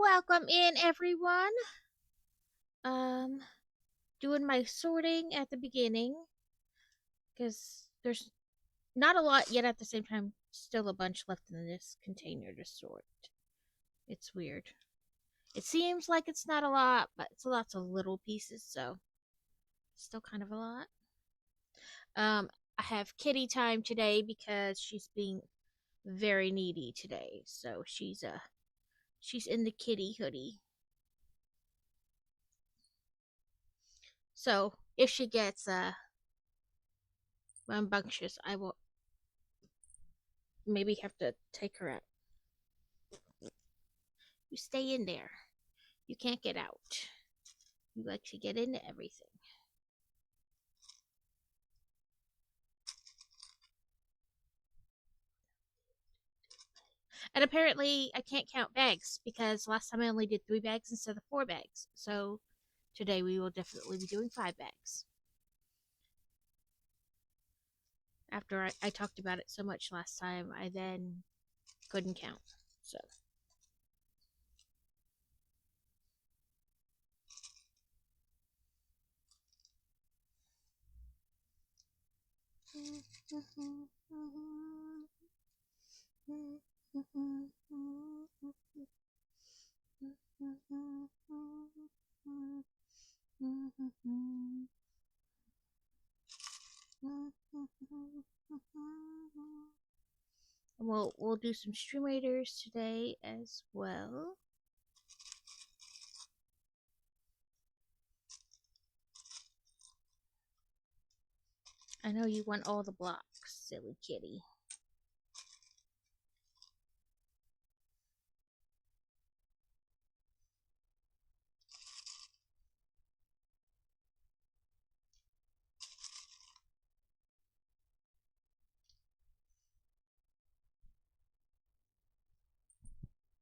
Welcome in, everyone. Um, doing my sorting at the beginning because there's not a lot yet. At the same time, still a bunch left in this container to sort. It's weird. It seems like it's not a lot, but it's lots of little pieces, so still kind of a lot. I have kitty time today because she's being very needy today, so she's in the kitty hoodie. So if she gets rambunctious, I will maybe have to take her out. You stay in there. You can't get out. You like to get into everything. And apparently, I can't count bags because last time I only did 3 bags instead of 4 bags. So today we will definitely be doing 5 bags. After I talked about it so much last time, I then couldn't count. So. And we'll do some stream raiders today as well. I know you want all the blocks, silly kitty.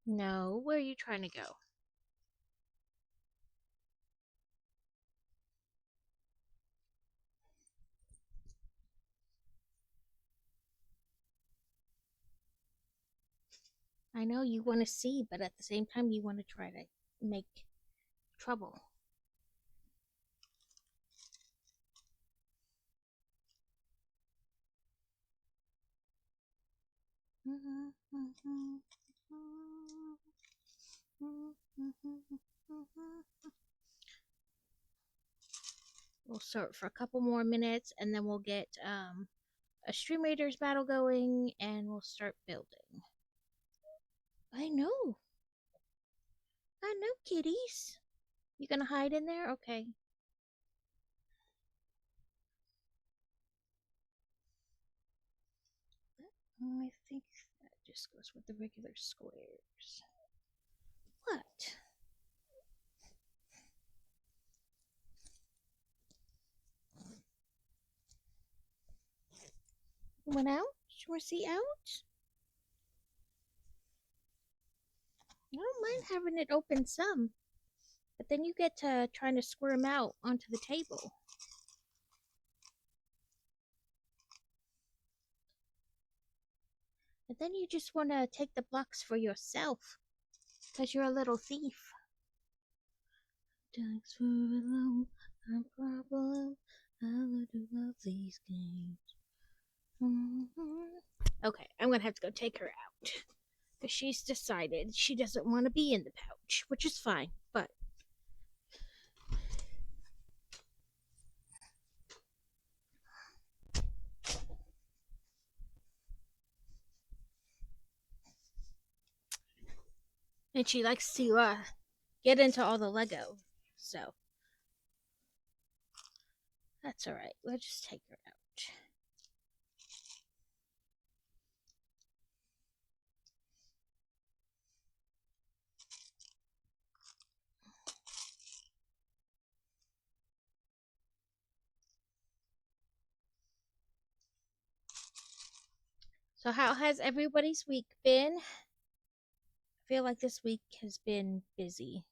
No, where are you trying to go? I know you want to see, but at the same time, you want to try to make trouble. We'll sort for a couple more minutes, and then we'll get a Stream Raiders battle going, and we'll start building. I know. I know, kitties. You gonna hide in there? Okay. I think that just goes with the regular squares. What? Went out? Shorsey out? I don't mind having it open some, but then you get to trying to squirm out onto the table. And then you just want to take the blocks for yourself, because you're a little thief. Thanks for a long time problem. I love to love these games. Okay, I'm gonna have to go take her out. Because she's decided she doesn't want to be in the pouch, which is fine, but. And she likes to get into all the Lego, so. That's alright, we'll just take her out. So, how has everybody's week been? I feel like this week has been busy.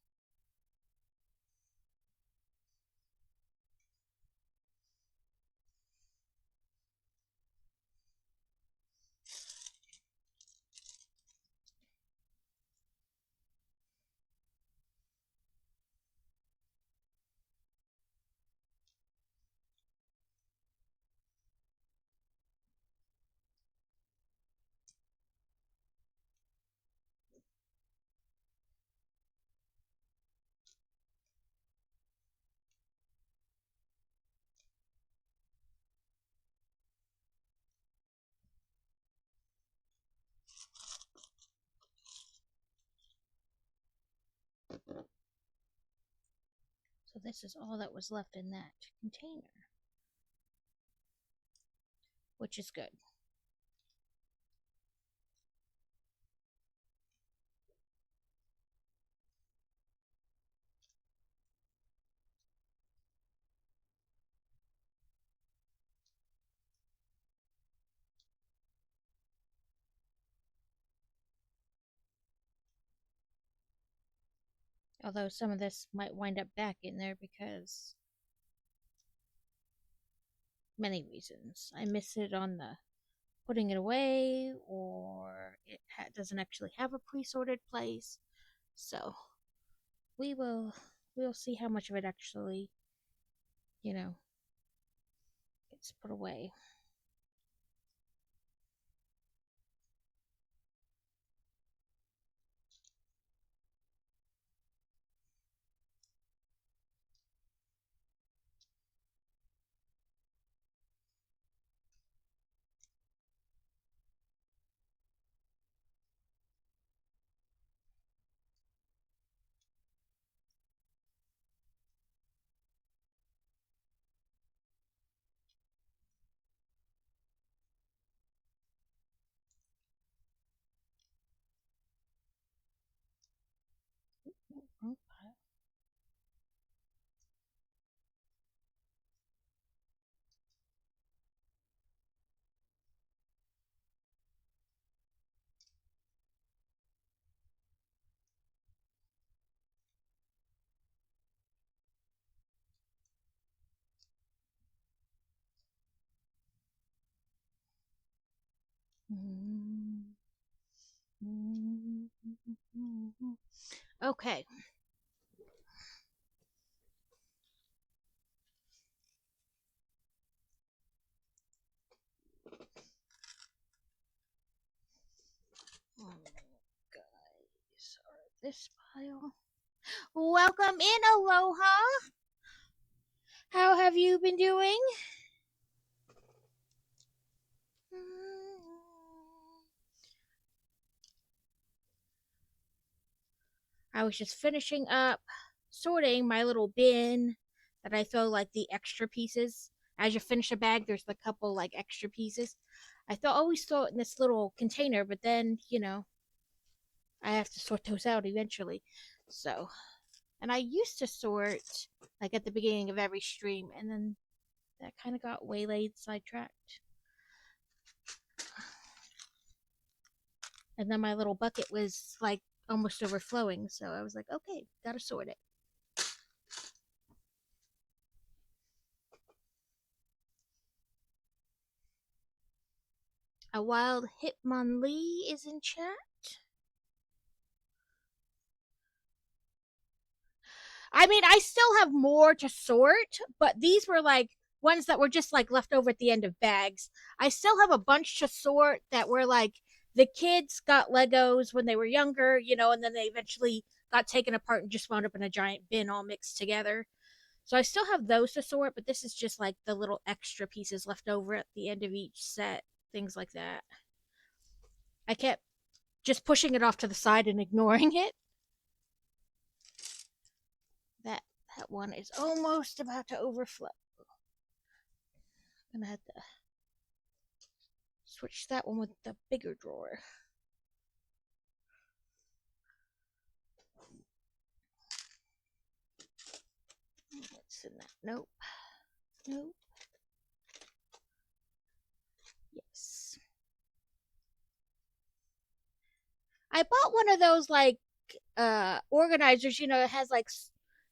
this is all that was left in that container, which is good. Although some of this might wind up back in there because many reasons. I miss it on the putting it away, or it doesn't actually have a pre-sorted place. So we will we'll see how much of it actually, you know, gets put away. Okay. Okay. Guys, this pile. Welcome in, Aloha. How have you been doing? I was just finishing up sorting my little bin that I throw like the extra pieces. As you finish a bag, there's a couple like extra pieces. I thought always throw it in this little container, but then, I have to sort those out eventually. So, and I used to sort like at the beginning of every stream, and then that kind of got waylaid, sidetracked. And then my little bucket was like almost overflowing, so I was like, okay, gotta sort it. A wild Hitmonlee is in chat. I mean, I still have more to sort, but these were like ones that were just like left over at the end of bags. I still have a bunch to sort that were like the kids got Legos when they were younger, and then they eventually got taken apart and just wound up in a giant bin all mixed together. So I still have those to sort, but this is just like the little extra pieces left over at the end of each set, things like that. I kept just pushing it off to the side and ignoring it. That that one is almost about to overflow. I'm gonna have to switch that one with the bigger drawer. What's in that? Nope. Nope. Yes. I bought one of those like organizers, it has like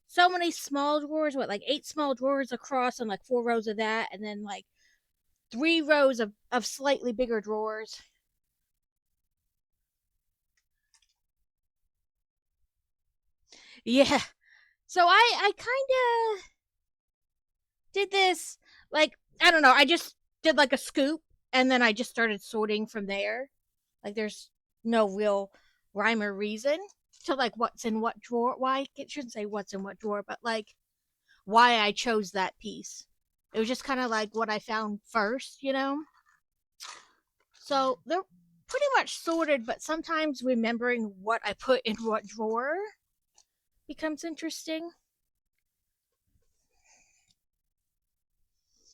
so many small drawers, like 8 small drawers across and like 4 rows of that, and then like 3 rows of slightly bigger drawers. Yeah. So I kind of did this like I don't know, I just did like a scoop and then I just started sorting from there. Like there's no real rhyme or reason to like what's in what drawer. Why it shouldn't say what's in what drawer, but like why I chose that piece. It was just kind of like what I found first. So they're pretty much sorted, but sometimes remembering what I put in what drawer becomes interesting.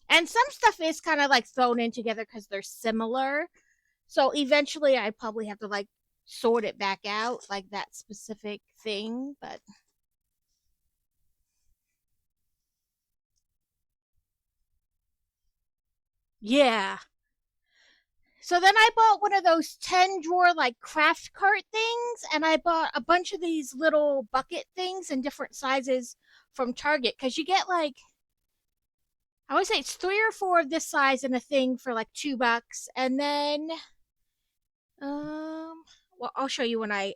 And some stuff is kind of like thrown in together because they're similar. So eventually I probably have to like sort it back out, like that specific thing. But yeah. So then I bought one of those 10 drawer like craft cart things, and I bought a bunch of these little bucket things in different sizes from Target because you get like, I would say it's three or four of this size in a thing for like $2. And then, well, I'll show you when I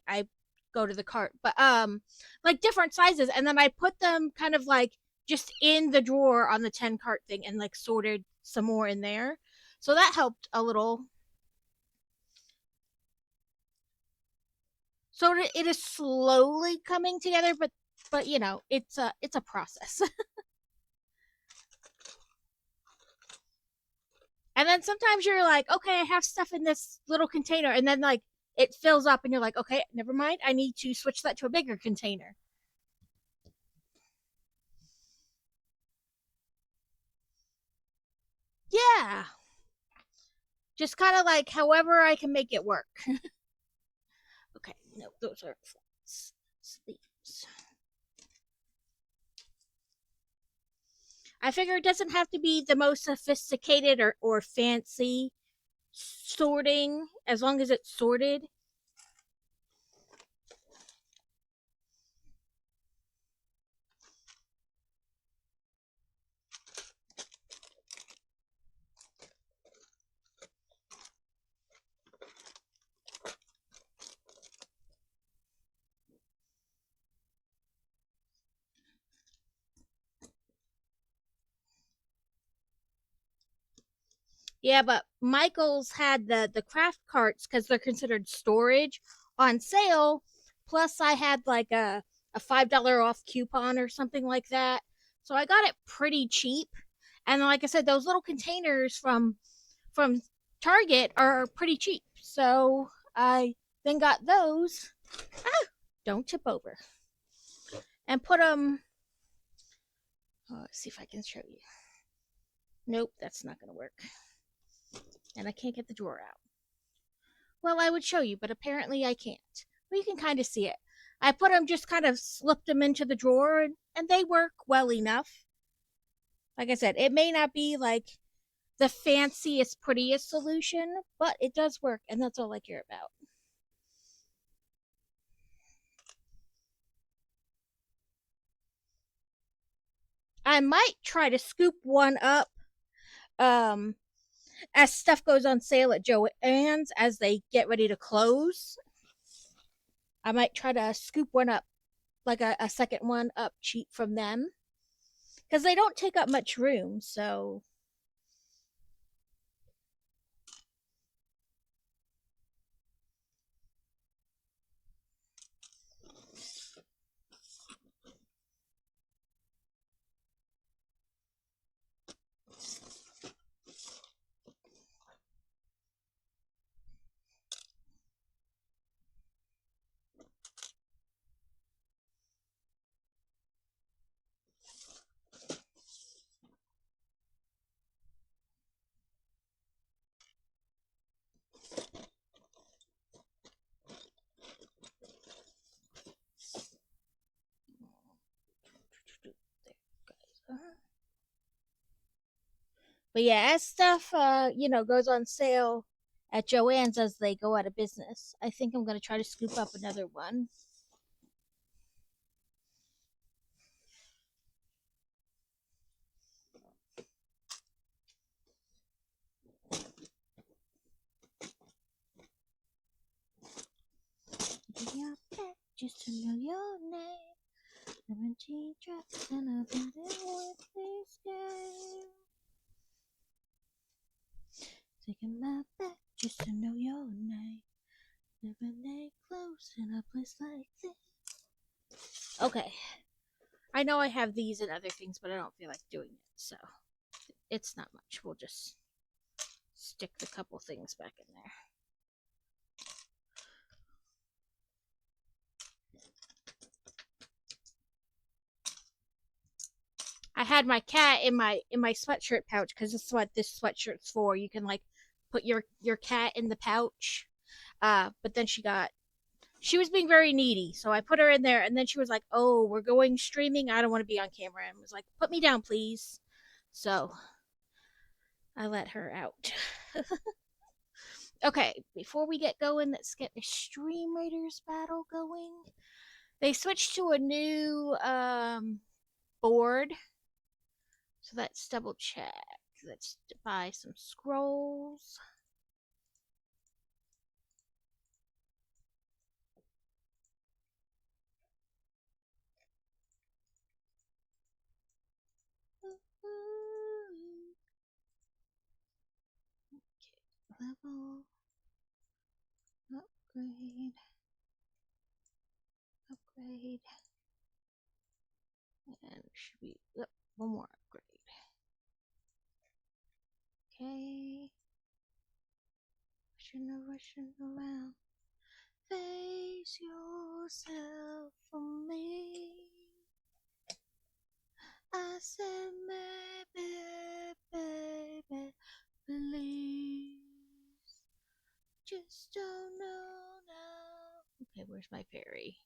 go to the cart, but like different sizes. And then I put them kind of like just in the drawer on the 10 cart thing and like sorted some more in there. So that helped a little. So it is slowly coming together, but you know, it's a process. And then sometimes you're like, okay, I have stuff in this little container, and then like it fills up, and you're like, okay, never mind, I need to switch that to a bigger container. Yeah, just kind of like however I can make it work. Okay, no, those are sleeves. I figure it doesn't have to be the most sophisticated or fancy sorting as long as it's sorted. Yeah, but Michael's had the craft carts because they're considered storage on sale. Plus, I had like a $5 off coupon or something like that, so I got it pretty cheap. And like I said, those little containers from Target are pretty cheap, so I then got those. Ah, don't tip over. And put them. Oh, let's see if I can show you. Nope, that's not gonna work. And I can't get the drawer out. Well, I would show you, but apparently I can't. Well, you can kind of see it. I put them, just kind of slipped them into the drawer, and they work well enough. Like I said, it may not be like the fanciest, prettiest solution, but it does work, and that's all I care about. I might try to scoop one up um, as stuff goes on sale at Joann's as they get ready to close. I might try to scoop one up, like a second one up cheap from them, because they don't take up much room. So but yeah, as stuff goes on sale at Joann's as they go out of business, I think I'm gonna try to scoop up another one. Just to know your name. 17 tracks and I've been there with this game. Taking my back just to know your name. Never lay close in a place like this. Okay. I know I have these and other things, but I don't feel like doing it, so it's not much. We'll just stick the couple things back in there. I had my cat in my sweatshirt pouch because this is what this sweatshirt's for. You can like put your cat in the pouch. But then she was being very needy, so I put her in there, and then she was like, "Oh, we're going streaming. I don't want to be on camera," and was like, "Put me down, please." So I let her out. Okay, before we get going, let's get the Stream Raiders battle going. They switched to a new board, so let's double check. Let's buy some scrolls. Okay, level upgrade, upgrade, and should be one more upgrade. Okay, rushing around. Face yourself for me. I said, maybe, baby, please. Just don't know now. Okay, where's my fairy?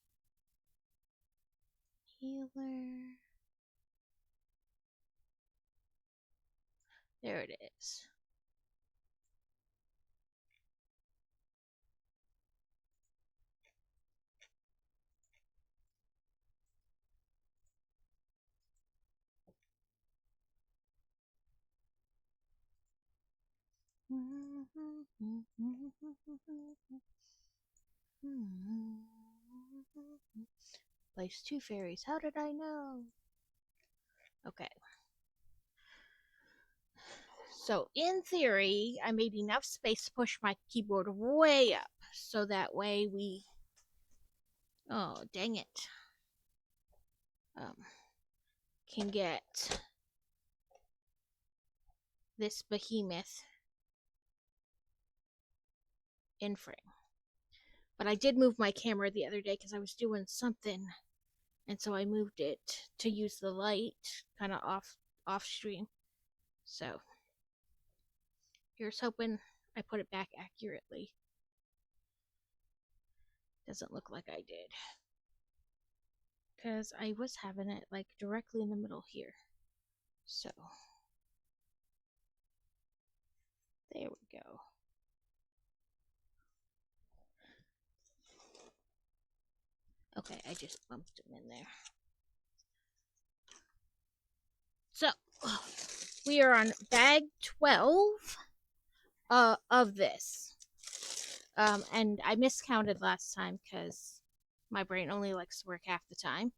Healer. There it is. Place two fairies. How did I know? Okay. So, in theory, I made enough space to push my keyboard way up. So that way we. Oh, dang it. Um, can get this behemoth in frame. But I did move my camera the other day because I was doing something, and so I moved it to use the light kind of off stream. So here's hoping I put it back accurately. Doesn't look like I did, because I was having it like directly in the middle here. So there we go. Okay, I just bumped him in there. So we are on bag 12 of this. And I miscounted last time because my brain only likes to work half the time.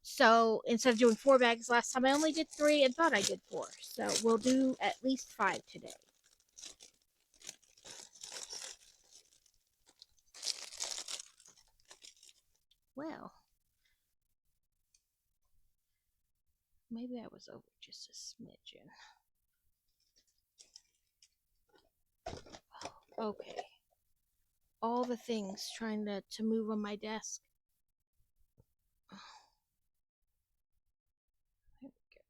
So instead of doing 4 bags last time, I only did 3 and thought I did 4. So we'll do at least 5 today. Well, maybe I was over just a smidgen. Okay. All the things trying to move on my desk. There we go.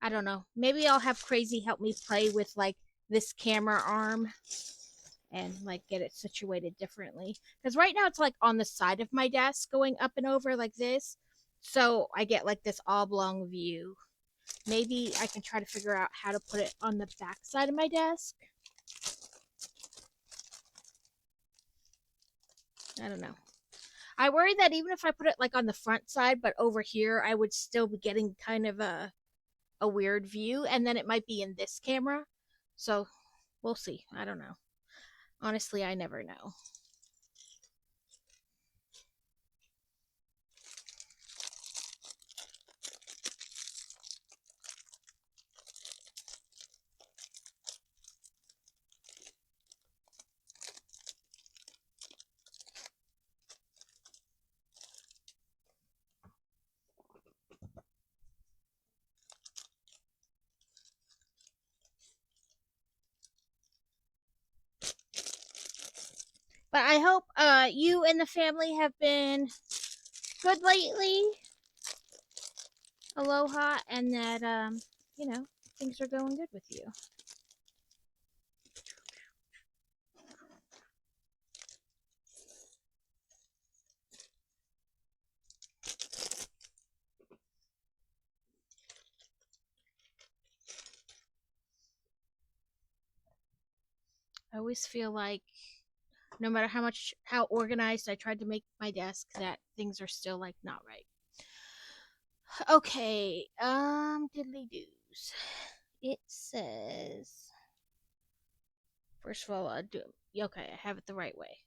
I don't know. Maybe I'll have Crazy help me play with like this camera arm and like get it situated differently. Because right now it's like on the side of my desk going up and over like this. So I get like this oblong view. Maybe I can try to figure out how to put it on the back side of my desk. I don't know. I worry that even if I put it like on the front side, but over here, I would still be getting kind of a weird view, and then it might be in this camera. So we'll see. I don't know. Honestly, I never know. But I hope you and the family have been good lately. Aloha, and that you know, things are going good with you. I always feel like no matter how organized I tried to make my desk, that things are still like not right. Okay, diddly doos. It says first of all, do okay. I have it the right way.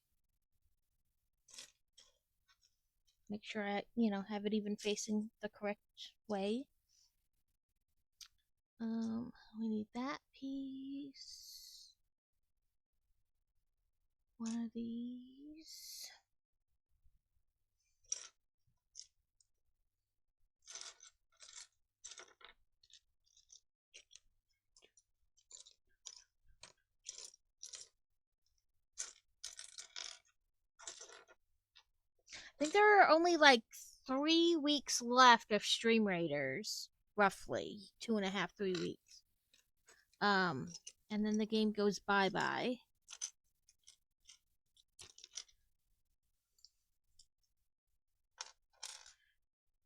Make sure I, have it even facing the correct way. We need that piece. One of these. I think there are only like 3 weeks left of Stream Raiders, roughly 2.5, 3 weeks. Um, and then the game goes bye bye.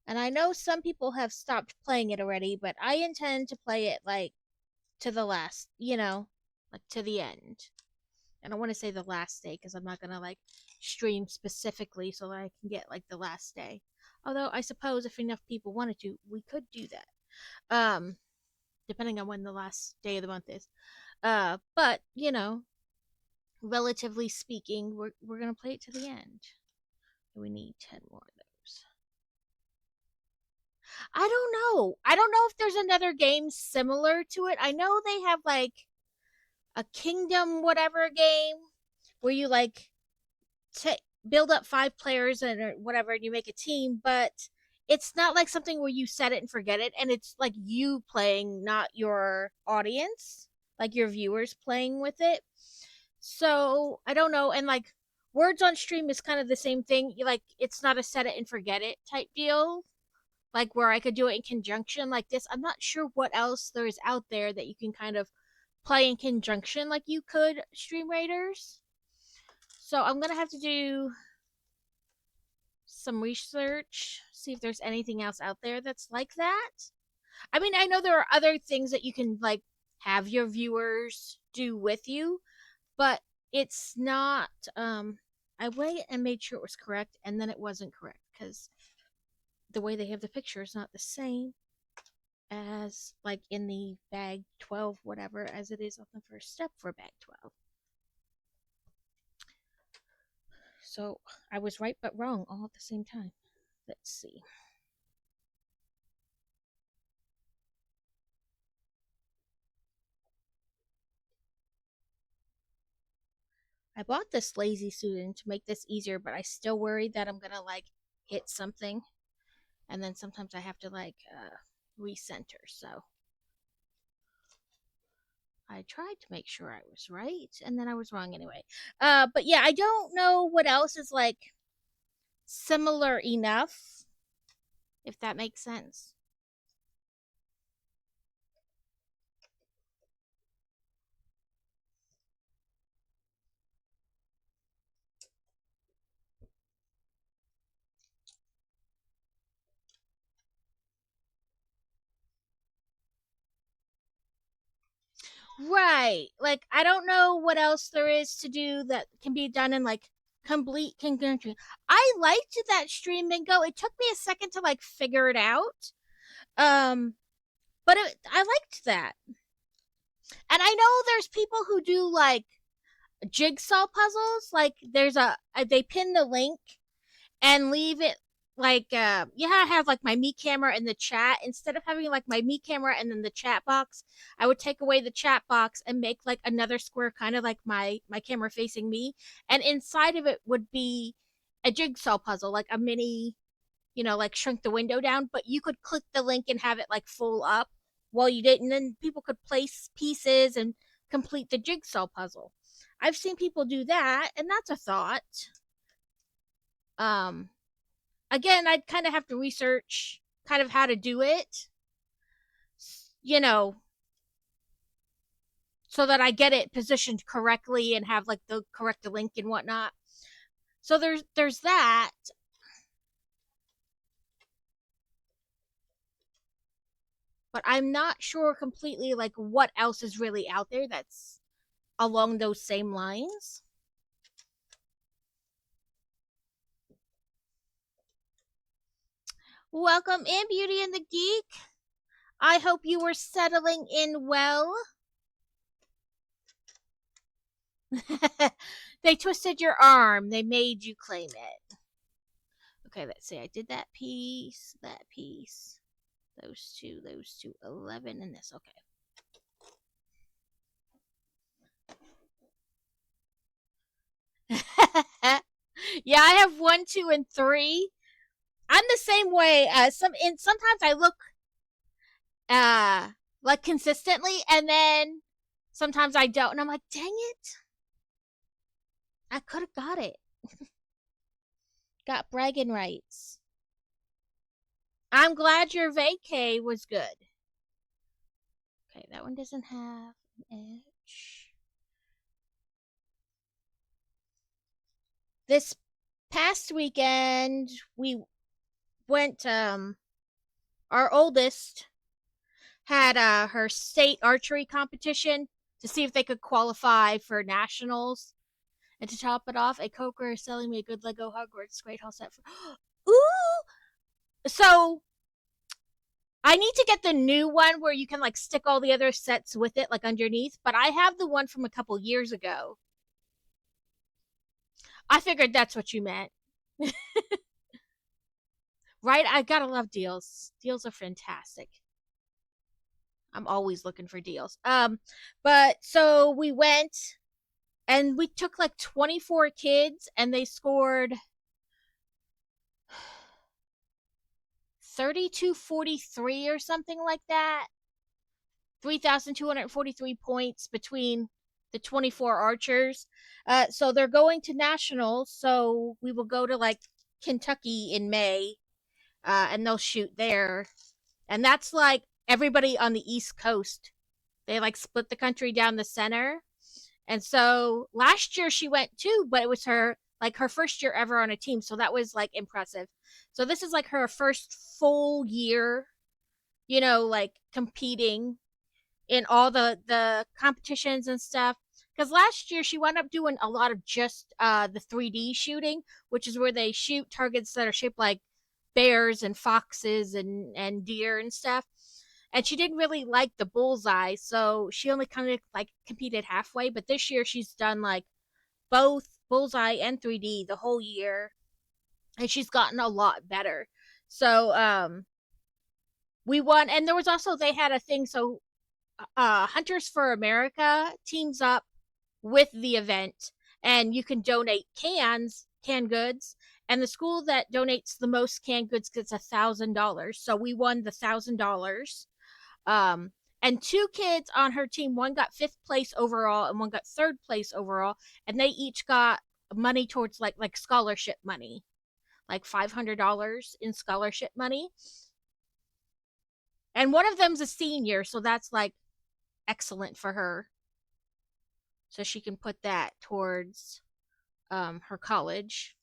And I know some people have stopped playing it already, but I intend to play it like to the last, like to the end. I don't want to say the last day because I'm not gonna like stream specifically so that I can get like the last day. Although I suppose if enough people wanted to, we could do that. Depending on when the last day of the month is. But relatively speaking, we're gonna play it to the end. We need 10 more of those. I don't know. I don't know if there's another game similar to it. I know they have like a Kingdom whatever game where you like build up 5 players and or whatever and you make a team, but it's not like something where you set it and forget it, and it's like you playing, not your audience, like your viewers playing with it. So I don't know. And like words on stream is kind of the same thing. Like it's not a set it and forget it type deal, like where I could do it in conjunction like this. I'm not sure what else there is out there that you can kind of play in conjunction like you could Stream Raiders. So I'm gonna have to do some research, see if there's anything else out there that's like that. I mean, I know there are other things that you can like have your viewers do with you, but it's not I went and made sure it was correct, and then it wasn't correct because the way they have the picture is not the same as like in the bag 12 whatever as it is on the first step for bag 12. So I was right but wrong all at the same time. Let's see. I bought this lazy Susan to make this easier, but I still worried that I'm gonna like hit something, and then sometimes I have to like recenter. So I tried to make sure I was right, and then I was wrong anyway. But yeah, I don't know what else is like similar enough, if that makes sense. Right. Like I don't know what else there is to do that can be done in like complete conjunction. I liked that stream bingo. It took me a second to like figure it out. Um but I liked that. And I know there's people who do like jigsaw puzzles. Like there's they pin the link and leave it like yeah, I have like my me camera in the chat. Instead of having like my me camera and then the chat box, I would take away the chat box and make like another square kind of like my camera facing me, and inside of it would be a jigsaw puzzle, like a mini, like shrink the window down, but you could click the link and have it like full up while you did, and then people could place pieces and complete the jigsaw puzzle. I've seen people do that, and that's a thought. Um, again, I'd kind of have to research kind of how to do it, you know, so that I get it positioned correctly and have like the correct link and whatnot. So there's that. But I'm not sure completely like what else is really out there that's along those same lines. Welcome in, Beauty and the Geek. I hope you were settling in well. They twisted your arm. They made you claim it. Okay, let's see. I did that piece, those two, 11, and this. Okay. Yeah, I have 1, 2, and 3. I'm the same way. Sometimes I look uh like consistently, and then sometimes I don't, and I'm like, dang it, I could have got it. Got bragging rights. I'm glad your vacay was good. Okay, that one doesn't have an edge. This past weekend we went our oldest had her state archery competition to see if they could qualify for nationals. And to top it off, a coker is selling me a good Lego Hogwarts Great Hall set for ooh. So I need to get the new one where you can like stick all the other sets with it like underneath, but I have the one from a couple years ago. I figured that's what you meant. Right? I gotta love deals. Deals are fantastic. I'm always looking for deals. But so we went and we took like 24 kids and they scored 3243 or something like that. 3,243 points between the 24 archers. So they're going to nationals. So we will go to like Kentucky in May, and they'll shoot there. And that's like everybody on the East Coast. They like split the country down the center. And so last year she went too, but it was her first year ever on a team. So that was like impressive. So this is like her first full year, like competing in all the competitions and stuff. Because last year she wound up doing a lot of just the 3D shooting, which is where they shoot targets that are shaped like bears and foxes and deer and stuff. And she didn't really like the bullseye, so she only kind of like competed halfway. But this year she's done like both bullseye and 3D the whole year, and she's gotten a lot better. So we won, and there was also they had a thing. So Hunters for America teams up with the event, and you can donate canned goods, and the school that donates the most canned goods gets $1,000. So we won the $1,000. And two kids on her team, one got fifth place overall and one got third place overall, and they each got money towards like scholarship money, like $500 in scholarship money. And one of them's a senior, so that's like excellent for her. So she can put that towards her college.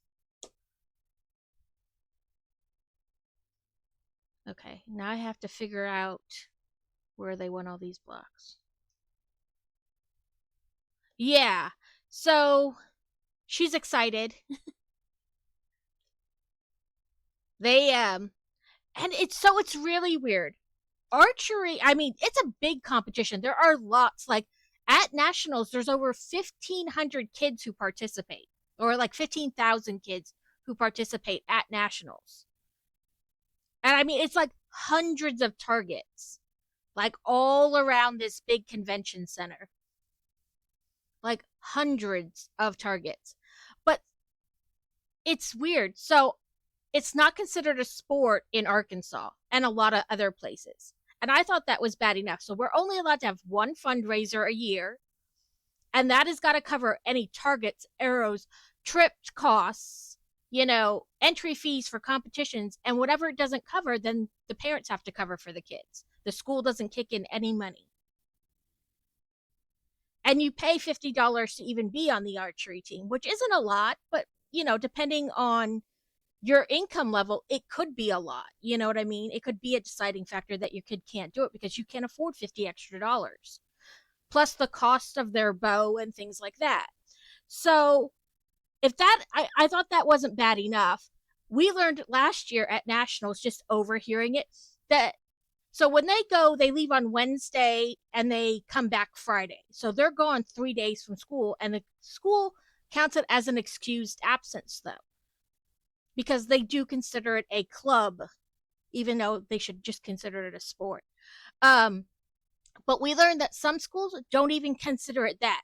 Okay, now I have to figure out where they won all these blocks. Yeah, so she's excited. They and it's really weird. Archery, I mean, it's a big competition. There are lots like at nationals there's over 1,500 kids who participate, or like 15,000 kids who participate at nationals. And I mean, it's like hundreds of targets, like all around this big convention center. Like hundreds of targets. But it's weird. So it's not considered a sport in Arkansas and a lot of other places. And I thought that was bad enough. So we're only allowed to have one fundraiser a year. And that has got to cover any targets, arrows, trip costs, entry fees for competitions, and whatever it doesn't cover, then the parents have to cover for the kids. The school doesn't kick in any money. And you pay $50 to even be on the archery team, which isn't a lot, but depending on your income level, it could be a lot. You know what I mean? It could be a deciding factor that your kid can't do it because you can't afford 50 extra dollars, plus the cost of their bow and things like that. So if that, I thought that wasn't bad enough. We learned last year at nationals, just overhearing it, that so when they go, they leave on Wednesday and they come back Friday. So they're gone 3 days from school, and the school counts it as an excused absence, though, because they do consider it a club, even though they should just consider it a sport. Um, but we learned that some schools don't even consider it that.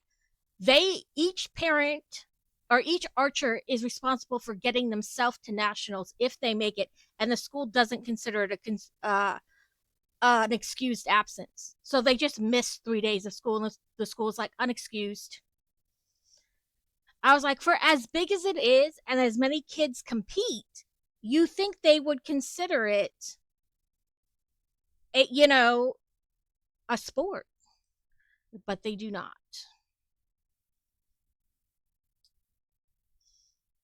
Each parent or each archer is responsible for getting themselves to nationals if they make it, and the school doesn't consider it an excused absence. So they just missed 3 days of school, and the school's like, unexcused. I was like, for as big as it is and as many kids compete, you think they would consider it a sport, but they do not.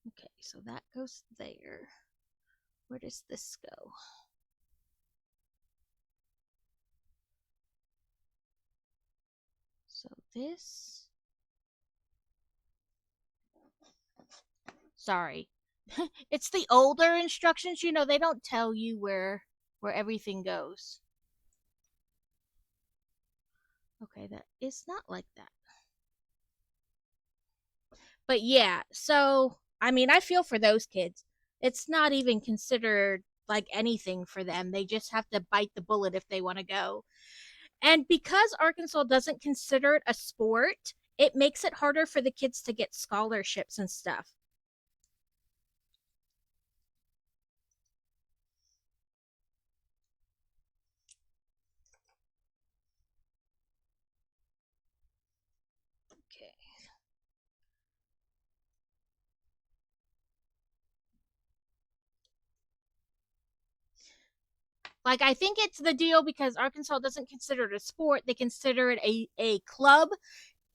Okay, so that goes there. Where does this go? So this. Sorry. It's the older instructions, they don't tell you where everything goes. Okay, that is not like that. But yeah, so I mean, I feel for those kids. It's not even considered like anything for them. They just have to bite the bullet if they want to go. And because Arkansas doesn't consider it a sport, it makes it harder for the kids to get scholarships and stuff. Okay. Like, I think it's the deal because Arkansas doesn't consider it a sport, they consider it a club.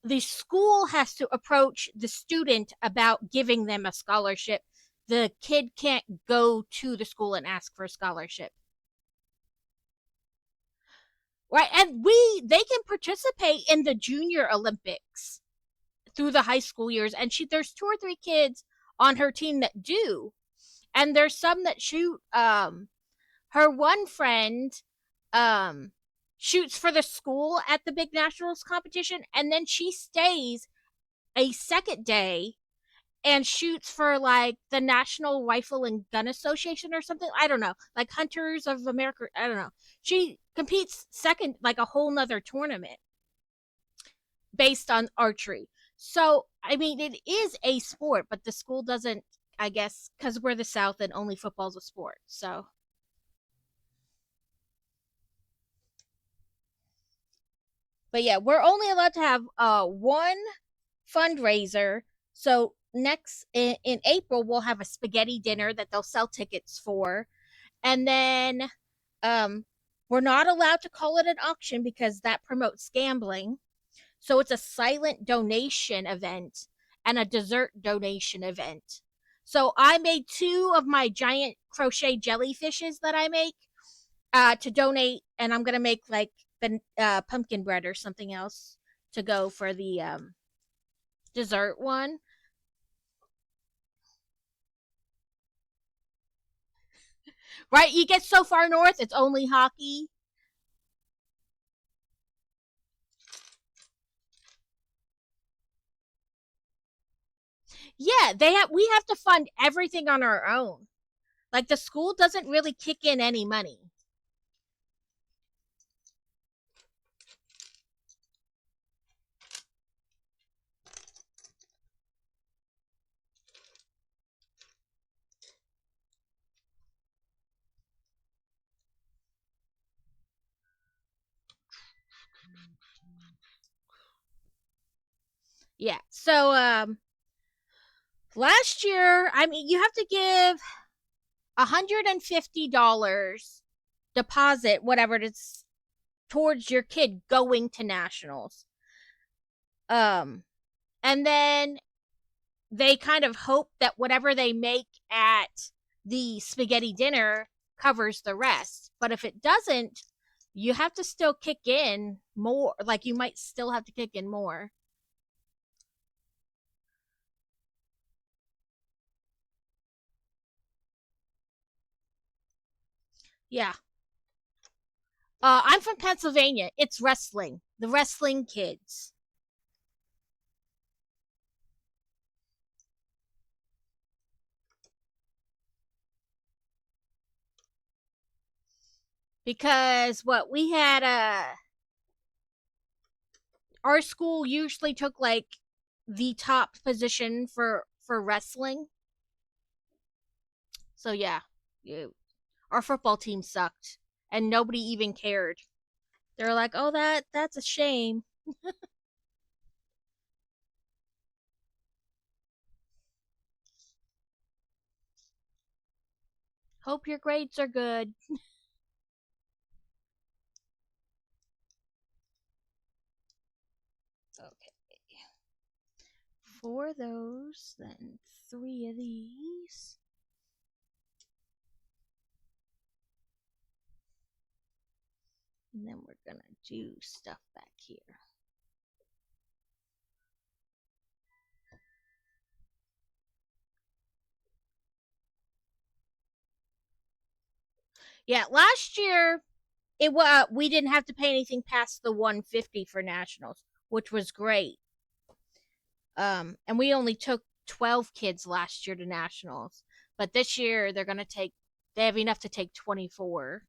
The school has to approach the student about giving them a scholarship. The kid can't go to the school and ask for a scholarship. Right? And they can participate in the junior Olympics through the high school years, and there's 2 or 3 kids on her team that do. And there's some that shoot. Her one friend um shoots for the school at the big nationals competition, and then she stays a second day and shoots for like the National Rifle and Gun Association or something. I don't know, like Hunters of America. I don't know. She competes second, like a whole nother tournament based on archery. So I mean, it is a sport, but the school doesn't. I guess because we're the South and only football's a sport. So, but yeah, we're only allowed to have one fundraiser. So next in April, we'll have a spaghetti dinner that they'll sell tickets for, and then um, we're not allowed to call it an auction because that promotes gambling. So it's a silent donation event and a dessert donation event. So I made 2 of my giant crochet jellyfishes that I make to donate, and I'm gonna make like the pumpkin bread or something else to go for the dessert one. Right? You get so far north, it's only hockey. Yeah, we have to fund everything on our own. Like the school doesn't really kick in any money. Yeah. So Last year, I mean, you have to give $150 deposit, whatever it is, towards your kid going to nationals. Um, and then they kind of hope that whatever they make at the spaghetti dinner covers the rest. But if it doesn't, you have to still kick in more. Like you might still have to kick in more. Yeah. I'm from Pennsylvania. It's wrestling. The wrestling kids. Because what we had our school usually took like the top position for wrestling. So yeah, you, our football team sucked and nobody even cared. They're like, "Oh, that's a shame. Hope your grades are good." Okay. Four of those, then three of these. And then we're going to do stuff back here. Yeah, last year we didn't have to pay anything past the 150 for nationals, which was great. And we only took 12 kids last year to nationals, but this year they have enough to take 24.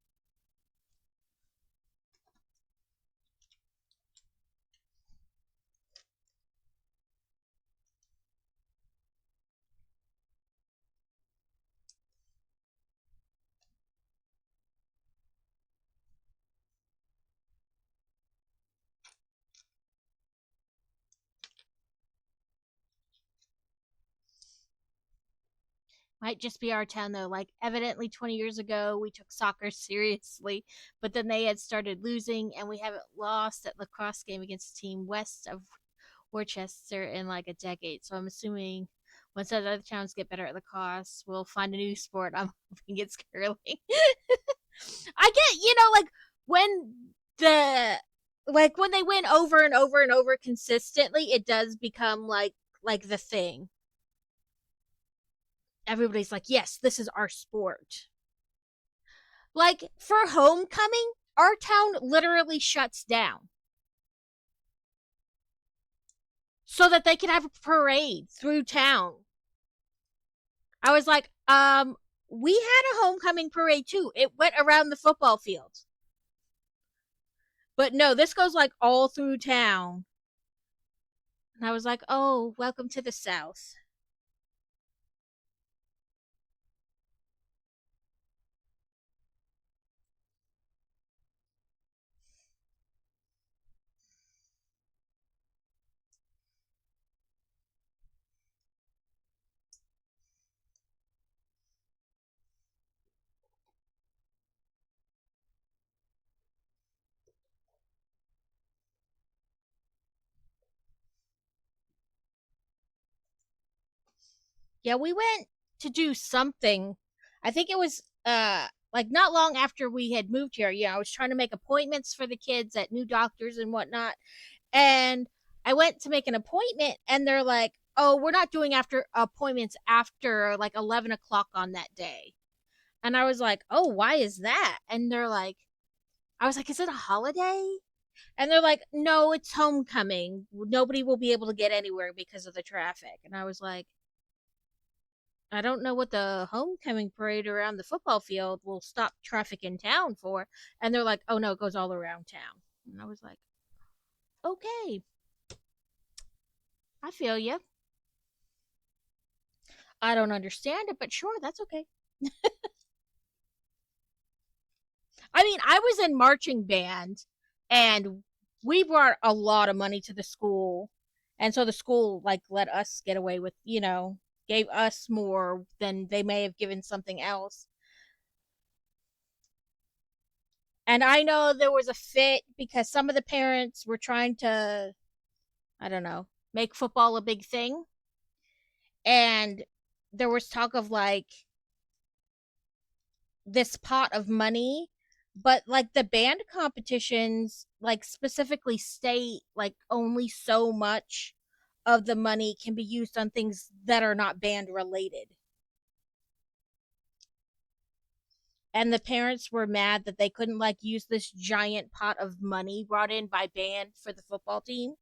Might just be our town though. Like evidently 20 years ago we took soccer seriously, but then they had started losing and we haven't lost at lacrosse game against a team west of Worcester in like a decade. So I'm assuming once those other towns get better at lacrosse, we'll find a new sport. I'm hoping it's curling. I get, like when the when they win over and over and over consistently, it does become like the thing. Everybody's like, "Yes, this is our sport." Like for homecoming, our town literally shuts down so that they can have a parade through town. I was like, we had a homecoming parade too. It went around the football field. But no, this goes like all through town. And I was like, "Oh, welcome to the South." Yeah, we went to do something. I think it was like not long after we had moved here. Yeah, I was trying to make appointments for the kids at new doctors and whatnot. And I went to make an appointment and they're like, "Oh, we're not doing after appointments after like 11 o'clock on that day." And I was like, "Oh, why is that?" And they're like, I was like, "Is it a holiday?" And they're like, "No, it's homecoming. Nobody will be able to get anywhere because of the traffic." And I was like, "I don't know what the homecoming parade around the football field will stop traffic in town for." And they're like, "Oh no, it goes all around town." And I was like, "Okay, I feel you. I don't understand it, but sure, that's okay." I mean, I was in marching band and we brought a lot of money to the school. And so the school like let us get away with. gave us more than they may have given something else. And I know there was a fit because some of the parents were trying to, I don't know, make football a big thing. And there was talk of like this pot of money, but like the band competitions like specifically state like only so much of the money can be used on things that are not band related. And the parents were mad that they couldn't like use this giant pot of money brought in by band for the football team.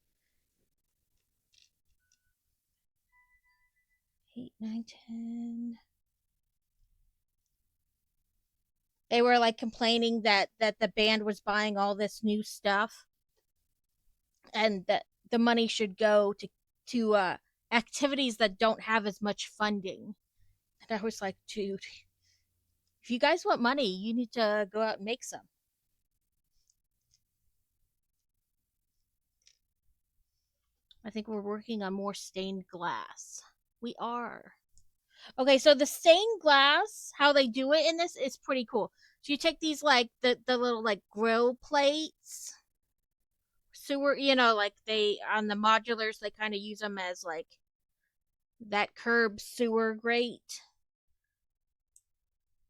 8, 9, 10. They were like complaining that the band was buying all this new stuff and that the money should go to activities that don't have as much funding. And I was like, dude, if you guys want money, you need to go out and make some. I think we're working on more stained glass. We are. Okay, so the stained glass, how they do it in this is pretty cool. So you take these like the little like grill plates, sewer, like they on the modulars they kind of use them as like that curb sewer grate,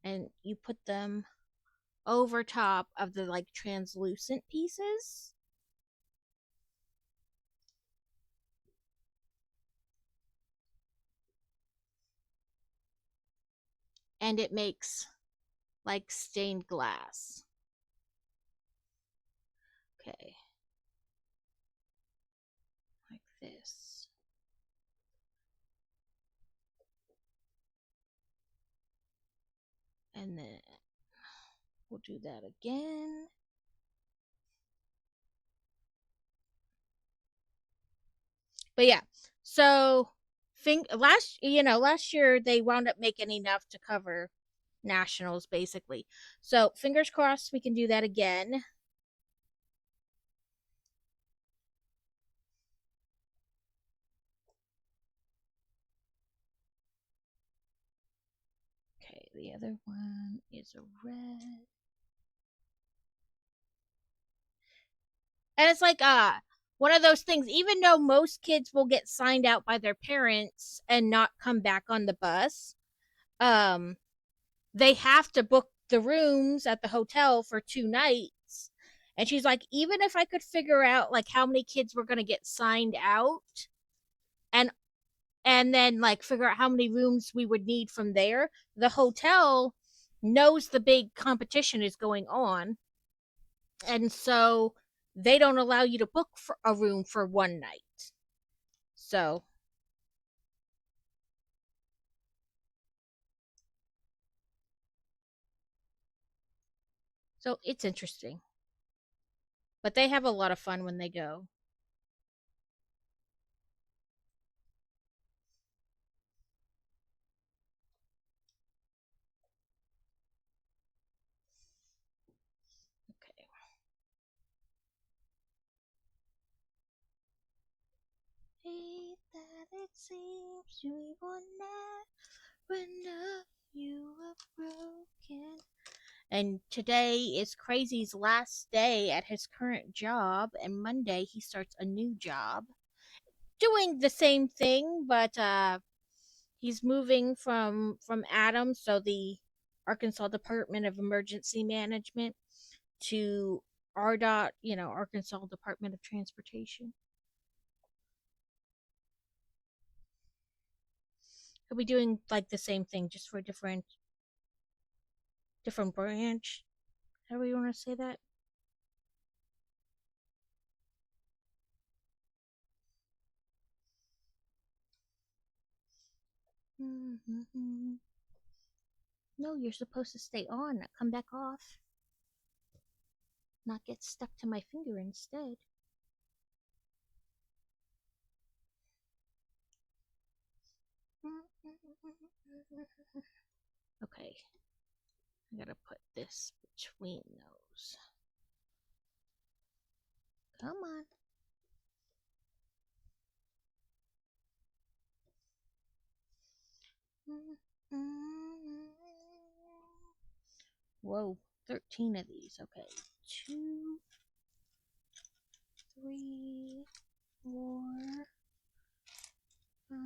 and you put them over top of the like translucent pieces, and it makes like stained glass. Okay, like this. And then we'll do that again. But yeah, so last year they wound up making enough to cover nationals basically. So fingers crossed we can do that again. Okay, the other one is a red. And it's like one of those things, even though most kids will get signed out by their parents and not come back on the bus, um they have to book the rooms at the hotel for 2 nights. And she's like, even if I could figure out like how many kids were going to get signed out and then like figure out how many rooms we would need from there, the hotel knows the big competition is going on, and so they don't allow you to book for a room for one night. So it's interesting, but they have a lot of fun when they go. Okay. Hate that it seems we will never know you are broken. And today is Crazy's last day at his current job, and Monday he starts a new job doing the same thing, but he's moving from Adams, so the Arkansas Department of Emergency Management, to RDOT, Arkansas Department of Transportation. He'll be doing like the same thing, just for a different branch. How do we want to say that? Mm-hmm. No, you're supposed to stay on, not come back off, not get stuck to my finger instead. Okay, I gotta put this between those. Come on. Whoa, 13 of these. Okay. 2, 3, 4, 5,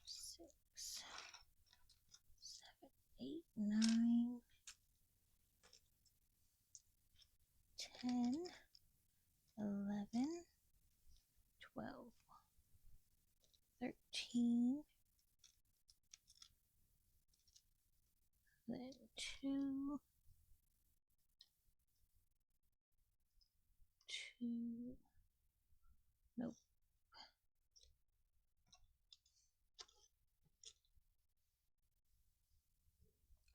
6, 7, 8, 9, 10, 11, 12, 13, then 2, 2, nope.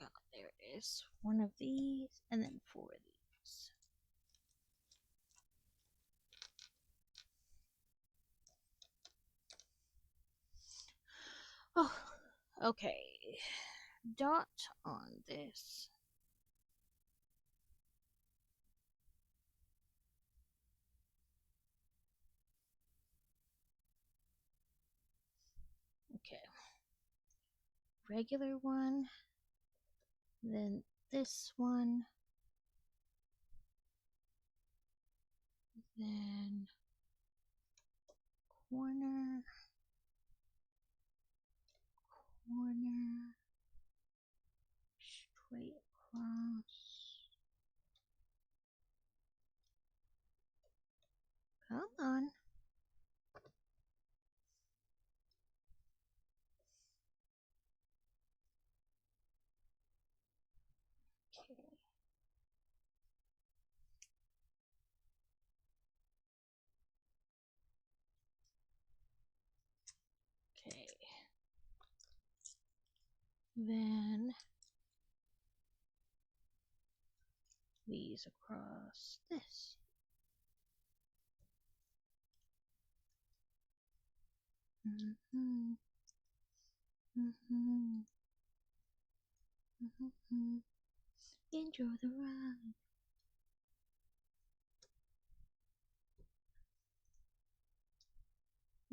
Oh, there it is. One of these, and then 4 of these. Oh, okay. Dot on this. Okay. Regular one. Then this one. Then corner. Corner. Straight across. Come on. Okay. Okay. Then these across this. Mm-hmm. Mm-hmm. Mm-hmm. Enjoy the ride.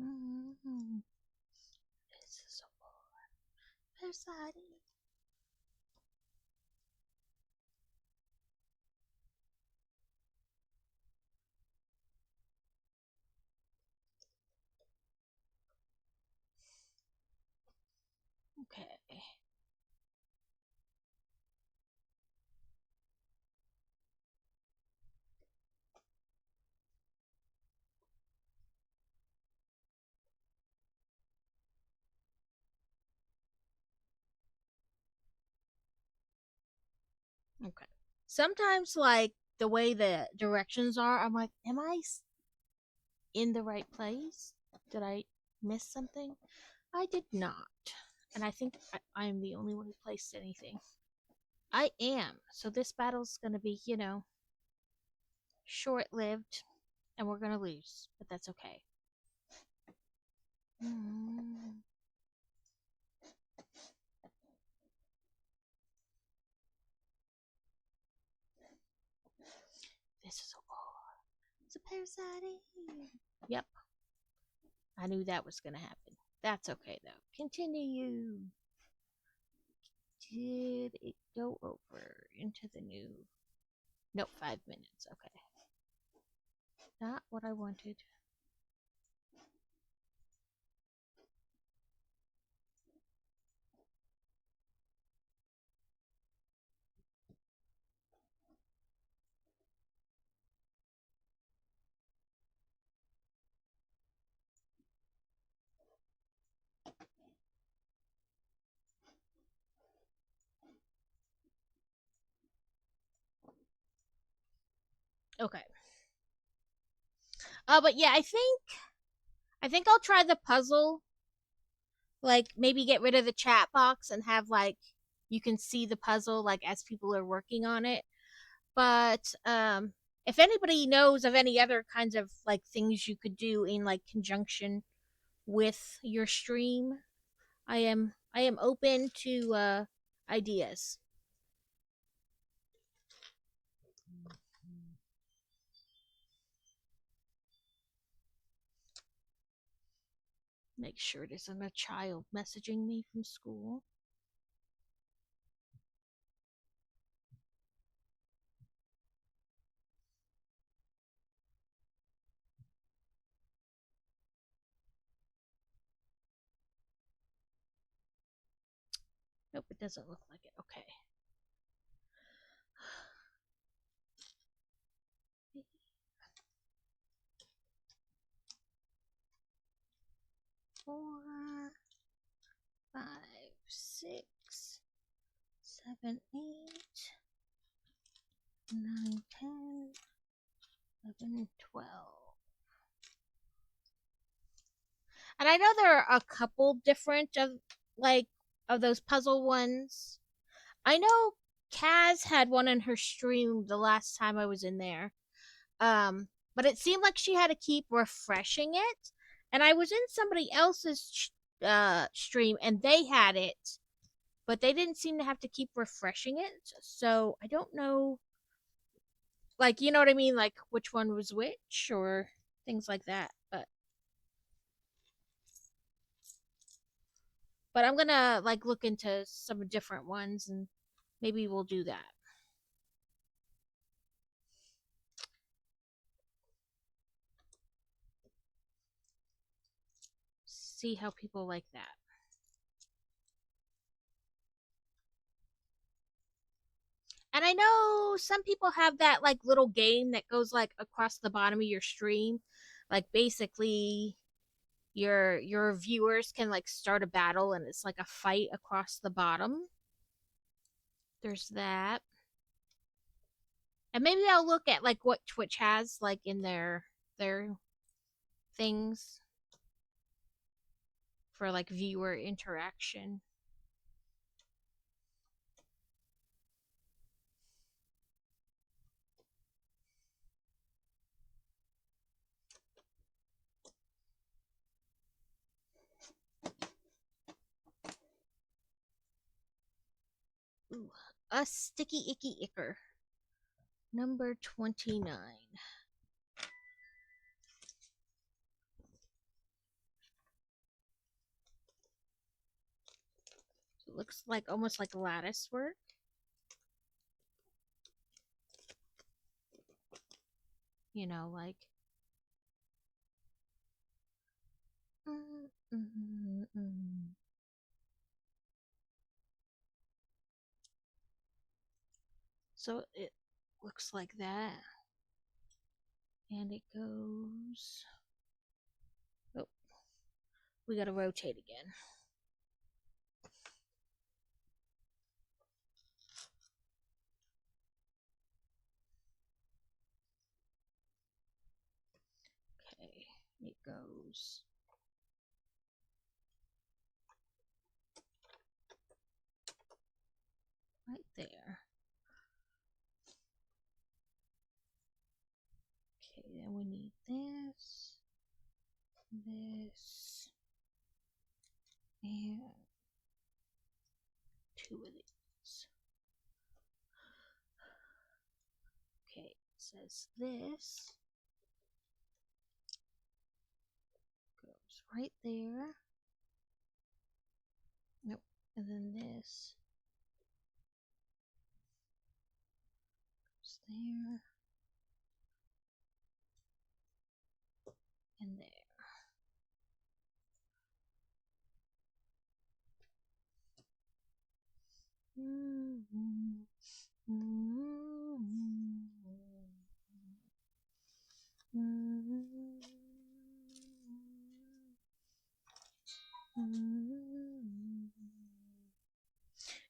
Mm-hmm. This is so exciting. Okay. Okay. Sometimes, like the way the directions are, I'm like, am I in the right place? Did I miss something? I did not. And I think I am the only one who placed anything. I am. So this battle's going to be, short lived, and we're going to lose. But that's okay. Mm. This is a war. It's a parasite. Yep. I knew that was going to happen. That's okay, though. Continue. Did it go over into the new? Nope, 5 minutes. Okay. Not what I wanted. Okay. But yeah, I think I'll try the puzzle. Like maybe get rid of the chat box and have like you can see the puzzle like as people are working on it. But if anybody knows of any other kinds of like things you could do in like conjunction with your stream, I am open to ideas. Make sure it isn't a child messaging me from school. Nope, it doesn't look like it. Okay. 4, 5, 6, 7, 8, 9, 10, 11, 12. And I know there are a couple different like of those puzzle ones. I know Kaz had one in her stream the last time I was in there. But it seemed like she had to keep refreshing it. And I was in somebody else's stream and they had it, but they didn't seem to have to keep refreshing it. So I don't know, like, you know what I mean? Like, which one was which or things like that. But I'm gonna like look into some different ones and maybe we'll do that. See how people like that. And I know some people have that like little game that goes like across the bottom of your stream. Like basically your viewers can like start a battle and it's like a fight across the bottom. There's that. And maybe I'll look at like what Twitch has like in their things for like viewer interaction. Ooh, a sticky icky icker. Number 29. It looks like almost like lattice work. You know, like so it looks like that. And it goes. Oh, we gotta rotate again. Okay, it goes. Right there. Okay, then we need this, this, and 2 of these. Okay, it says this goes right there. Nope. And then this goes there and there.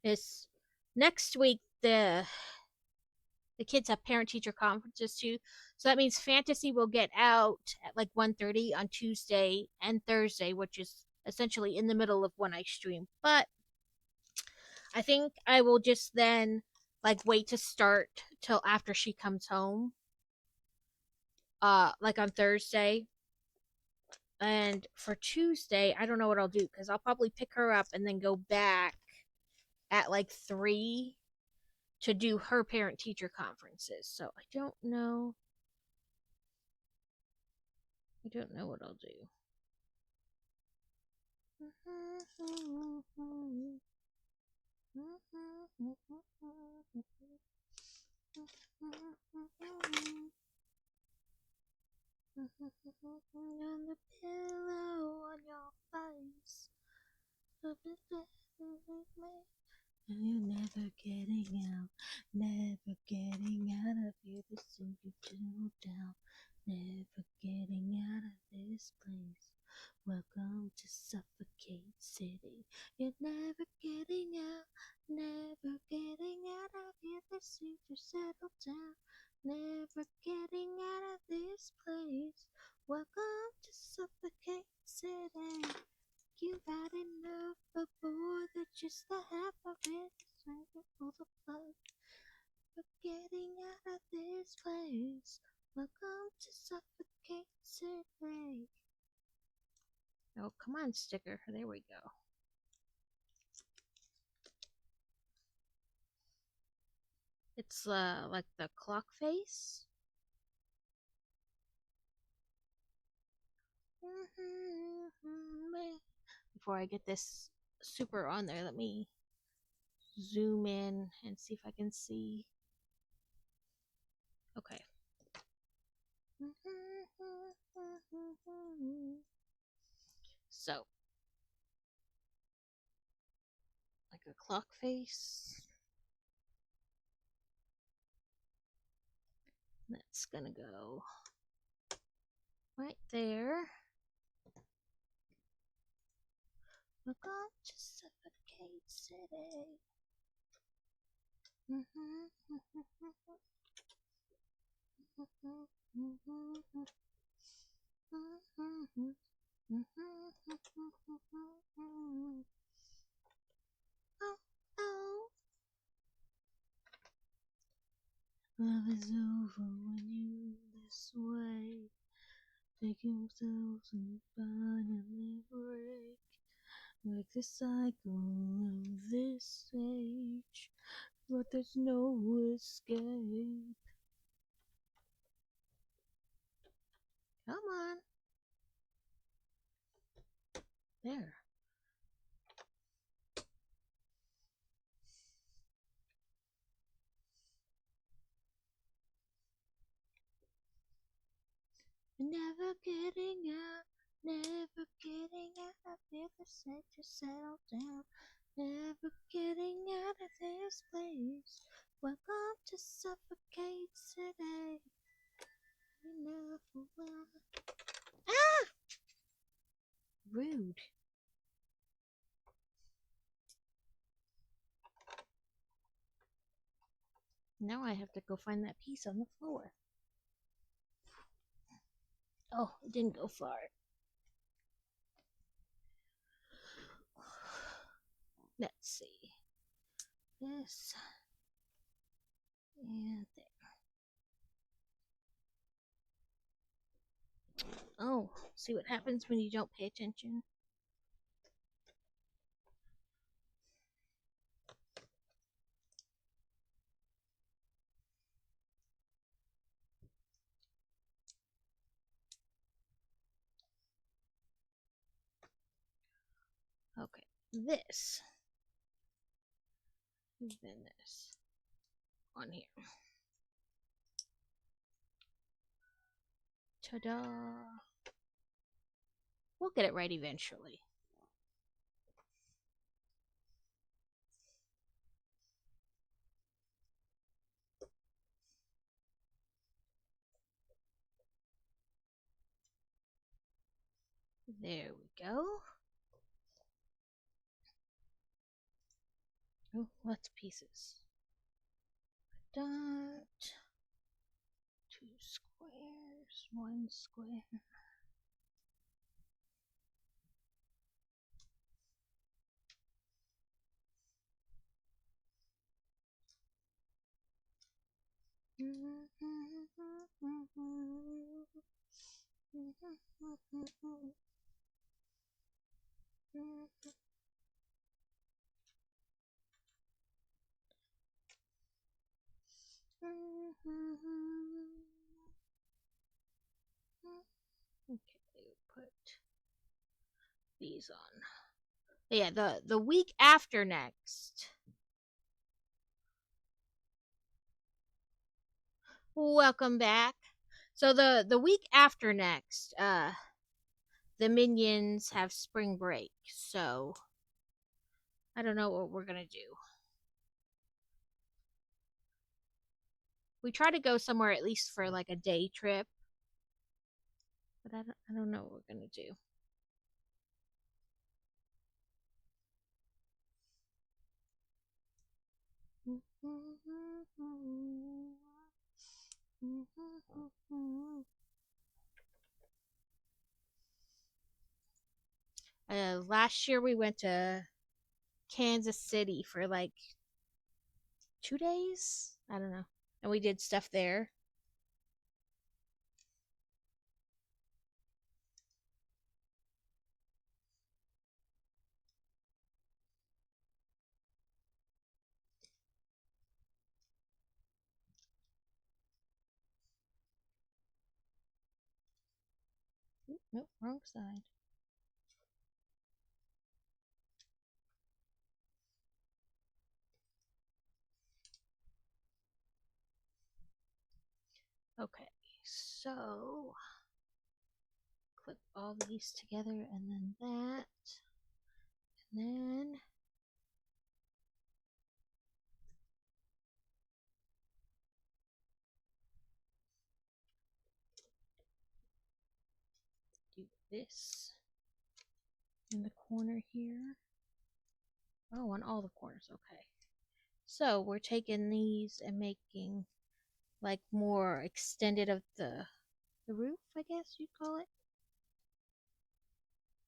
It's next week. The kids have parent teacher conferences too, so that means fantasy will get out at like 1:30 on Tuesday and Thursday, which is essentially in the middle of when I stream. But I think I will just then like wait to start till after she comes home, like on Thursday. And for Tuesday, I don't know what I'll do because I'll probably pick her up and then go back at like 3 to do her parent teacher conferences. So I don't know. I don't know what I'll do. On the pillow on your face. And you're never getting out, never getting out of here. This thing you chill down, never getting out of this place. Welcome to Suffocate City. You're never getting out, never getting out of here. This thing you settle down, never getting out of this place. Welcome to Suffocate City. You've had enough of more than just the half of it. Trying to pull the plug. We're getting out of this place. Welcome to Suffocate City. Oh, come on, sticker. There we go. It's like the clock face. Before I get this super on there, let me zoom in and see if I can see. Okay. So, like a clock face. That's gonna go right there. Welcome to Suffocate City. Love is over when you this way. Taking themselves and finally break. Like the cycle of this age. But there's no escape. Come on. There. Never getting out, never getting out of here. The set to settle down, never getting out of this place. Welcome to Suffocate City. Enough will. Ah! Rude. Now I have to go find that piece on the floor. Oh, it didn't go far. Let's see. This and there. Oh, see what happens when you don't pay attention? Okay, this. And then this. On here. Ta-da! We'll get it right eventually. There we go. Oh, lots of pieces. A dot. 2 squares. 1 square. Okay, put these on. Yeah, the week after next. Welcome back. So the week after next, the minions have spring break. So I don't know what we're gonna do. We try to go somewhere at least for like a day trip, but I don't know what we're gonna do. Last year we went to Kansas City for like 2 days. I don't know, and we did stuff there. Nope, wrong side. Okay, so clip all these together and then that, and then do this in the corner here. Oh, on all the corners, okay. So we're taking these and making like more extended of the roof, I guess you'd call it.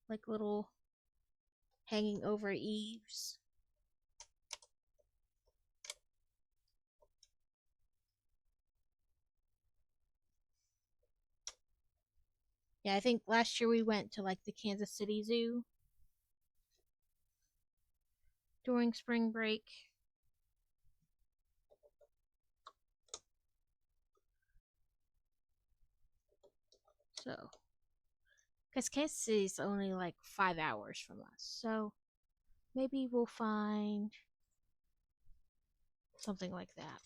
Like little hanging over eaves. Yeah, I think last year we went to like the Kansas City Zoo during spring break. So, because Kansas City is only like 5 hours from us, so maybe we'll find something like that.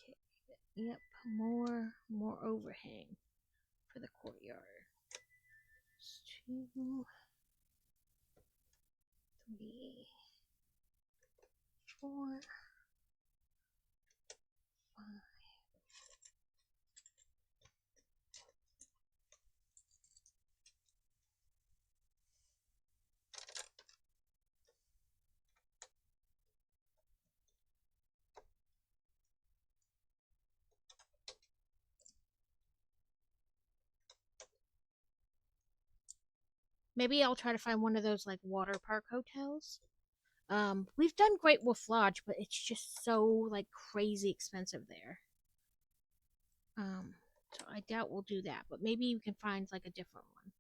Okay. Yep, more overhang for the courtyard. 2, 3, 4, 5. Maybe I'll try to find one of those like water park hotels. We've done Great Wolf Lodge, but it's just so like crazy expensive there. So I doubt we'll do that, but maybe you can find like a different one.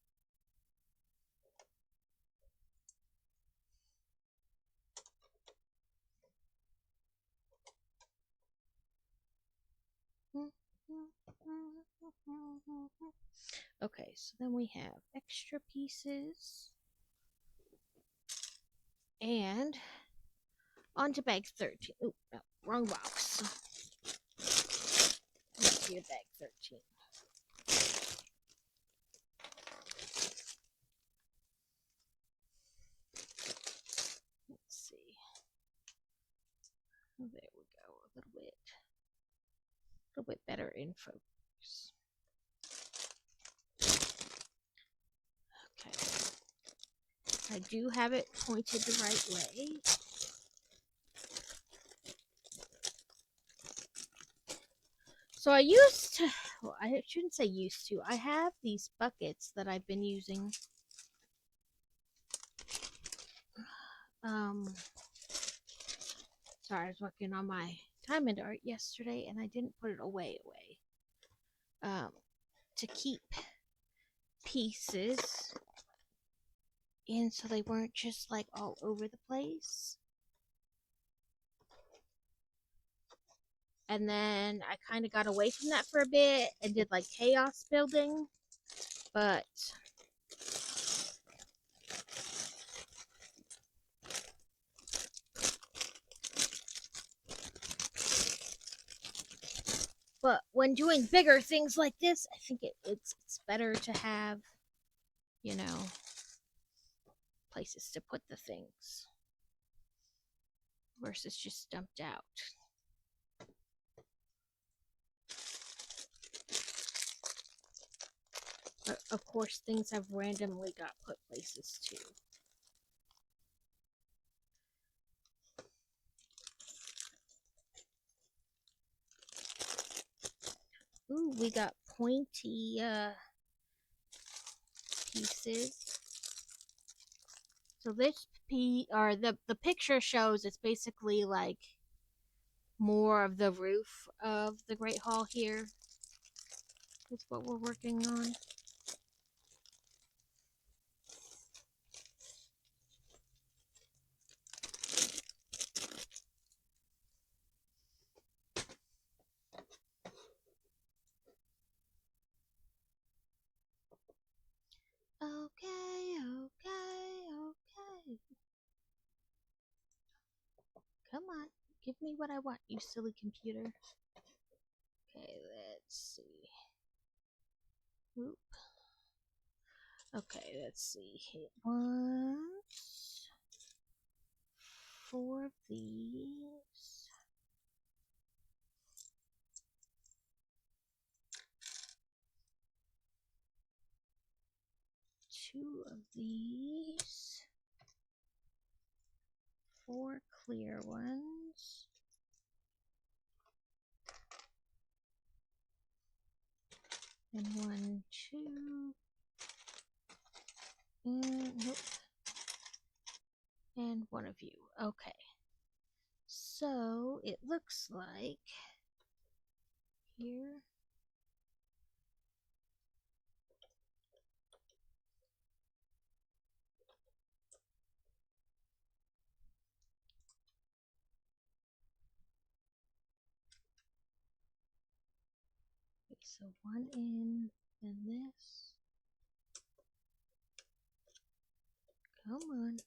Okay, so then we have extra pieces. And on to bag 13. Oh, no, wrong box. Let's see bag 13. Let's see. Oh, there we go. A little bit better in focus. Okay. I do have it pointed the right way. So I used to, well, I shouldn't say used to. I have these buckets that I've been using. Sorry, I was working on my diamond art yesterday and I didn't put it away. To keep pieces in so they weren't just like all over the place. And then I kind of got away from that for a bit and did like chaos building, but But when doing bigger things like this, I think it's better to have, you know, places to put the things versus just dumped out. But of course, things have randomly got put places too. Ooh, we got pointy pieces. So this or the picture shows it's basically like more of the roof of the Great Hall here. That's what we're working on. Okay, okay, okay. Come on, give me what I want, you silly computer. Okay, let's see. Oop. Okay, let's see. Hit once. 4 of these. 2 of these. 4 clear ones. And 1, 2. Nope. And 1 of you. Okay. So it looks like here. Okay, so 1 in, then this. Come on.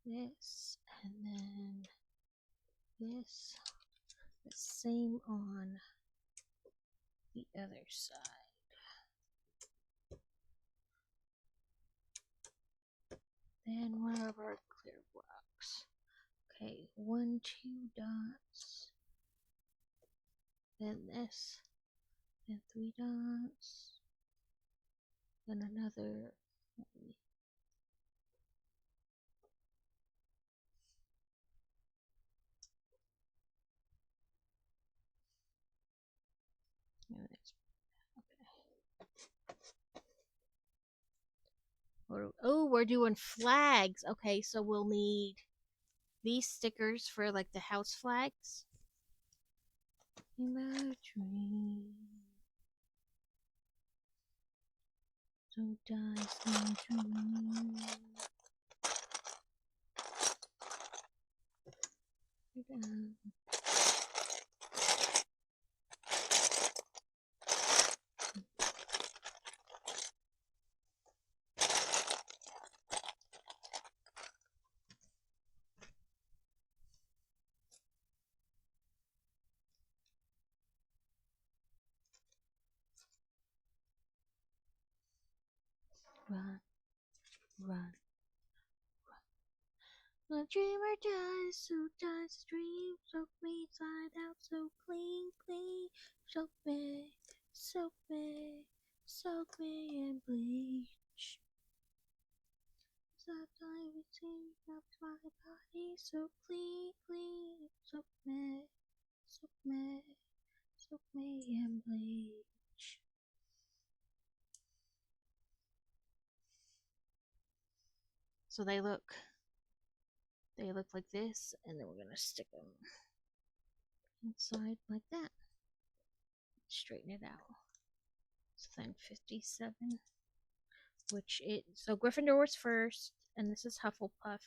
This, and then this. The same on the other side. Then one of our clear blocks. Okay, 1, 2 dots. Then this. Then 3 dots. Then another. Oh, we're doing flags. Okay, so we'll need these stickers for like the house flags. In my dream, so dies my dream. Run, run. A dreamer dies, so dies the dream. Soak me inside out, so clean, clean. Soak me, soak me, soak me in bleach. Sometimes it seems up my body, so clean, clean. Soak me, soak me, soak me in bleach. So they look like this, and then we're gonna stick them inside like that. Straighten it out. So then 57, which it so Gryffindor was first, and this is Hufflepuff.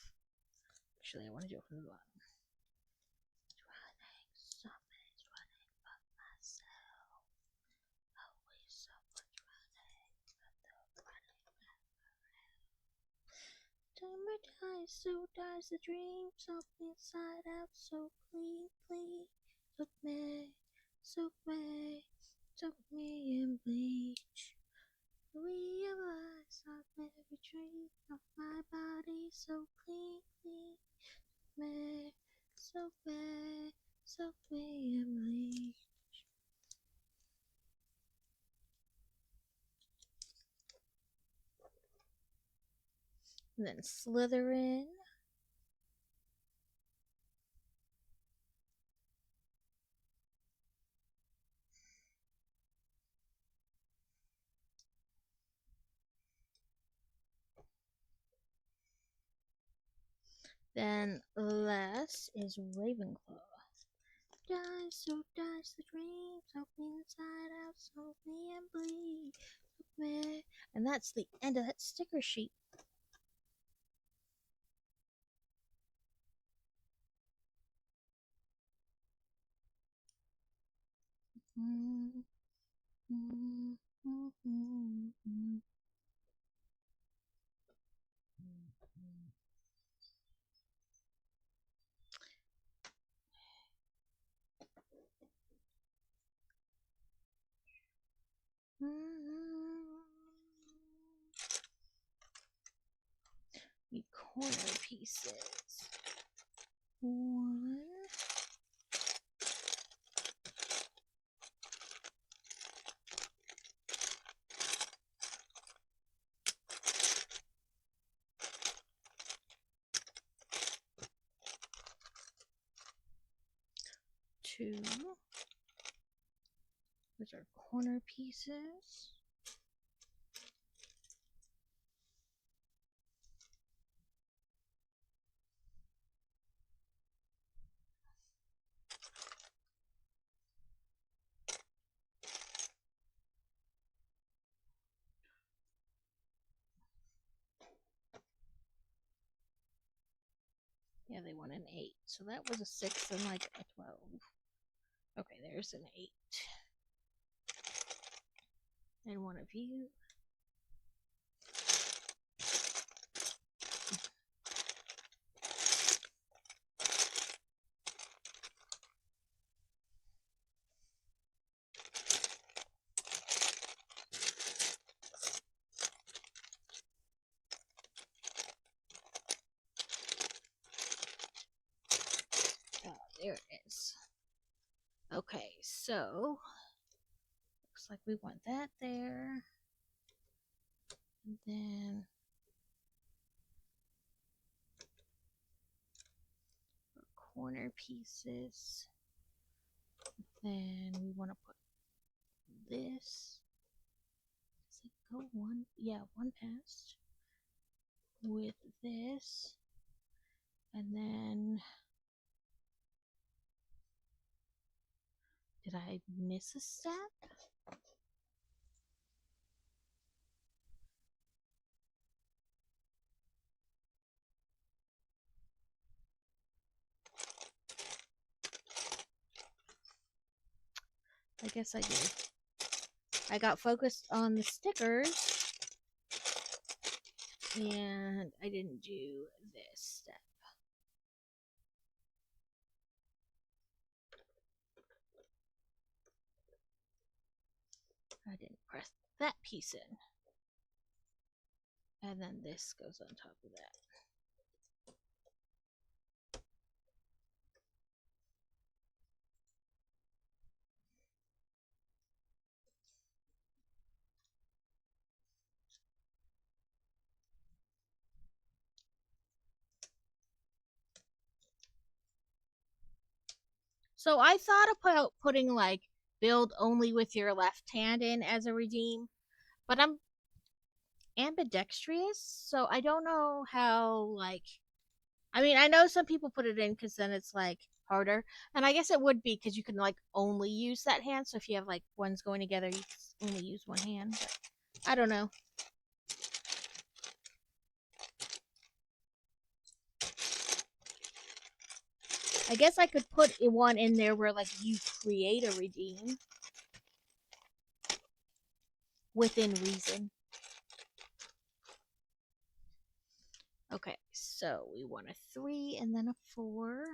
Actually, I want to do it from the bottom. Running, somebody's running but myself. Always someone's running, but the running back around. Timer dies, so dies the dream. Something inside out, so clean, clean. Look me, soak me in bleach. Realize of every trait of my body so clean, clean. Me, soak me in bleach. And then Slytherin. Then last is Ravenclaw. Dice the dreams of inside out, soak me and bleed. Me. And that's the end of that sticker sheet. The corner pieces. 1, 2. Those are corner pieces. Yeah, they want an 8. So that was a 6 and like a 12. Okay, there's an 8. And one of you. Oh, there it is. Okay, so looks like we want that there. And then corner pieces. Then we want to put this. Does it go one? Yeah, one past. With this. And then did I miss a step? I guess I did. I got focused on the stickers and I didn't do this step. I didn't press that piece in. And then this goes on top of that. So I thought about putting like build only with your left hand in as a redeem, but I'm ambidextrous, so I don't know how like I mean, I know some people put it in because then it's like harder, and I guess it would be because you can like only use that hand. So if you have like ones going together, you can only use one hand. But I don't know. I guess I could put one in there where like you create a redeem within reason. Okay, so we want a 3 and then a 4.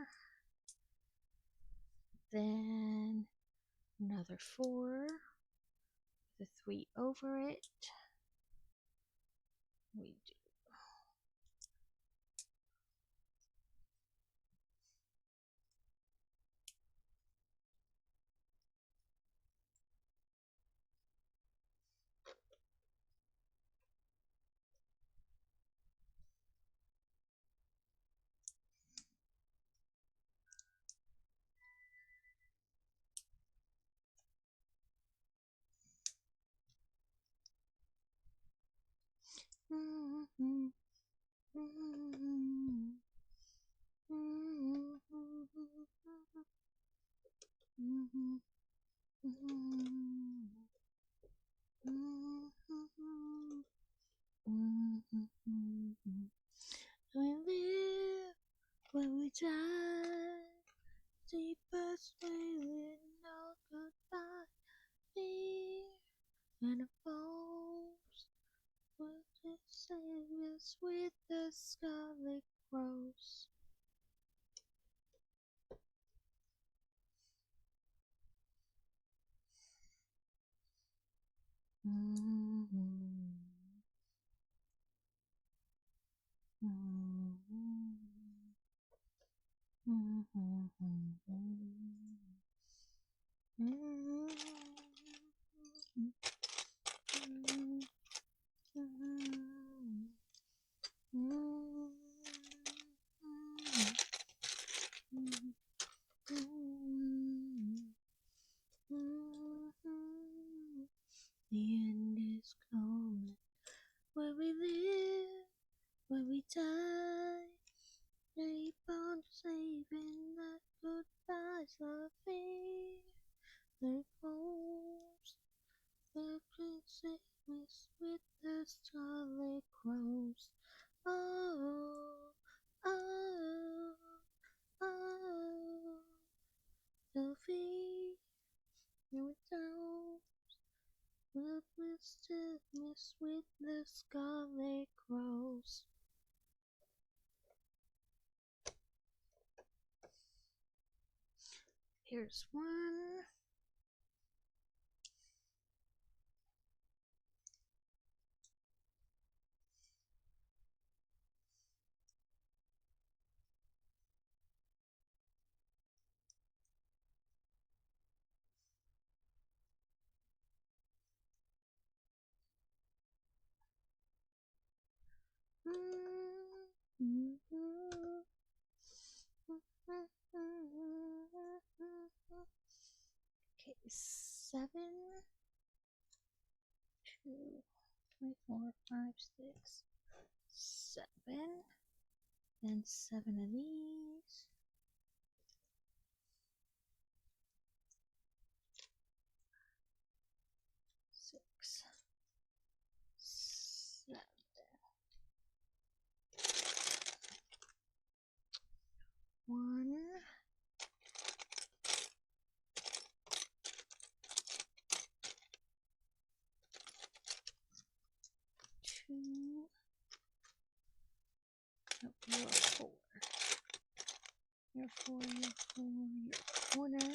Then Another 4. The 3 over it. We do. We live when we die, deepest wailing no goodbye, fear and a falls, what it saves with the scarlet rose. The end is coming, where we live, where we die. Keep on saving that goodbyes, loving the close. The princess with the scarlet crows. Oh, oh, oh, Sophie, you down. What miss with the scarlet crows? Here's one. Okay, 7, 2, 3, 4, 5, 6, 7, and 7 of these. 6, 7. 1, 2. Oh, you're 4. You're 4, you're 4, you're corner.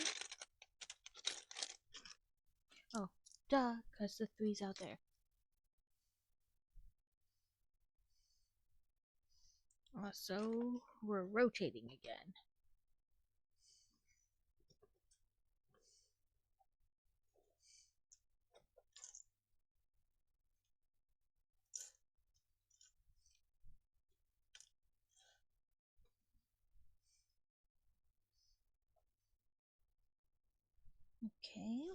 Oh, duh, because the 3's out there. So we're rotating again. Okay.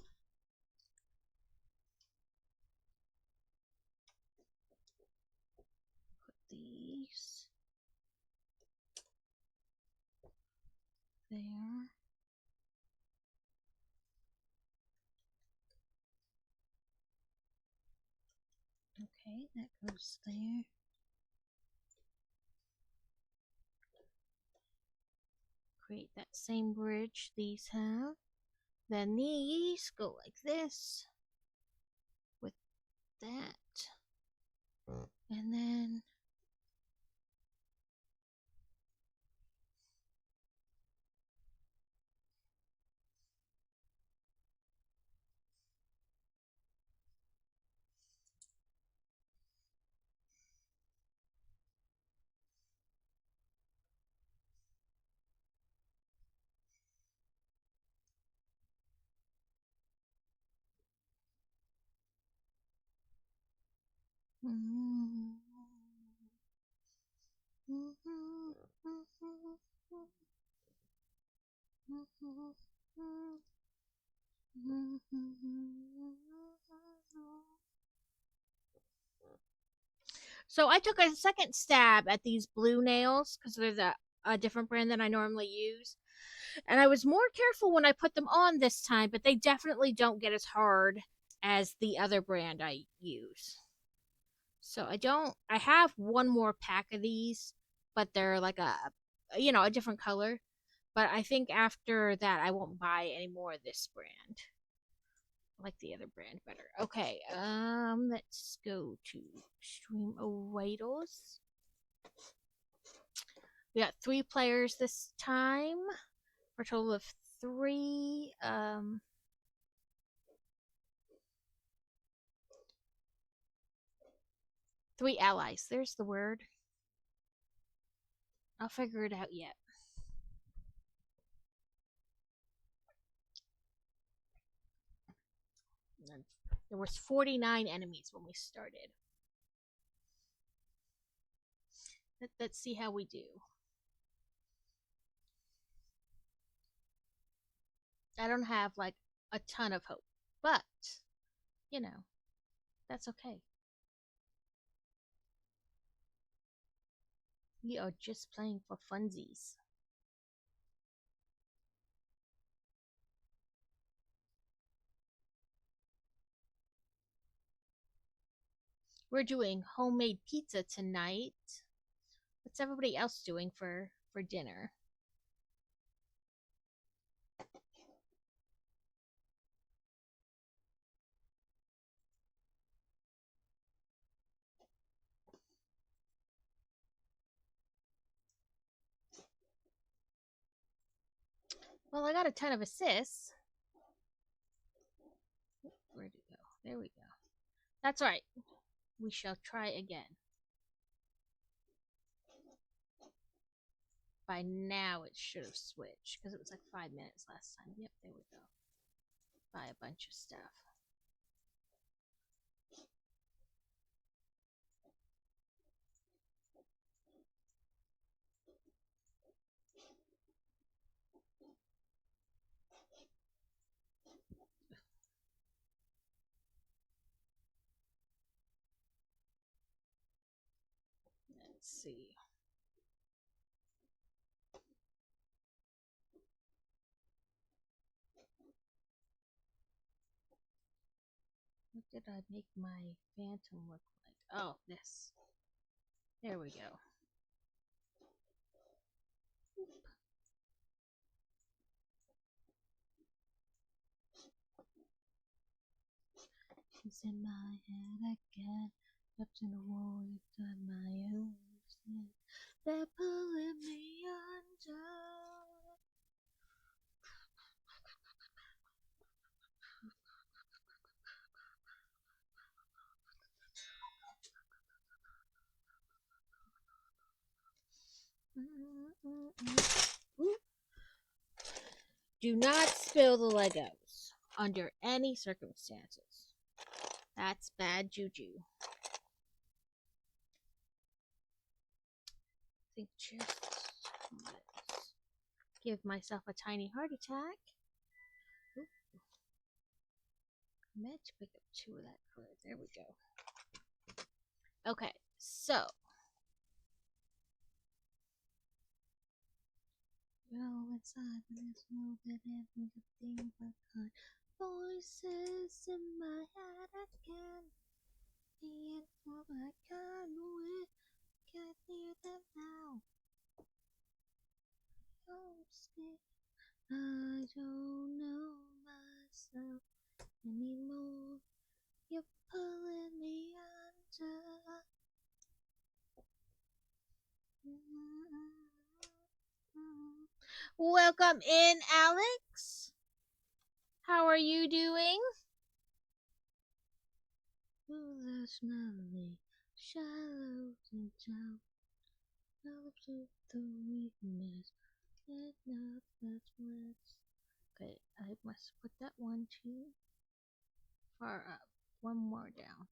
Put these there. Okay, that goes there. Create that same bridge these have. Then these go like this. With that. And then So I took a second stab at these blue nails because they're a different brand than I normally use. And I was more careful when I put them on this time, but they definitely don't get as hard as the other brand I use. So I have one more pack of these, but they're like a different color. But I think after that, I won't buy any more of this brand. I like the other brand better. Okay, let's go to Stream Owados. We got 3 players this time for a total of 3. 3 allies. There's the word. I'll figure it out yet. There was 49 enemies when we started. Let's see how we do. I don't have like a ton of hope, but you know, that's okay. We are just playing for funsies. We're doing homemade pizza tonight. What's everybody else doing for dinner? Well, I got a ton of assists. Where'd it go? There we go. That's right. We shall try again. By now, it should have switched because it was like 5 minutes last time. Yep, there we go. Buy a bunch of stuff. Let's see. What did I make my phantom look like? Oh, this. There we go. It's in my head again. Up in the wall, it's on my own skin. They're pulling me under. Do not spill the Legos under any circumstances. That's bad juju. I think just give myself a tiny heart attack. Ooh. I meant to pick up 2 of that card. There we go. Okay, so roll inside, but there's no that having a thing but God. Voices in my head again. Being for my kind way. Can't hear them now. I'm scared. I don't know myself anymore. You're pulling me under. Welcome in, Alex. How are you doing? Foolish melody, shallow and down. Love to the weakness, enough that's wet. Okay, I must put that one too far up. One more down.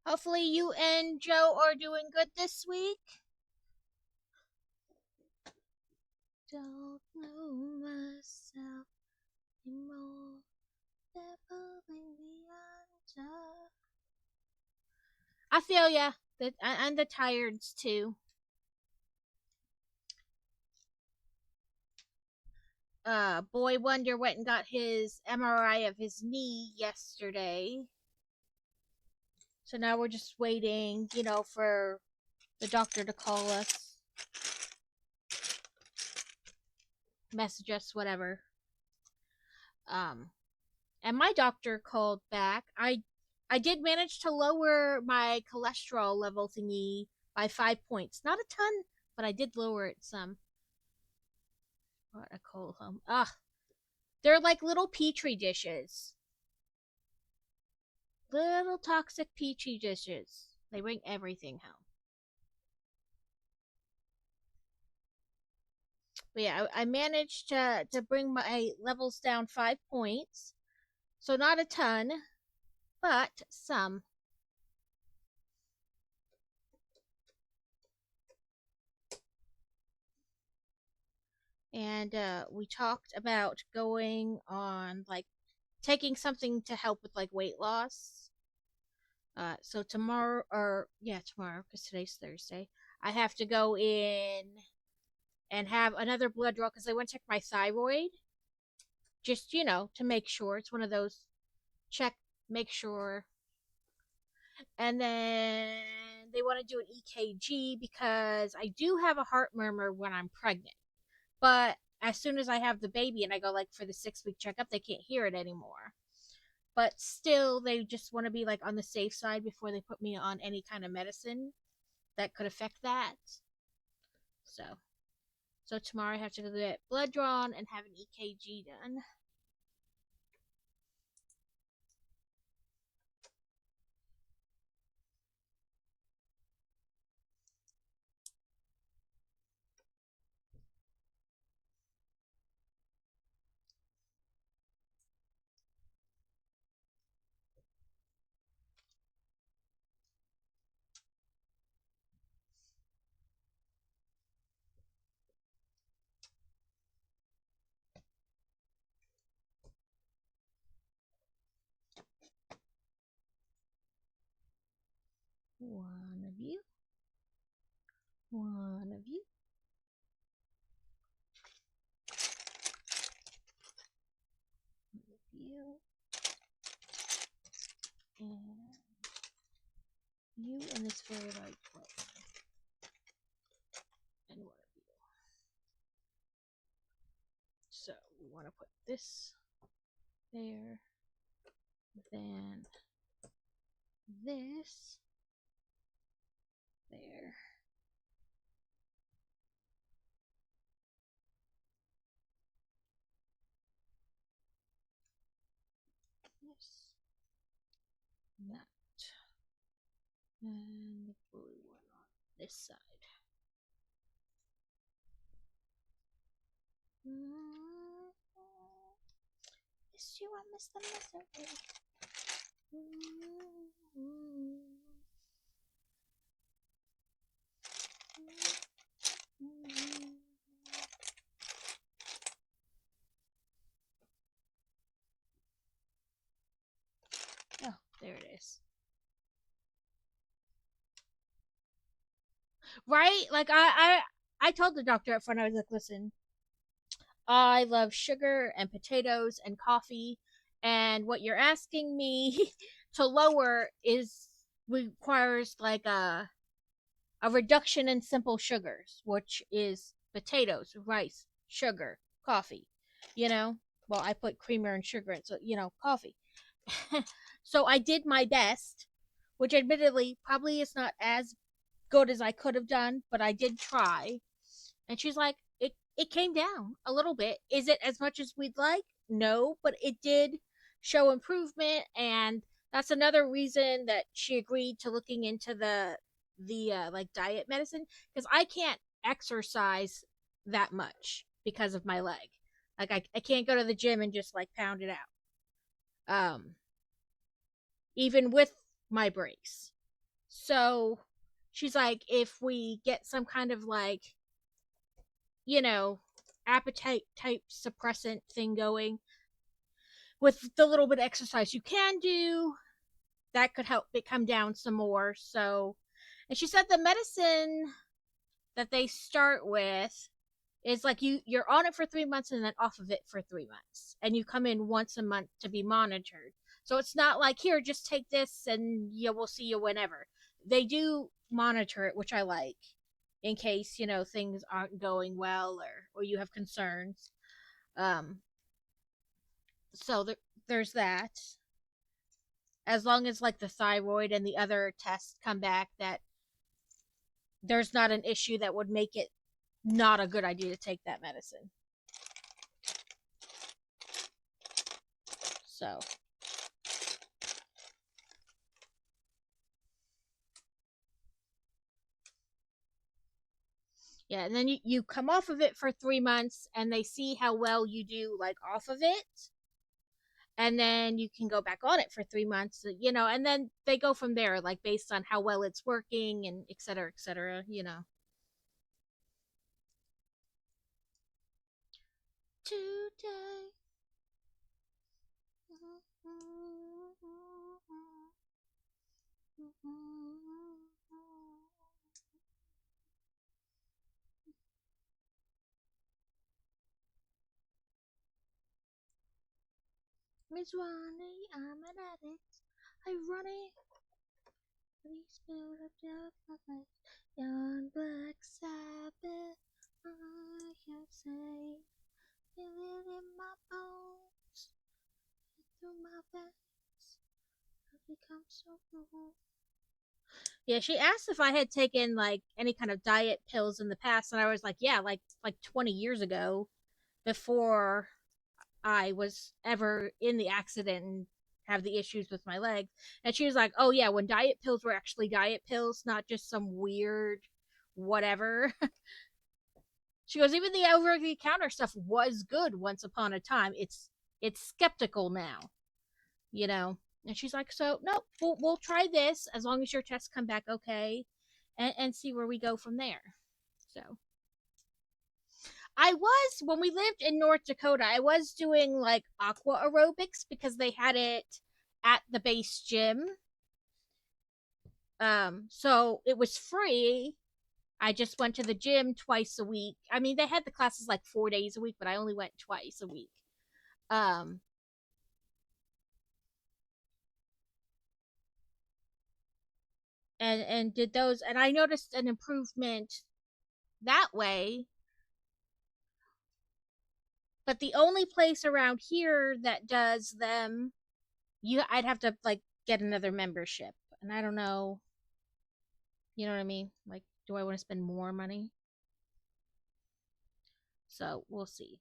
Hopefully, you and Joe are doing good this week. Don't know myself anymore. I feel ya. And the tireds too. Boy Wonder went and got his MRI of his knee yesterday. So now we're just waiting, for the doctor to call us, message us, whatever. And my doctor called back. I did manage to lower my cholesterol level thingy by 5 points. Not a ton, but I did lower it some. What a cold home. They're like little petri dishes. Little toxic petri dishes. They bring everything home. But yeah, I managed to bring my levels down 5 points. So not a ton, but some. And we talked about going on, like, taking something to help with like weight loss. So tomorrow, or yeah, tomorrow, because today's Thursday, I have to go in and have another blood draw because I want to check my thyroid, just to make sure. It's one of those check, make sure. And then they want to do an EKG because I do have a heart murmur when I'm pregnant. But as soon as I have the baby and I go like for the 6 week checkup, they can't hear it anymore. But still, they just want to be like on the safe side before they put me on any kind of medicine that could affect that. So tomorrow I have to go get blood drawn and have an EKG done. One of you. One of you. One of you. And you in this very large place. And one of you. So we want to put this there. Then this there. This. That. And the blue one on this side. Miss you, I miss the misery. Oh, there it is. Right? Like I told the doctor up front, I was like, listen, I love sugar and potatoes and coffee, and what you're asking me to lower is requires like a reduction in simple sugars, which is potatoes, rice, sugar, coffee. You know, well, I put creamer and sugar in, so coffee. So I did my best, which admittedly probably is not as good as I could have done, but I did try. And she's like, it came down a little bit. Is it as much as we'd like? No, but it did show improvement, and that's another reason that she agreed to looking into the like diet medicine, because I can't exercise that much because of my leg. Like I can't go to the gym and just like pound it out. Even with my brace. So she's like, if we get some kind of like, you know, appetite type suppressant thing going with the little bit of exercise you can do, that could help it come down some more. So, and she said the medicine that they start with is like you're on it for 3 months and then off of it for 3 months, and you come in once a month to be monitored. So it's not like, here, just take this and yeah, we'll see you whenever. They do monitor it, which I like, in case things aren't going well, or you have concerns. Um, so there's that. As long as like the thyroid and the other tests come back that there's not an issue that would make it not a good idea to take that medicine. So yeah, and then you come off of it for 3 months and they see how well you do like off of it. And then you can go back on it for 3 months, and then they go from there, like based on how well it's working and et cetera, et cetera. Today. Miss Ronnie, I'm an addict. I run it. Please build up your life. Young Black Sabbath. I can say, feel it in my bones, through my veins. I've become so cool. Yeah, she asked if I had taken like any kind of diet pills in the past, and I was like, yeah, like 20 years ago, before I was ever in the accident and have the issues with my legs. And she was like, oh yeah, when diet pills were actually diet pills, not just some weird whatever. She goes, even the over the counter stuff was good once upon a time. It's skeptical now, you know. And she's like, so no, we'll try this as long as your tests come back okay, and see where we go from there. So I was, when we lived in North Dakota, I was doing like aqua aerobics because they had it at the base gym. So it was free. I just went to the gym twice a week. I mean, they had the classes like 4 days a week, but I only went twice a week. Um, and did those, and I noticed an improvement that way. But the only place around here that does them, I'd have to like get another membership, and I don't know. You know what I mean? Like, do I want to spend more money? So we'll see.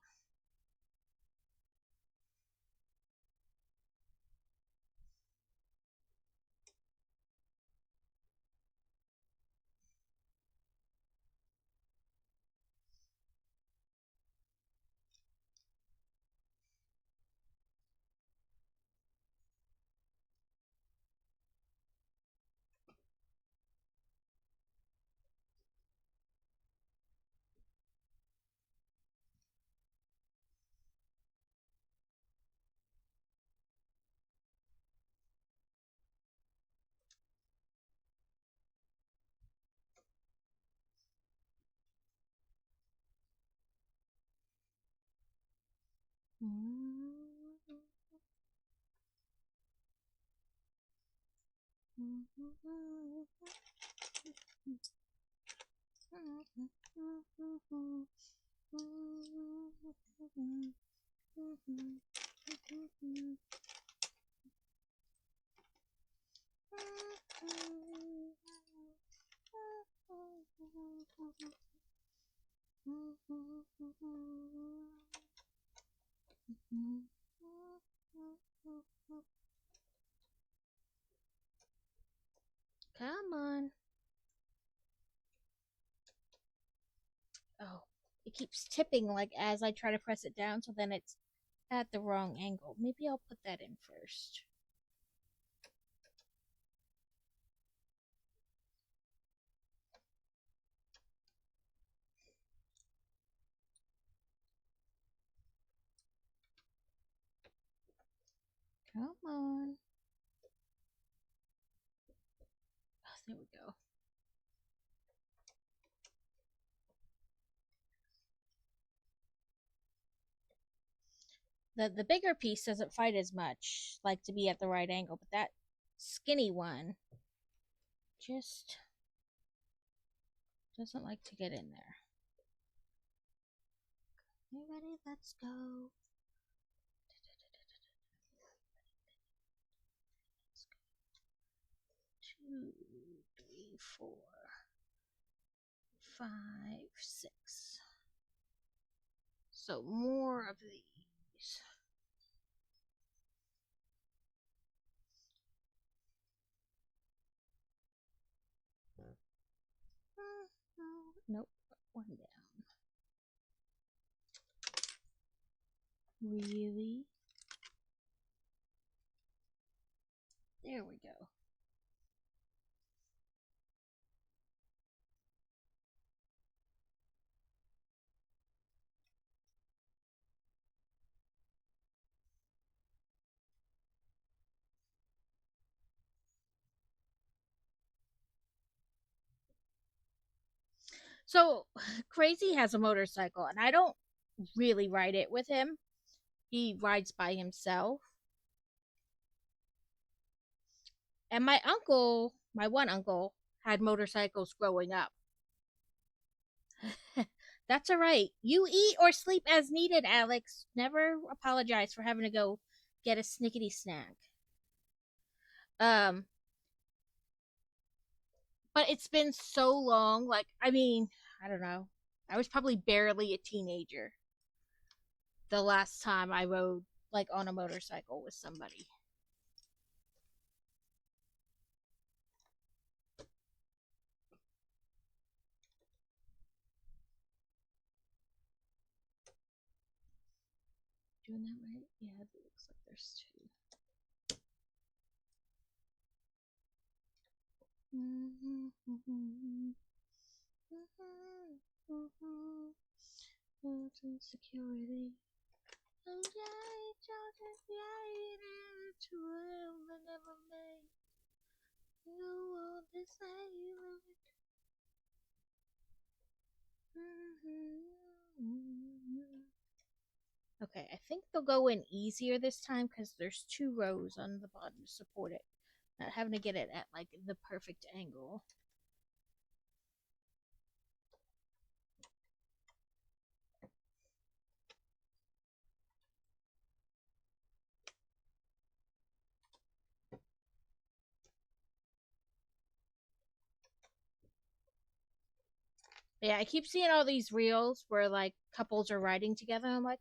Come on. Oh, it keeps tipping like as I try to press it down, so then it's at the wrong angle. Maybe I'll put that in first. Come on. Oh, there we go. The bigger piece doesn't fight as much, like to be at the right angle, but that skinny one just doesn't like to get in there. You ready? Let's go. 2, 3, 4, 5, 6. So more of these. Nope, one down. Really? There we go. So Crazy has a motorcycle, and I don't really ride it with him. He rides by himself. And my one uncle, had motorcycles growing up. That's all right. You eat or sleep as needed, Alex. Never apologize for having to go get a snickety snack. Um, but it's been so long. Like, I mean, I don't know. I was probably barely a teenager the last time I rode like on a motorcycle with somebody. Doing that right? Yeah, it looks like there's 2. Security. Okay, I think they'll go in easier this time because there's 2 rows on the bottom to support it. Not having to get it at like the perfect angle. Yeah, I keep seeing all these reels where like couples are riding together. I'm like,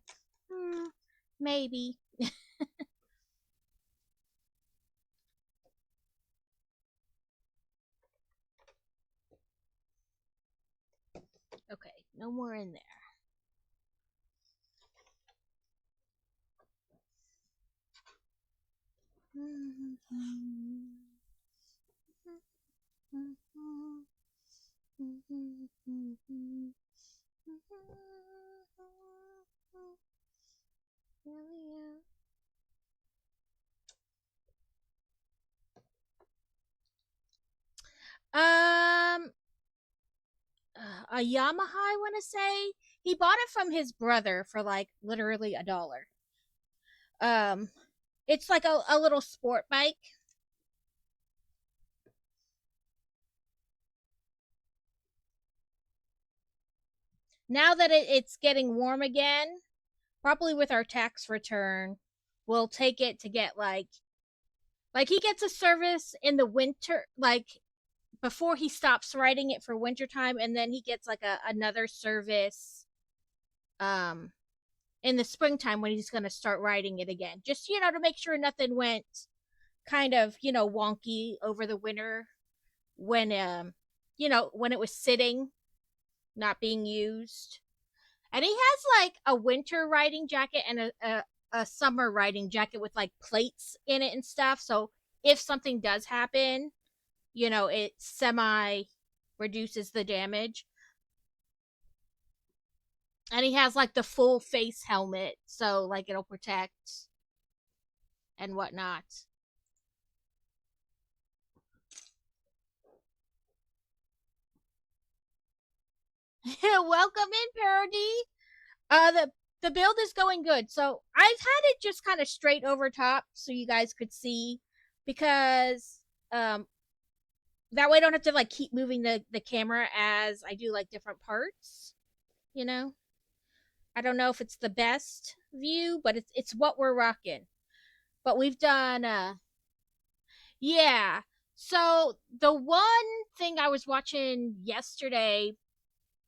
maybe. Okay, no more in there. Um, a Yamaha, I want to say. He bought it from his brother for like literally $1. Um, it's like a little sport bike. Now that it's getting warm again, probably with our tax return, we'll take it to get like he gets a service in the winter, like before he stops riding it for wintertime, and then he gets like another service um in the springtime when he's going to start riding it again, just to make sure nothing went kind of wonky over the winter when when it was sitting not being used. And he has like a winter riding jacket and a summer riding jacket with like plates in it and stuff, so if something does happen, it semi reduces the damage. And he has like the full face helmet, so like it'll protect and whatnot. Welcome in, Parody. The build is going good. So I've had it just kind of straight over top so you guys could see, because um that way I don't have to like keep moving the camera as I do like different parts, you know. I don't know if it's the best view, but it's what we're rocking. But we've done yeah. So the one thing I was watching yesterday,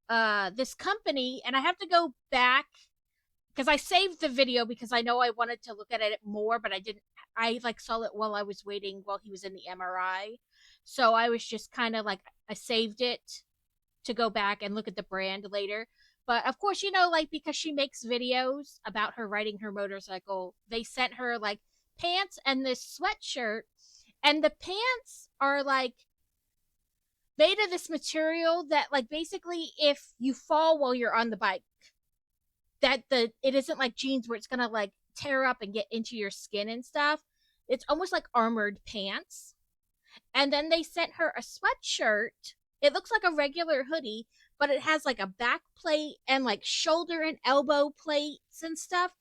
this company, and I have to go back because I saved the video because I know I wanted to look at it more, but I didn't. I like saw it while I was waiting while he was in the MRI, so I was just kind of like I saved it to go back and look at the brand later. But of course, you know, like because she makes videos about her riding her motorcycle, they sent her like pants and this sweatshirt, and the pants are like made of this material that like basically if you fall while you're on the bike, that the it isn't like jeans where it's gonna like tear up and get into your skin and stuff. It's almost like armored pants. And then they sent her a sweatshirt. It looks like a regular hoodie, but it has like a back plate and like shoulder and elbow plates and stuff.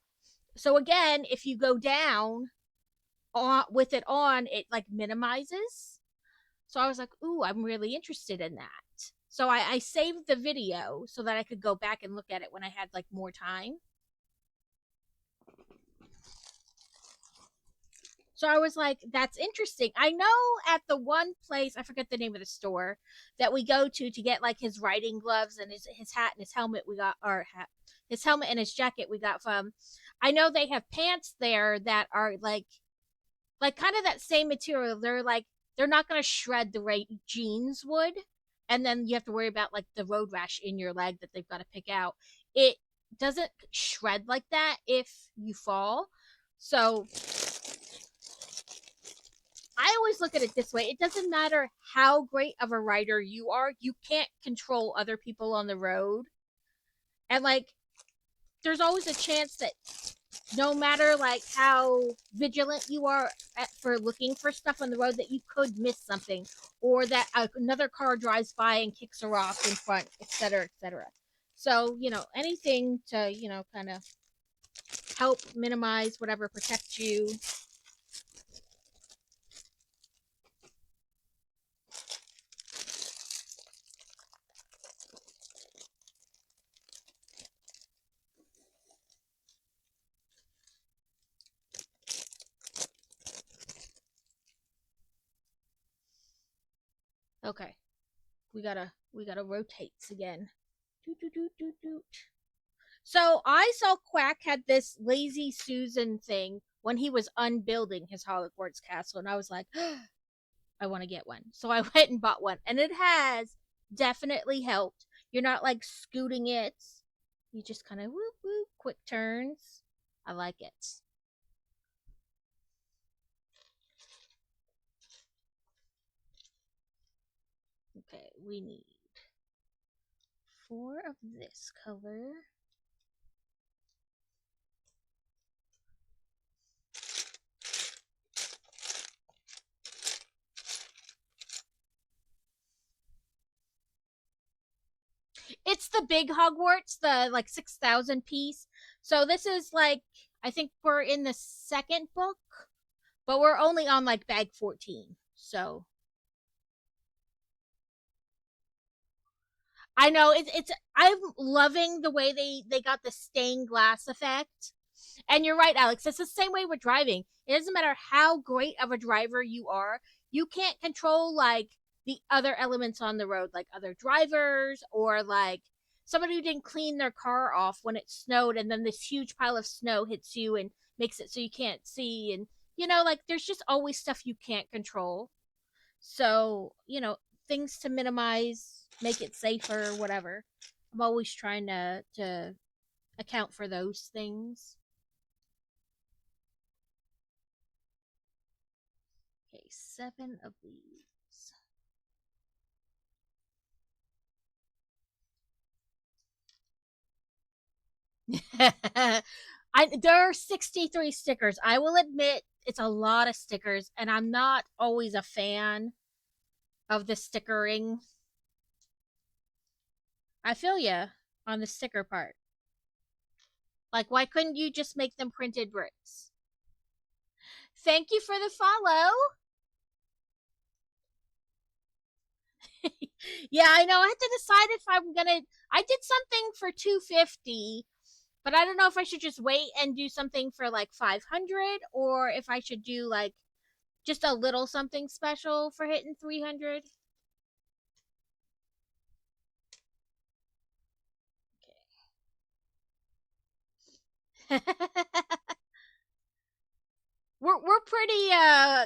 So again, if you go down with it on, it like minimizes. So I was like, ooh, I'm really interested in that. So I saved the video so that I could go back and look at it when I had like more time. So I was like, that's interesting. I know at the one place, I forget the name of the store, that we go to get like his riding gloves and his hat and his helmet we got, or hat, his helmet and his jacket we got from. I know they have pants there that are like kind of that same material. They're like they're not going to shred the way jeans would, and then you have to worry about like the road rash in your leg that they've got to pick out. It doesn't shred like that if you fall. So I always look at it this way. It doesn't matter how great of a rider you are, you can't control other people on the road. And like there's always a chance that no matter like how vigilant you are for looking for stuff on the road, that you could miss something, or that another car drives by and kicks her off in front, etc., etc. So you know, anything to kind of help minimize whatever, protect you. Okay, we gotta rotate again. Doot, doot, doot, doot, doot. So I saw Quack had this lazy Susan thing when he was unbuilding his Hogwarts castle, and I was like, I want to get one. So I went and bought one, and it has definitely helped. You're not like scooting it. You just kind of whoop whoop, quick turns. I like it. Okay, we need 4 of this color. It's the big Hogwarts, the like 6,000 piece. So this is like, I think we're in the second book, but we're only on like bag 14. So I know it's I'm loving the way they got the stained glass effect. And you're right, Alex. It's the same way with driving. It doesn't matter how great of a driver you are, you can't control like the other elements on the road, like other drivers or like somebody who didn't clean their car off when it snowed, and then this huge pile of snow hits you and makes it so you can't see. And like there's just always stuff you can't control. So, things to minimize, make it safer, whatever. I'm always trying to account for those things. Okay, 7 of these. There are 63 stickers. I will admit it's a lot of stickers, and I'm not always a fan of the stickering. I feel ya on the sticker part. Like, why couldn't you just make them printed bricks? Thank you for the follow. Yeah, I know. I have to decide if I'm gonna. I did something for 250, but I don't know if I should just wait and do something for like 500, or if I should do like just a little something special for hitting 300. We're pretty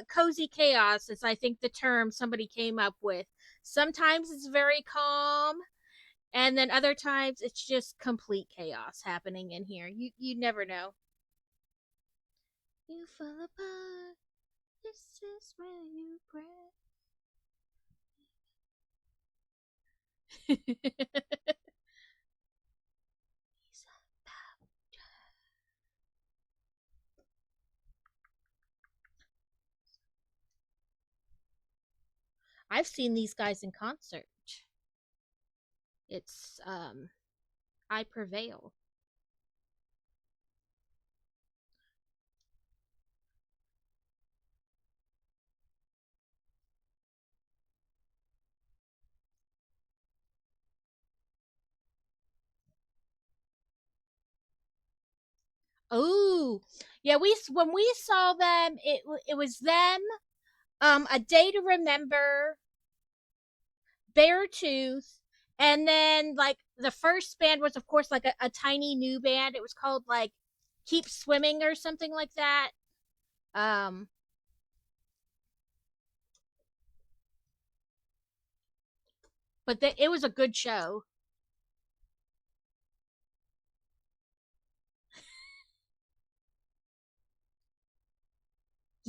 cozy chaos is I think the term somebody came up with. Sometimes it's very calm, and then other times it's just complete chaos happening in here. You never know. You fall apart. This is where you break. I've seen these guys in concert. It's I Prevail. Oh, yeah. We when we saw them, it was them. A Day to Remember, Beartooth, and then like the first band was of course like a tiny new band. It was called like Keep Swimming or something like that. Um, but it was a good show.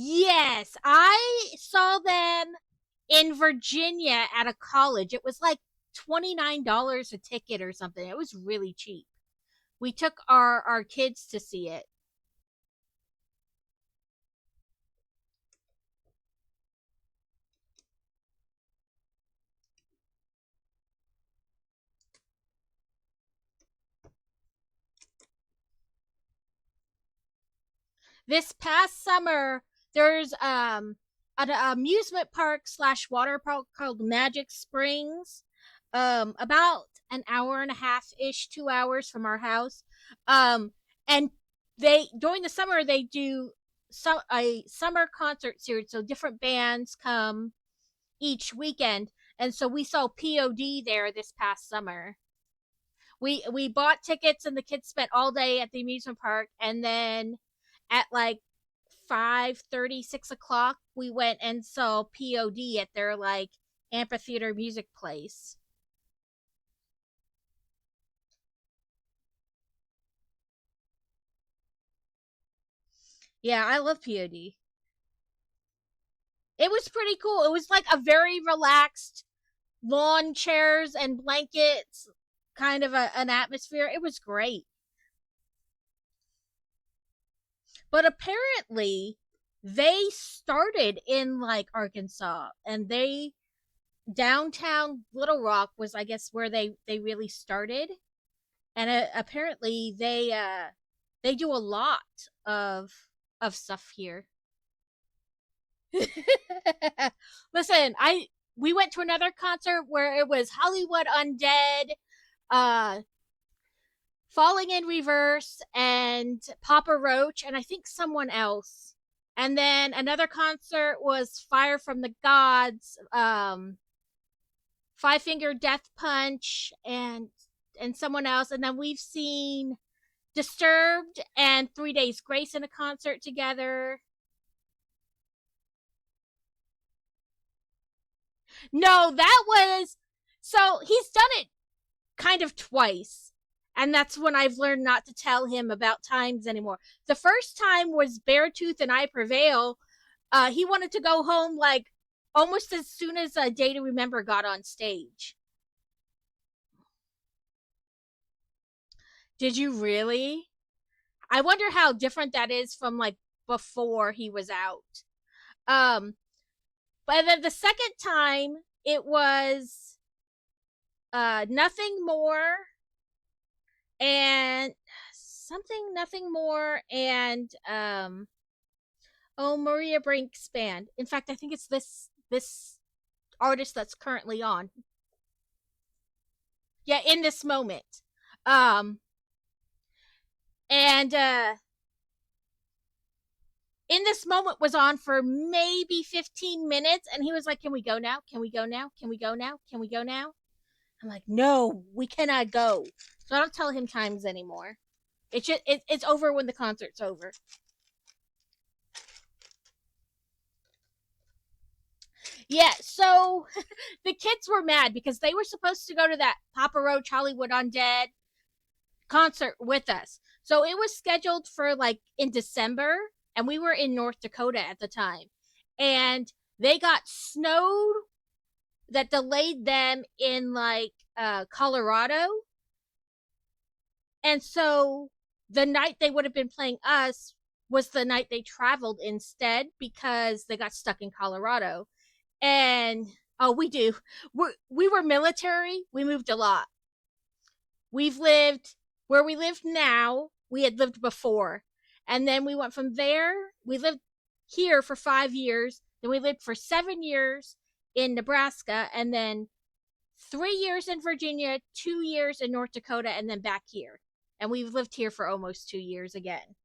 Yes, I saw them in Virginia at a college. It was like $29 a ticket or something. It was really cheap. We took our kids to see it. This past summer, there's an amusement park slash water park called Magic Springs, about an hour and a half ish, 2 hours from our house. And they during the summer they do a summer concert series, so different bands come each weekend, and so we saw POD there this past summer. We bought tickets and the kids spent all day at the amusement park, and then at like 5:30, 6 o'clock we went and saw POD at their like amphitheater music place. Yeah, I love POD. It was pretty cool. It was like a very relaxed lawn chairs and blankets kind of an atmosphere. It was great. But apparently they started in like Arkansas, and they downtown Little Rock was I guess where they really started, and apparently they do a lot of stuff here. Listen, I we went to another concert where it was Hollywood Undead, uh Falling in Reverse, and Papa Roach, and I think someone else. And then another concert was Fire from the Gods, Five Finger Death Punch, and someone else. And then we've seen Disturbed and 3 Days Grace in a concert together. No, that was so he's done it kind of twice. And that's when I've learned not to tell him about times anymore. The first time was Beartooth and I Prevail. He wanted to go home like almost as soon as Day to Remember got on stage. Did you really? I wonder how different that is from like before he was out. Um, but then the second time it was nothing more and something nothing more and oh, Maria Brink's band. In fact, I think it's this artist that's currently on. Yeah, in this moment. Um and in this moment was on for maybe 15 minutes and he was like, "Can we go now? Can we go now? Can we go now? Can we go now?" I'm like, "No, we cannot go." So I don't tell him times anymore. It's over when the concert's over. Yeah, so the kids were mad because they were supposed to go to that Papa Roach Hollywood Undead concert with us. So it was scheduled for like in December, and we were in North Dakota at the time. And they got snowed that delayed them in like Colorado. And so the night they would have been playing us was the night they traveled instead because they got stuck in Colorado. And oh, we were military. We moved a lot. We've lived where we live now. We had lived before, and then we went from there. We lived here for 5 years. Then we lived for 7 years in Nebraska, and then 3 years in Virginia, 2 years in North Dakota, and then back here. And we've lived here for almost 2 years again.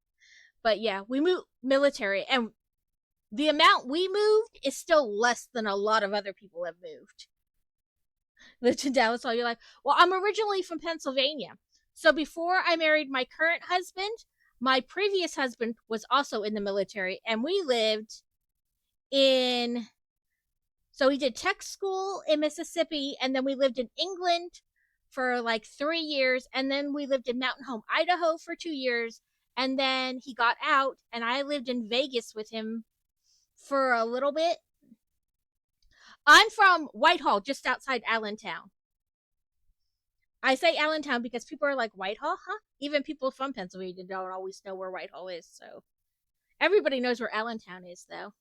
But yeah, we moved military, and the amount we moved is still less than a lot of other people have moved. Lived in Dallas all your life. Well, I'm originally from Pennsylvania. So before I married my current husband, my previous husband was also in the military, and we lived in. So we did tech school in Mississippi, and then we lived in England for like 3 years, and then we lived in Mountain Home, Idaho for 2 years, and then he got out, and I lived in Vegas with him for a little bit. I'm from Whitehall, just outside Allentown. I say Allentown because people are like, Whitehall, huh? Even people from Pennsylvania don't always know where Whitehall is. So everybody knows where Allentown is, though.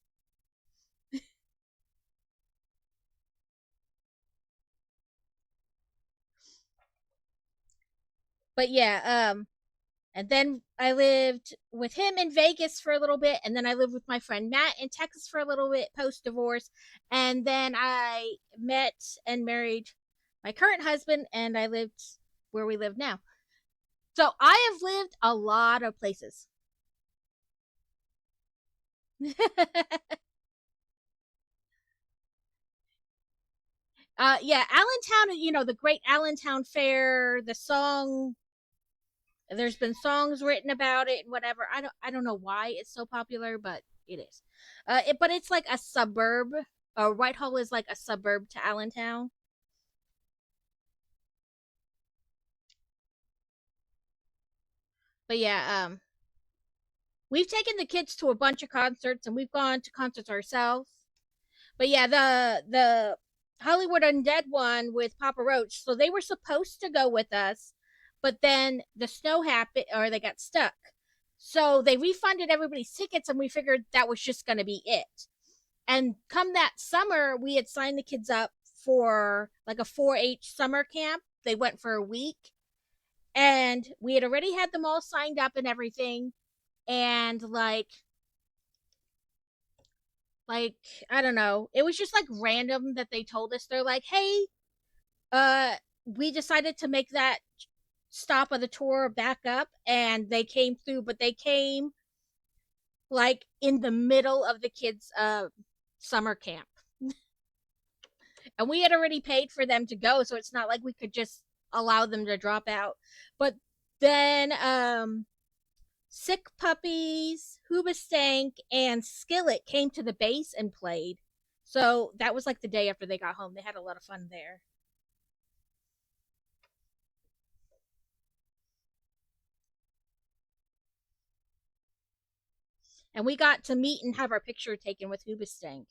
But yeah, and then I lived with him in Vegas for a little bit, and then I lived with my friend Matt in Texas for a little bit post divorce, and then I met and married my current husband, and I lived where we live now. So I have lived a lot of places. Yeah, Allentown, the great Allentown Fair, the song, there's been songs written about it and whatever. I don't know why it's so popular, but it is. But it's like a suburb. Whitehall is like a suburb to Allentown. But yeah, we've taken the kids to a bunch of concerts and we've gone to concerts ourselves. But yeah, the Hollywood Undead one with Papa Roach. So they were supposed to go with us, but then the snow happened or they got stuck. So they refunded everybody's tickets and we figured that was just going to be it. And come that summer, we had signed the kids up for like a 4-H summer camp. They went for a week and we had already had them all signed up and everything. And like I don't know, it was just like random that they told us. They're like, "Hey, uh we decided to make that stop of the tour back up," and they came through, but they came like in the middle of the kids summer camp. And we had already paid for them to go, so it's not like we could just allow them to drop out. But then Sick Puppies, Hoobastank, and Skillet came to the base and played. So that was like the day after they got home. They had a lot of fun there. And we got to meet and have our picture taken with Hoobastank.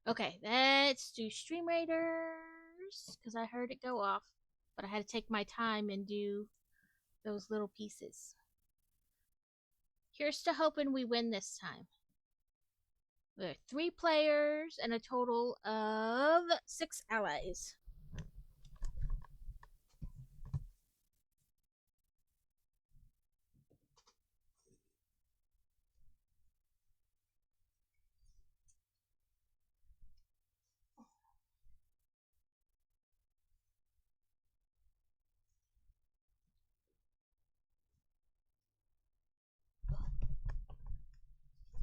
Okay, let's do Stream Raiders because I heard it go off, but I had to take my time and do those little pieces. Here's to hoping we win this time. There are 3 players and a total of 6 allies.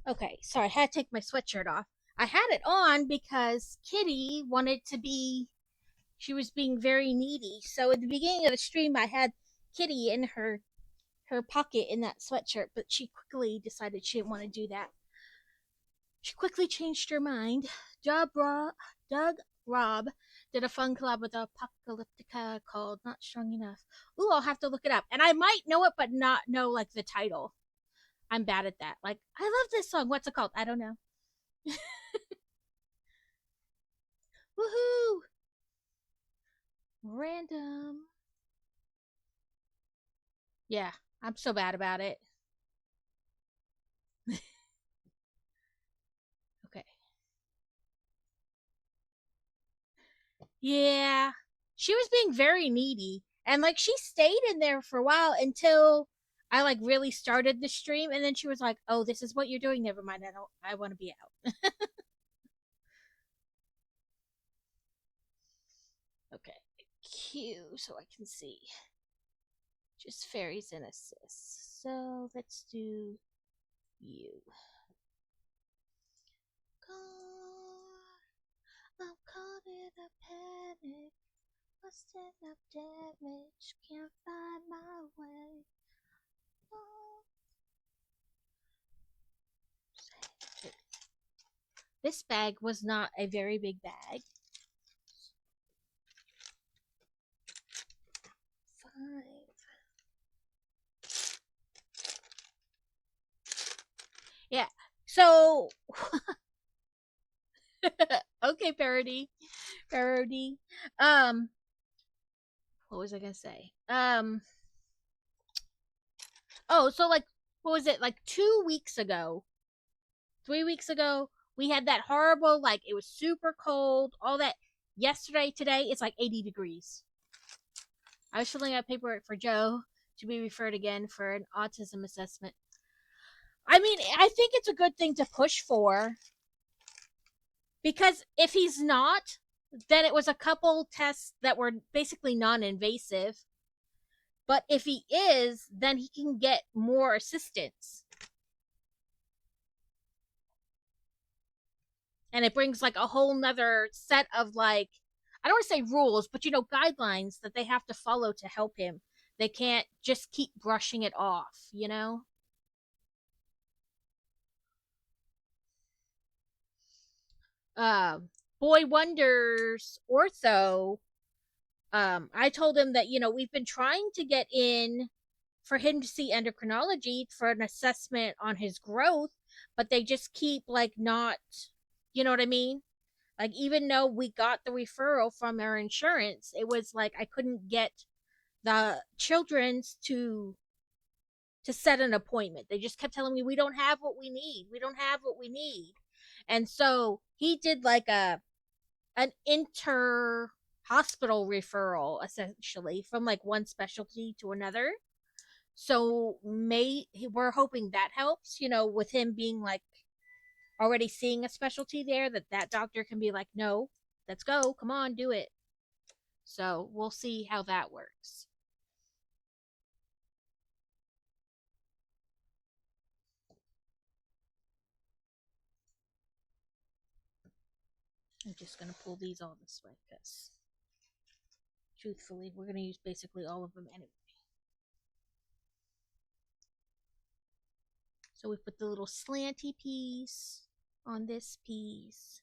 Okay, sorry, I had to take my sweatshirt off. I had it on because Kitty wanted to be, she was being very needy. So at the beginning of the stream, I had Kitty in her pocket in that sweatshirt, but she quickly decided she didn't want to do that. She quickly changed her mind. Doug Robb did a fun collab with Apocalyptica called Not Strong Enough. Ooh, I'll have to look it up. And I might know it, but not know like the title. I'm bad at that. Like, I love this song. What's it called? I don't know. Woohoo! Random. Yeah, I'm so bad about it. Okay. Yeah. She was being very needy. And like she stayed in there for a while until I like really started the stream and then she was like, "Oh, this is what you're doing. Never mind. I want to be out." Okay. Q so I can see. Just fairies and assists. So let's do you. I'm caught in a panic. Lost enough damage. Can't find my way. Oh. This bag was not a very big bag. 5. Yeah. So okay, parody. Parody. What was I gonna say? Oh, so like what was it? Like 2 weeks ago, 3 weeks ago, we had that horrible, like it was super cold, all that. Yesterday, today, it's like 80 degrees. I was filling out paperwork for Joe to be referred again for an autism assessment. I mean, I think it's a good thing to push for because if he's not, then it was a couple tests that were basically non-invasive. But if he is, then he can get more assistance. And it brings like a whole nother set of like, I don't want to say rules, but guidelines that they have to follow to help him. They can't just keep brushing it off. Uh, Boy Wonders Ortho, I told him that, we've been trying to get in for him to see endocrinology for an assessment on his growth, but they just keep like not, you know what I mean? Like even though we got the referral from our insurance, it was like I couldn't get the children's to set an appointment. They just kept telling me we don't have what we need. We don't have what we need. And so he did like an inter hospital referral essentially from like one specialty to another. So we're hoping that helps, with him being like already seeing a specialty there, that doctor can be like, no, let's go, come on, do it. So we'll see how that works. I'm just gonna pull these all this way because truthfully we're gonna use basically all of them anyway. So we put the little slanty piece on this piece.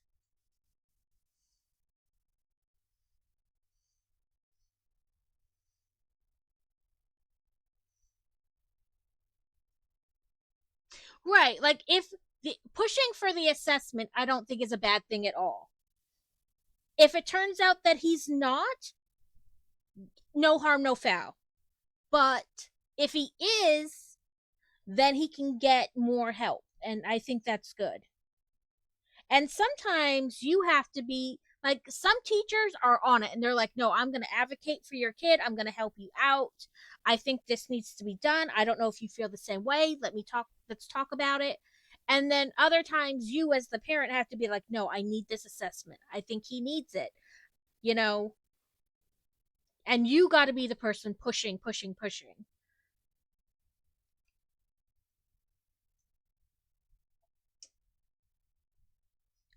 Right, like pushing for the assessment, I don't think is a bad thing at all. If it turns out that he's not, no harm, no foul. But if he is, then he can get more help. And I think that's good. And sometimes you have to be like, some teachers are on it and they're like, no, I'm going to advocate for your kid. I'm going to help you out. I think this needs to be done. I don't know if you feel the same way. Let's talk about it. And then other times you, as the parent, have to be like, no, I need this assessment. I think he needs it, you know, and you got to be the person pushing, pushing, pushing.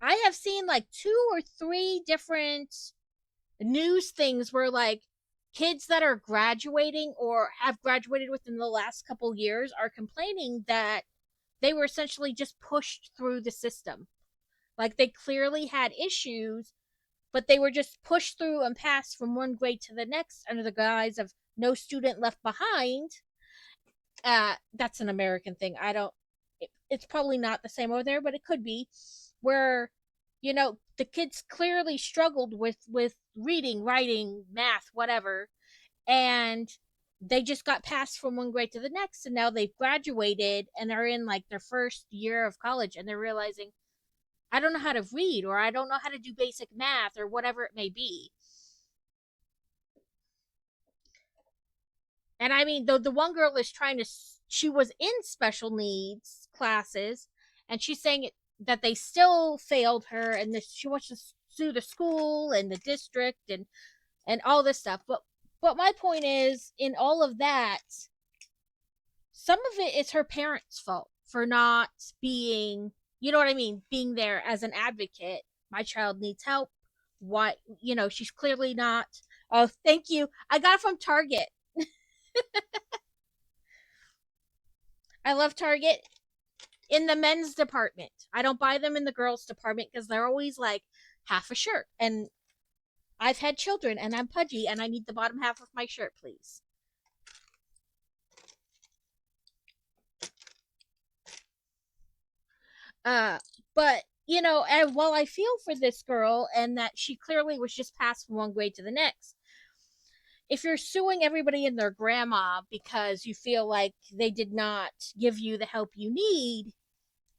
I have seen like two or three different news things where like kids that are graduating or have graduated within the last couple years are complaining that they were essentially just pushed through the system. Like they clearly had issues, but they were just pushed through and passed from one grade to the next under the guise of no student left behind. That's an American thing. I don't. It's probably not the same over there, but it could be, where the kids clearly struggled with reading, writing, math, whatever, and they just got passed from one grade to the next, and now they've graduated and are in like their first year of college, and they're realizing, I don't know how to read, or I don't know how to do basic math, or whatever it may be. And I mean, the one girl is trying to, she was in special needs classes, and she's saying that they still failed her, and she wants to sue the school and the district and all this stuff. But my point is, in all of that, some of it is her parents' fault for not being, you know what I mean, being there as an advocate. My child needs help. Why, she's clearly not. Oh, thank you. I got it from Target. I love Target in the men's department. I don't buy them in the girls' department because they're always like half a shirt. And I've had children and I'm pudgy and I need the bottom half of my shirt, please. Uh, but and while I feel for this girl and that she clearly was just passed from one grade to the next, if you're suing everybody and their grandma because you feel like they did not give you the help you need,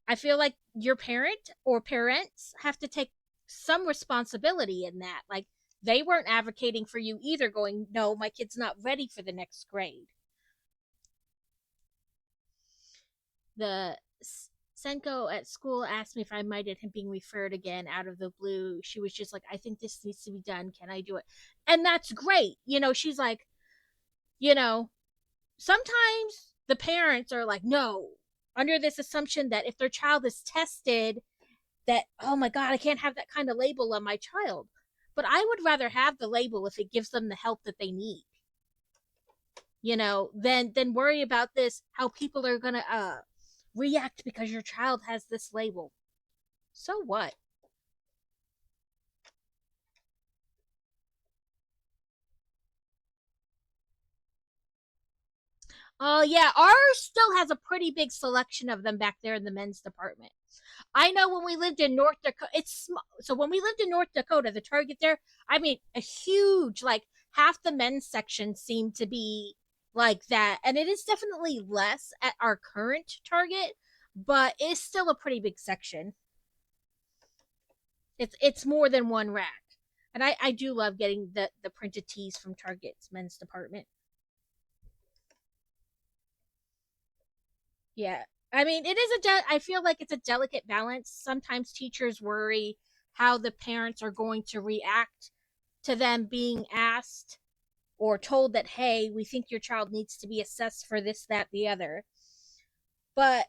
I feel like your parent or parents have to take some responsibility in that. Like, they weren't advocating for you either, going, no, my kid's not ready for the next grade. The Senko at school asked me if I minded him being referred again out of the blue. She was just like, I think this needs to be done. Can I do it? And that's great. She's like, you know, sometimes the parents are like, no, under this assumption that if their child is tested, that, oh my God, I can't have that kind of label on my child. But I would rather have the label if it gives them the help that they need, than worry about this, how people are gonna react because your child has this label. So what? Oh yeah, ours still has a pretty big selection of them back there in the men's department. I know when we lived in North Dakota, so when we lived in North Dakota, the Target there, I mean, a huge, like half the men's section seemed to be like that, and it is definitely less at our current Target, but it's still a pretty big section. It's more than one rack, and I do love getting the printed tees from Target's men's department. Yeah. I mean, I feel like it's a delicate balance. Sometimes teachers worry how the parents are going to react to them being asked or told that, hey, we think your child needs to be assessed for this, that, the other. But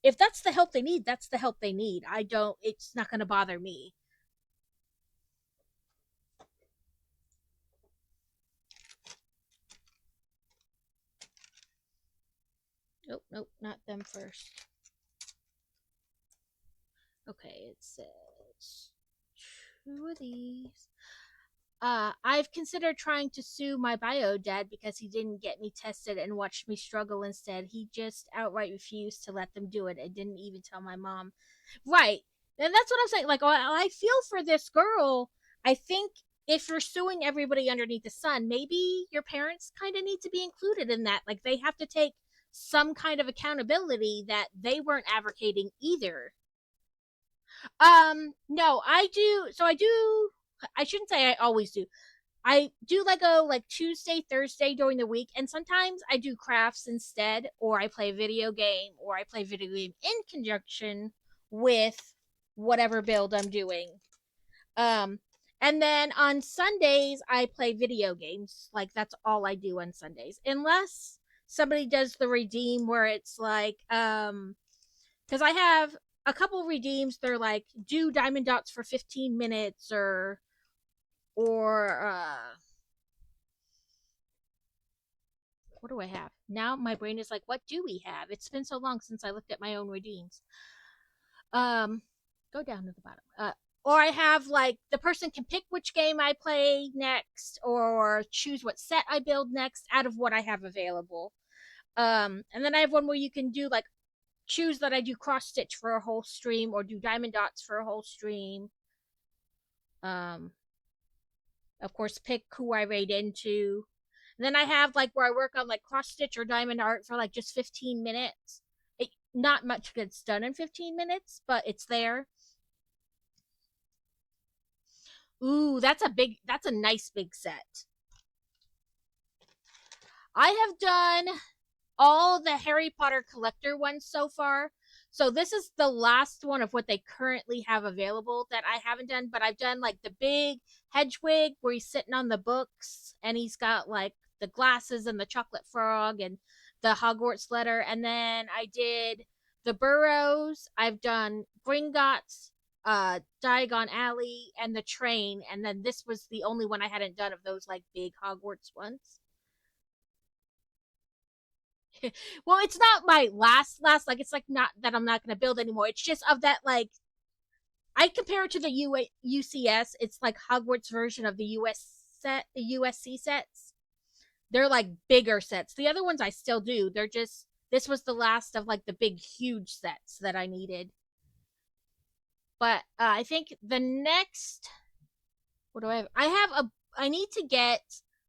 if that's the help they need, that's the help they need. It's not going to bother me. Nope, nope, not them first. Okay, it says two of these. I've considered trying to sue my bio dad because he didn't get me tested and watched me struggle instead. He just outright refused to let them do it and didn't even tell my mom. Right. And that's what I'm saying. Like, I feel for this girl. I think if you're suing everybody underneath the sun, maybe your parents kind of need to be included in that. Like, they have to take some kind of accountability that they weren't advocating either. No, I do. So I do. I shouldn't say I always do. I do Lego like Tuesday, Thursday during the week, and sometimes I do crafts instead, or I play a video game, or I play video game in conjunction with whatever build I'm doing. Um, and then on Sundays I play video games. Like that's all I do on Sundays, unless somebody does the redeem where it's like, because I have a couple redeems. They're like do diamond dots for 15 minutes, or what do I have? Now my brain is like, what do we have? It's been so long since I looked at my own redeems. Um, go down to the bottom. Or I have like the person can pick which game I play next, or choose what set I build next out of what I have available. And then I have one where you can do like choose that I do cross stitch for a whole stream or do diamond dots for a whole stream. Um, of course, pick who I raid into. And then I have like where I work on like cross stitch or diamond art for like just 15 minutes. Not much gets done in 15 minutes, but it's there. Ooh, that's a nice big set. I have done all the Harry Potter collector ones so far. So this is the last one of what they currently have available that I haven't done, but I've done like the big Hedwig where he's sitting on the books and he's got like the glasses and the chocolate frog and the Hogwarts letter. And then I did the Burrows. I've done Gringotts, Diagon Alley, and the train. And then this was the only one I hadn't done of those like big Hogwarts ones. Well, it's not my last like it's like not that I'm not going to build anymore. It's just of that like I compare it to the UCS. It's like Hogwarts version of the USC sets. They're like bigger sets. The other ones I still do. They're just this was the last of like the big huge sets that I needed. But I think the next what do I have? I need to get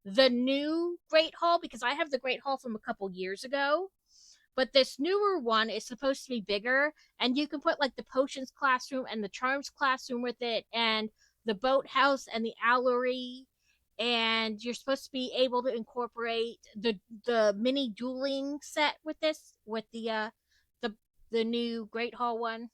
the new Great Hall because I have the Great Hall from a couple years ago. But this newer one is supposed to be bigger, and you can put like the potions classroom and the charms classroom with it, and the boathouse and the owlery, and you're supposed to be able to incorporate the mini dueling set with this with the the new Great Hall one.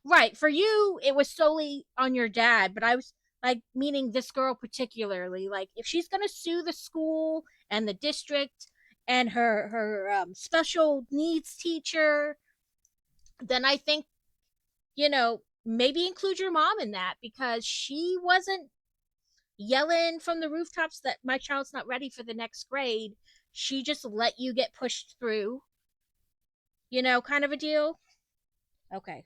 Right. For you, it was solely on your dad, but I was like meaning this girl particularly. Like if she's gonna sue the school and the district and her special needs teacher, then I think maybe include your mom in that because she wasn't yelling from the rooftops that my child's not ready for the next grade. She just let you get pushed through, kind of a deal. Okay.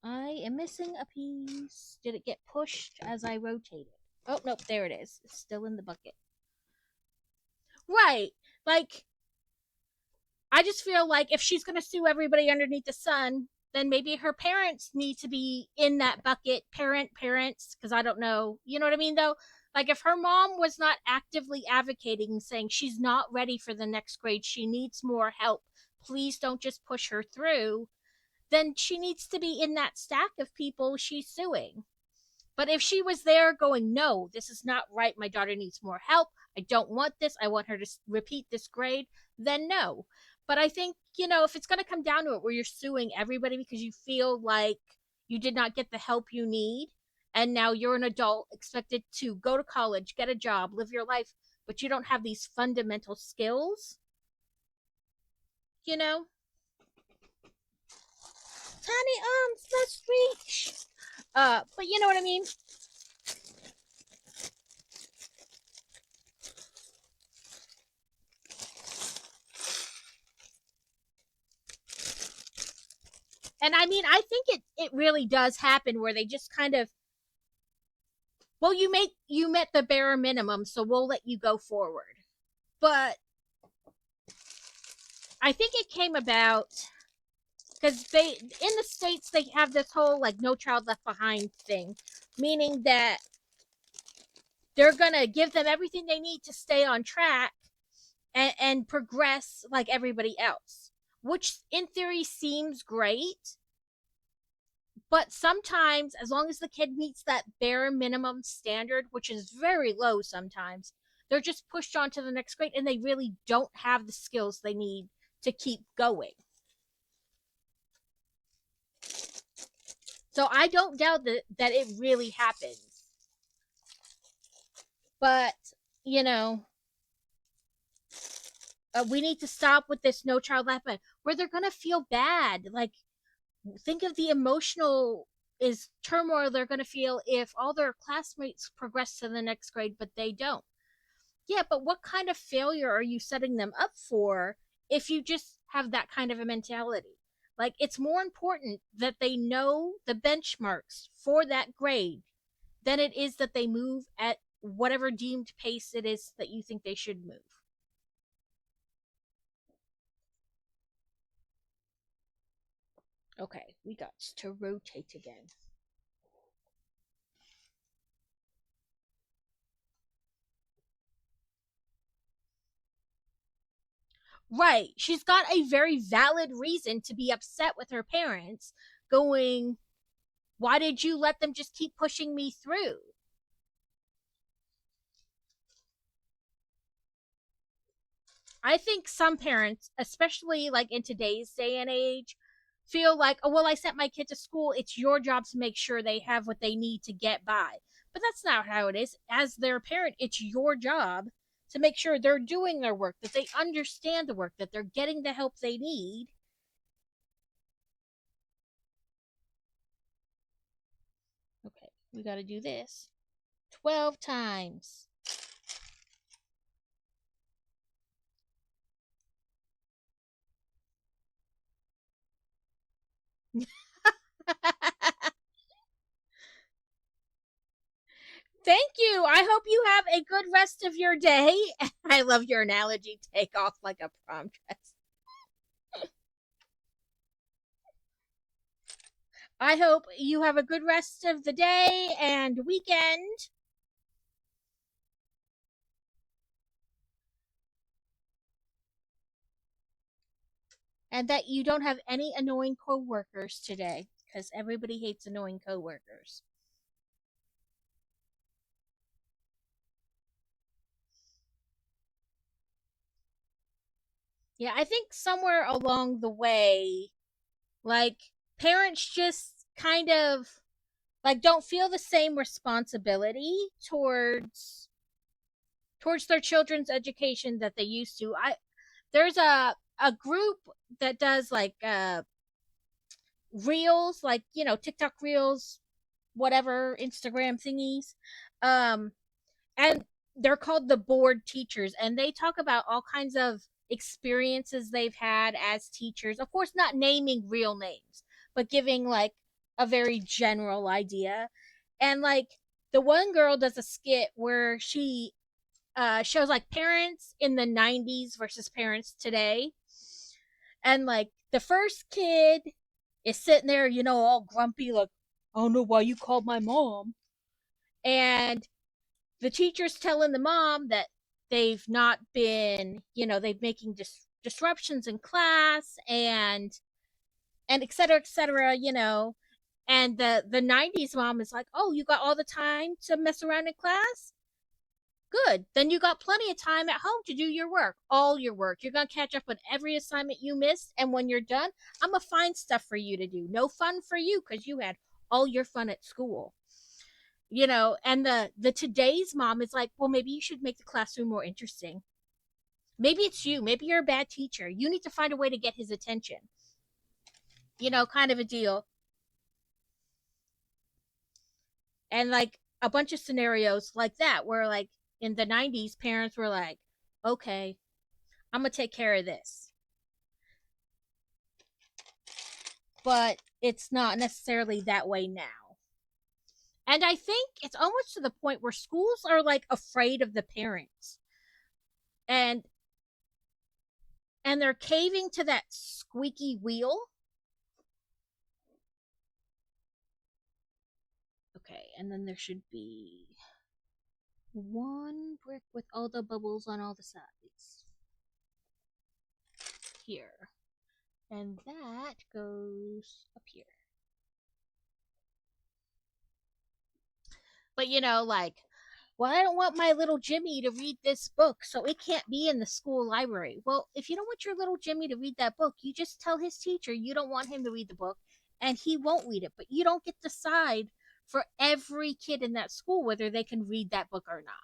I am missing a piece. Did it get pushed as I rotated? Oh, nope, there it is. It's still in the bucket. Right. Like, I just feel like if she's going to sue everybody underneath the sun, then maybe her parents need to be in that bucket. Parents, because I don't know. You know what I mean, though? Like, if her mom was not actively advocating, saying she's not ready for the next grade, she needs more help, please don't just push her through, then she needs to be in that stack of people she's suing. But if she was there going, no, this is not right, my daughter needs more help, I don't want this, I want her to repeat this grade, then no. But I think, if it's going to come down to it where you're suing everybody because you feel like you did not get the help you need, and now you're an adult expected to go to college, get a job, live your life, but you don't have these fundamental skills, you know? Tiny arms must reach. But you know what I mean? And I mean, I think it really does happen where they just kind of, well, you met the bare minimum, so we'll let you go forward. But I think it came about because they in the states they have this whole like no child left behind thing, meaning that they're gonna give them everything they need to stay on track and progress like everybody else, which in theory seems great. But sometimes, as long as the kid meets that bare minimum standard, which is very low sometimes, they're just pushed on to the next grade and they really don't have the skills they need to keep going. So I don't doubt that it really happens. But, you know, we need to stop with this no child left behind where they're going to feel bad. Like, think of the emotional is turmoil they're going to feel if all their classmates progress to the next grade but they don't. Yeah, but what kind of failure are you setting them up for if you just have that kind of a mentality? Like, it's more important that they know the benchmarks for that grade than it is that they move at whatever deemed pace it is that you think they should move. Okay, we got to rotate again. Right. She's got a very valid reason to be upset with her parents, going, why did you let them just keep pushing me through? I think some parents, especially like in today's day and age, feel like, oh, well, I sent my kid to school. It's your job to make sure they have what they need to get by. But that's not how it is. As their parent, it's your job to make sure they're doing their work, that they understand the work, that they're getting the help they need. Okay, we got to do this 12 times. Thank you. I hope you have a good rest of your day. I love your analogy. Take off like a prom dress. I hope you have a good rest of the day and weekend, and that you don't have any annoying coworkers today because everybody hates annoying coworkers. Yeah, I think somewhere along the way, like, parents just kind of like don't feel the same responsibility towards their children's education that they used to. I There's a group that does like reels, like, TikTok reels, whatever, Instagram thingies. Um and they're called the board teachers, and they talk about all kinds of experiences they've had as teachers, of course not naming real names, but giving like a very general idea. And like, the one girl does a skit where she shows like parents in the 90s versus parents today. And like, the first kid is sitting there, all grumpy, like, I don't know why you called my mom. And the teacher's telling the mom that they've not been, they've making disruptions in class, and et cetera, and the 90s mom is like, oh, you got all the time to mess around in class? Good. Then you got plenty of time at home to do your work, all your work. You're going to catch up on every assignment you missed. And when you're done, I'm going to find stuff for you to do. No fun for you because you had all your fun at school. And the today's mom is like, well, maybe you should make the classroom more interesting. Maybe it's you. Maybe you're a bad teacher. You need to find a way to get his attention. Kind of a deal. And like a bunch of scenarios like that where like in the 90s parents were like, okay, I'm gonna take care of this. but it's not necessarily that way now. And I think it's almost to the point where schools are like afraid of the parents. And they're caving to that squeaky wheel. Okay, and then there should be one brick with all the bubbles on all the sides. Here. And that goes up here. But like, well, I don't want my little Jimmy to read this book, so it can't be in the school library. Well, if you don't want your little Jimmy to read that book, you just tell his teacher you don't want him to read the book, and he won't read it. But you don't get to decide for every kid in that school whether they can read that book or not.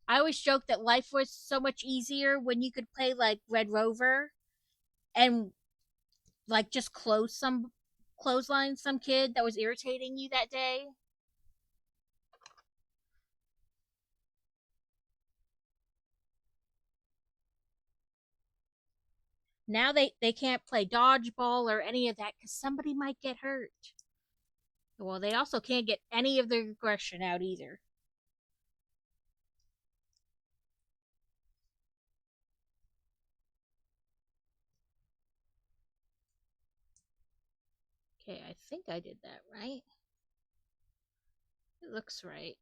I always joke that life was so much easier when you could play like Red Rover and like just clothesline some kid that was irritating you that day. Now they can't play dodgeball or any of that because somebody might get hurt. Well, they also can't get any of their aggression out either. Okay, I think I did that right. It looks right.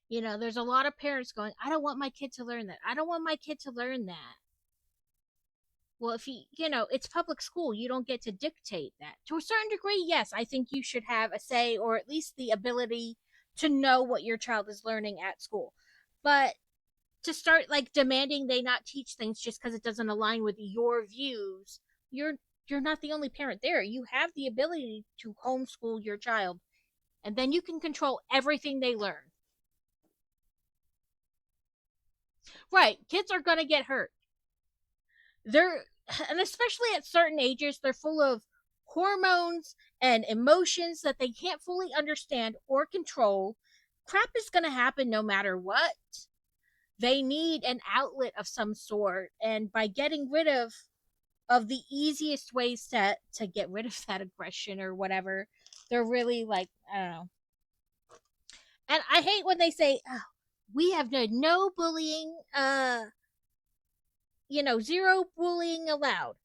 There's a lot of parents going, I don't want my kid to learn that. I don't want my kid to learn that. Well, if it's public school, you don't get to dictate that. To a certain degree, yes, I think you should have a say or at least the ability to know what your child is learning at school. But to start like demanding they not teach things just because it doesn't align with your views, you're not the only parent there. You have the ability to homeschool your child, and then you can control everything they learn. Right, kids are going to get hurt. They're and especially at certain ages, they're full of hormones and emotions that they can't fully understand or control. Crap is going to happen no matter what. They need an outlet of some sort, and by getting rid of the easiest ways to get rid of that aggression or whatever, they're really like, I don't know. And I hate when they say, oh, we have no bullying, zero bullying allowed.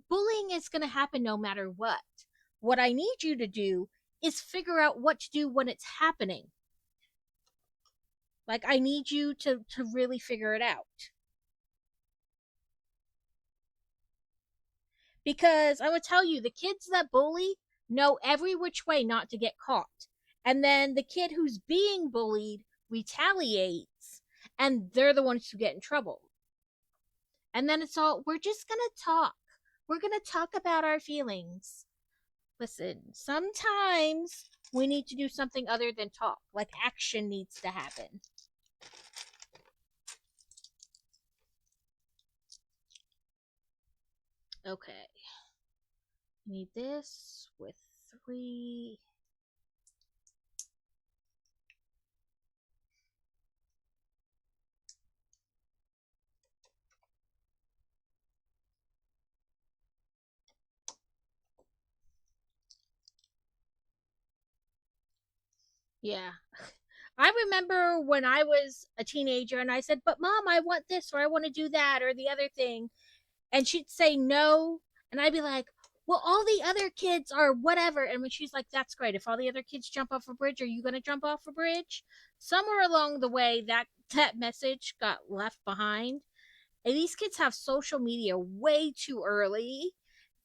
Bullying is going to happen no matter what. What I need you to do is figure out what to do when it's happening. Like, I need you to really figure it out. Because I would tell you, the kids that bully know every which way not to get caught. And then the kid who's being bullied retaliates, and they're the ones who get in trouble. And then it's all, we're just going to talk. We're going to talk about our feelings. Listen, sometimes we need to do something other than talk. Like, action needs to happen. Okay. Need this with 3. Yeah. I remember when I was a teenager and I said, but mom, I want this or I want to do that or the other thing. And she'd say no. And I'd be like, well, all the other kids are whatever. And when she's like, that's great. If all the other kids jump off a bridge, are you going to jump off a bridge? Somewhere along the way, that message got left behind. And these kids have social media way too early.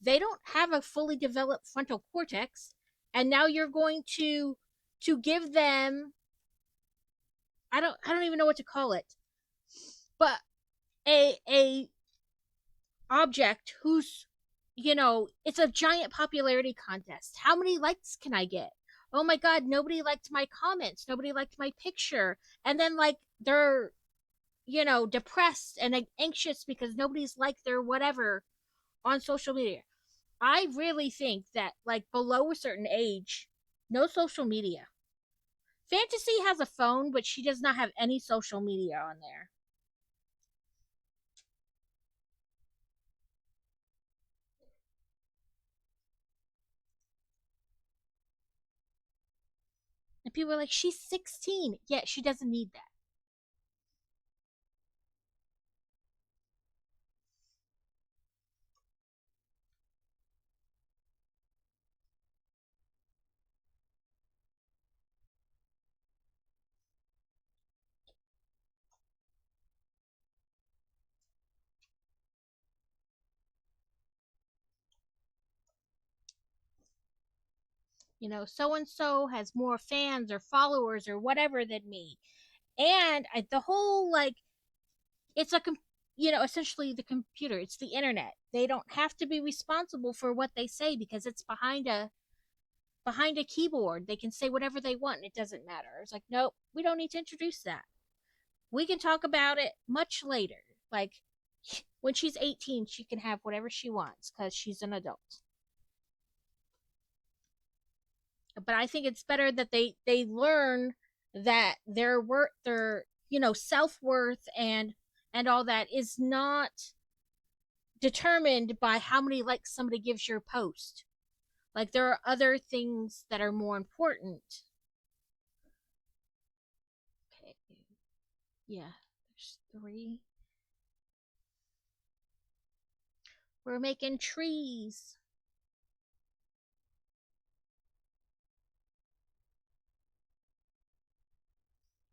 They don't have a fully developed frontal cortex. And now you're going to give them, I don't even know what to call it, but a object whose it's a giant popularity contest. How many likes can I get? Oh my god, nobody liked my comments, nobody liked my picture. And then like they're, depressed and anxious because nobody's liked their whatever on social media. I really think that like below a certain age, no social media. Fantasy has a phone, but she does not have any social media on there. And people are like, she's 16. Yeah, she doesn't need that. So and so has more fans or followers or whatever than me. And the whole like, it's a, essentially the computer, it's the internet. They don't have to be responsible for what they say because it's behind a keyboard. They can say whatever they want and it doesn't matter. It's like, nope, we don't need to introduce that. We can talk about it much later. Like when she's 18, she can have whatever she wants because she's an adult. But I think it's better that they learn that their worth, their self worth and all that is not determined by how many likes somebody gives your post. Like there are other things that are more important. Okay, yeah, there's three. We're making trees.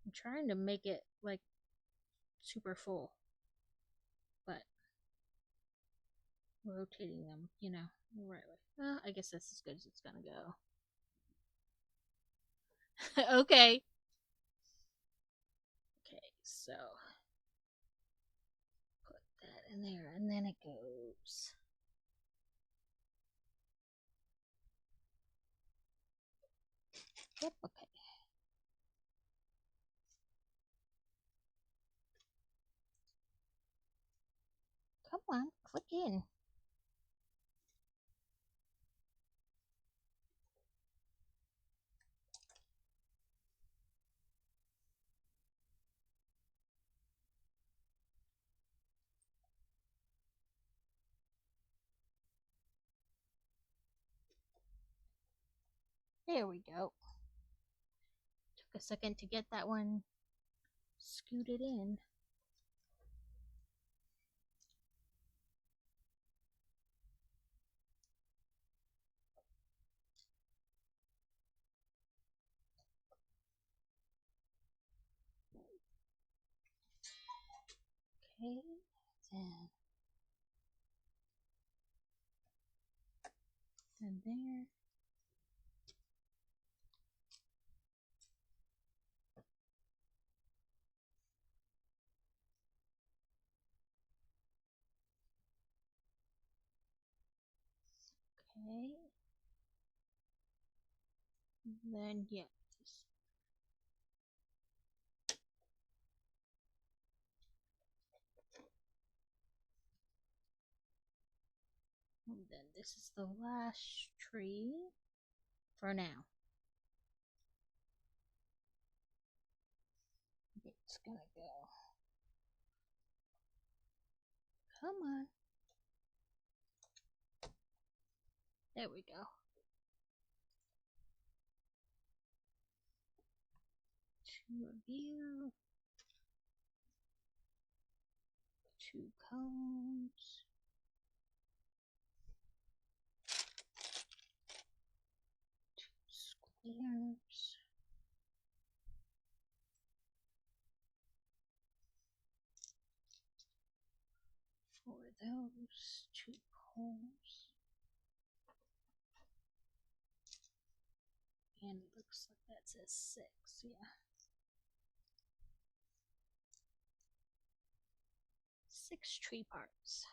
I'm trying to make it like super full, but rotating them, the right way. Well, I guess that's as good as it's gonna go. Okay. Okay, so put that in there, and then it goes. Yep. Okay. Come on, click in. There we go. Took a second to get that one scooted in. Okay. And there. Okay. Then yeah. And then this is the last tree for now. It's gonna go. Come on. There we go. To review. 2 cones. 2 squares. 4 of those. 2 poles. And it looks like that says 6, yeah. 6 tree parts.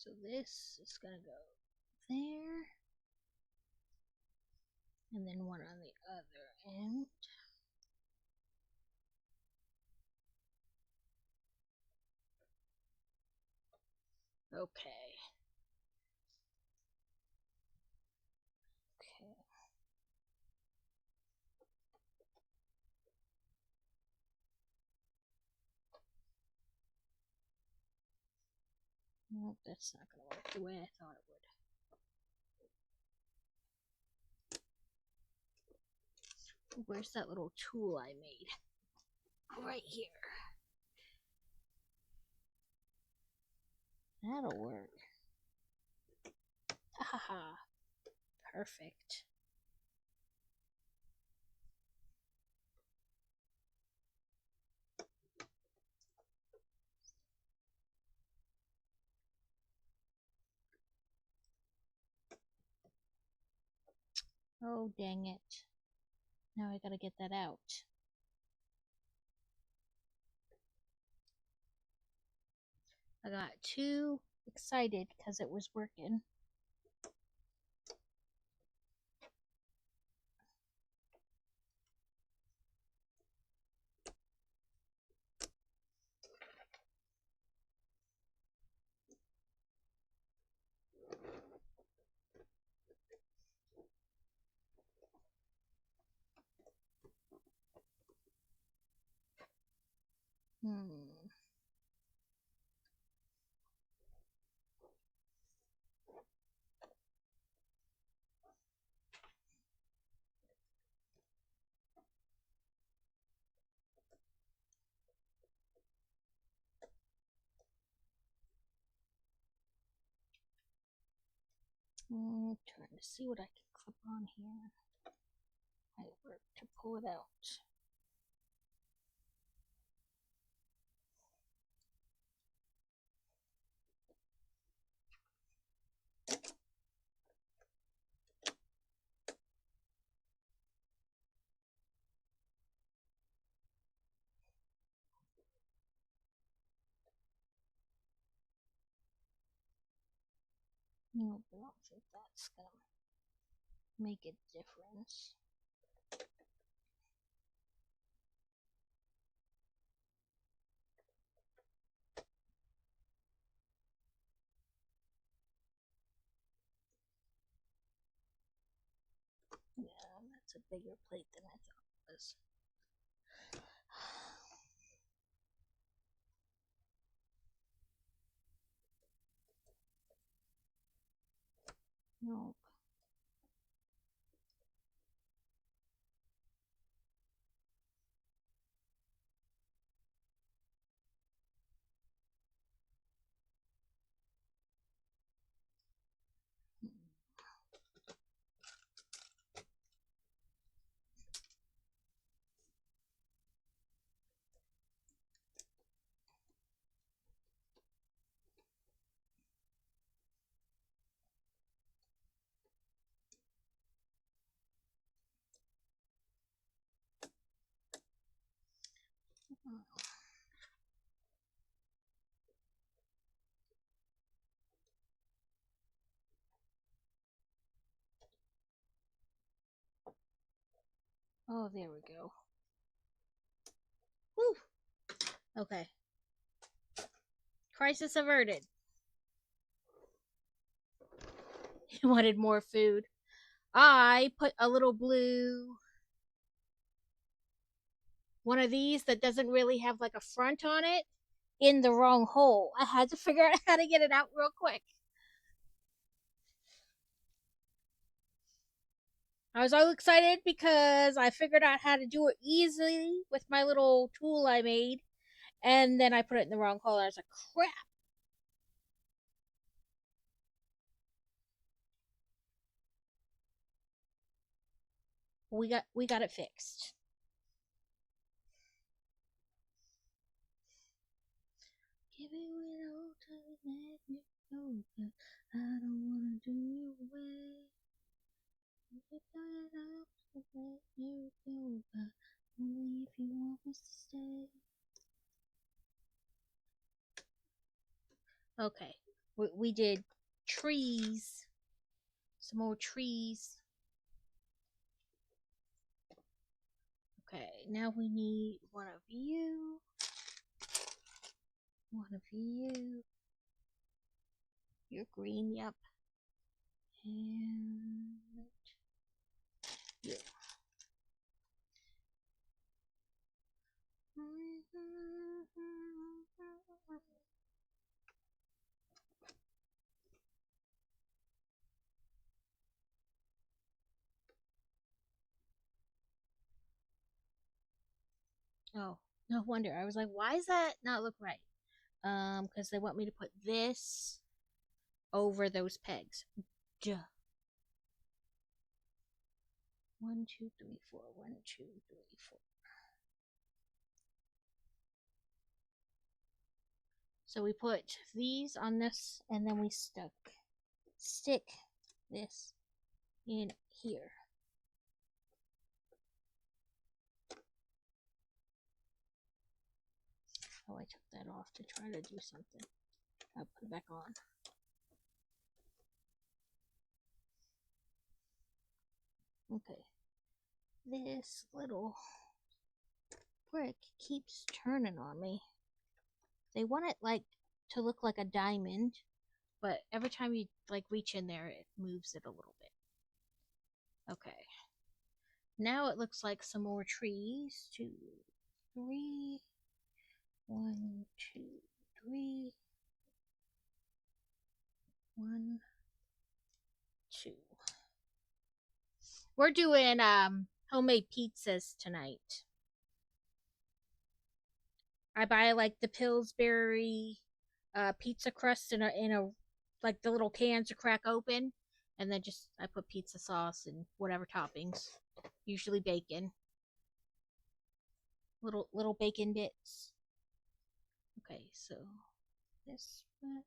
So this is gonna go there. And then one on the other end. Okay. Okay. Nope, that's not gonna work the way I thought it would. Where's that little tool I made? Right here. That'll work. Ha ha ha. Perfect. Oh, dang it. Now I gotta get that out. I got too excited because it was working. Trying to see what I can clip on here. Might work to pull it out. No, I don't think that's gonna make a difference. Yeah, that's a bigger plate than I thought it was. Nope. Oh, there we go. Woo! Okay. Crisis averted. He wanted more food. I put a little blue one of these that doesn't really have like a front on it in the wrong hole. I had to figure out how to get it out real quick. I was all excited because I figured out how to do it easily with my little tool I made, and then I put it in the wrong hole. I was like, crap. We got it fixed. Give it all time and you go, but I don't wanna do you away. Give it all to let you go, but only if you want us to stay. Okay, We did trees. Some more trees. Okay, now we need one of you. One of you. You're green, yep. And you. Oh, no wonder. I was like, why does that not look right? Because they want me to put this over those pegs. Duh. 1, 2, 3, 4. 1, 2, 3, 4. So we put these on this, and then we stick this in here. Oh, I took that off to try to do something. I'll put it back on. Okay. This little brick keeps turning on me. They want it like to look like a diamond, but every time you like reach in there, it moves it a little bit. Okay. Now it looks like some more trees. 2, 3. 1, 2, 3. 1, 2. We're doing homemade pizzas tonight. I buy like the Pillsbury pizza crust in a like the little cans to crack open, and then just I put pizza sauce and whatever toppings, usually bacon, little bacon bits. Okay, so this one.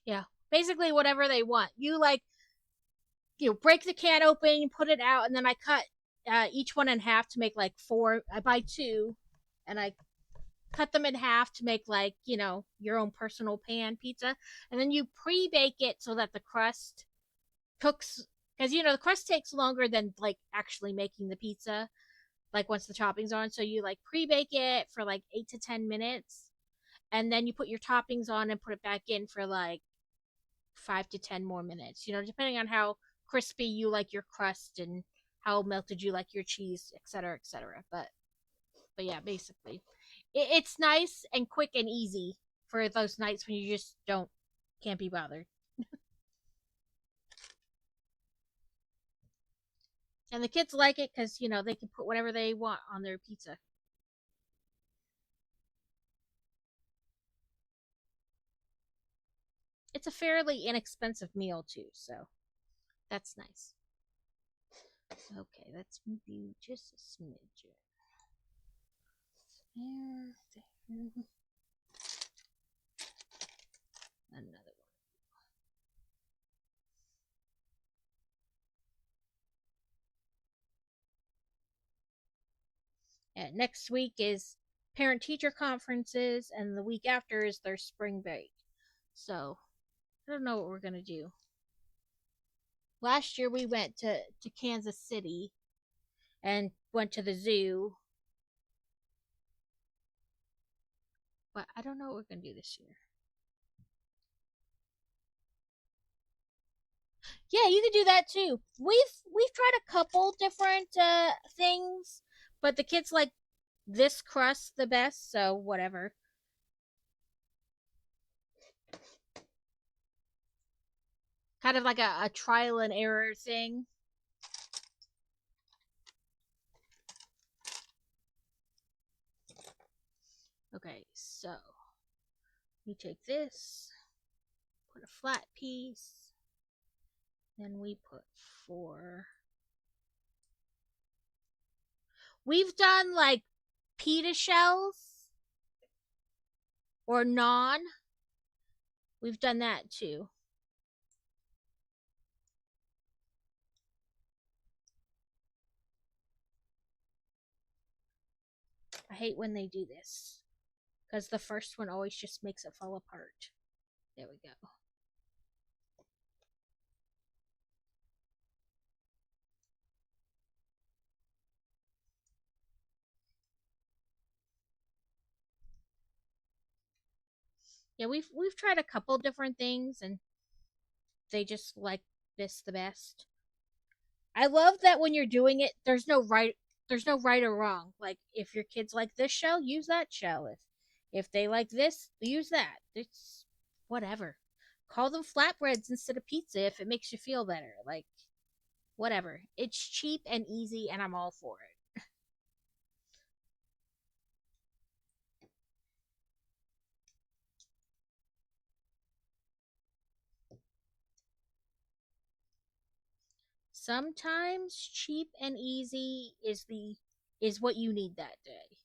Yeah, basically whatever they want. You break the can open, put it out, and then I cut each one in half to make like 4. I buy 2, and I cut them in half to make like your own personal pan pizza, and then you pre-bake it so that the crust cooks, because the crust takes longer than like actually making the pizza, like once the toppings are on. So you like pre-bake it for like 8 to 10 minutes, and then you put your toppings on and put it back in for like 5 to 10 more minutes, depending on how crispy you like your crust and how melted you like your cheese, etc., etc. But yeah, basically it's nice and quick and easy for those nights when you just can't be bothered. And the kids like it because they can put whatever they want on their pizza. It's a fairly inexpensive meal too, so that's nice. Okay, let's move you just a smidgen. There. Another one. And next week is parent teacher conferences, and the week after is their spring break. So I don't know what we're gonna do. Last year we went to Kansas City and went to the zoo, but I don't know what we're gonna do this year. Yeah, you could do that too. We've tried a couple different things, but the kids like this crust the best, so whatever. Kind of like a trial and error thing. Okay, so we take this, put a flat piece, then we put 4. We've done like pita shells. or non. We've done that too. I hate when they do this because the first one always just makes it fall apart. There we go. Yeah, we've tried a couple different things and they just like this the best. I love that when you're doing it, there's no right or wrong. Like if your kids like this shell, use that shell. If they like this, use that. It's whatever. Call them flatbreads instead of pizza if it makes you feel better. Like whatever. It's cheap and easy and I'm all for it. Sometimes cheap and easy is what you need that day.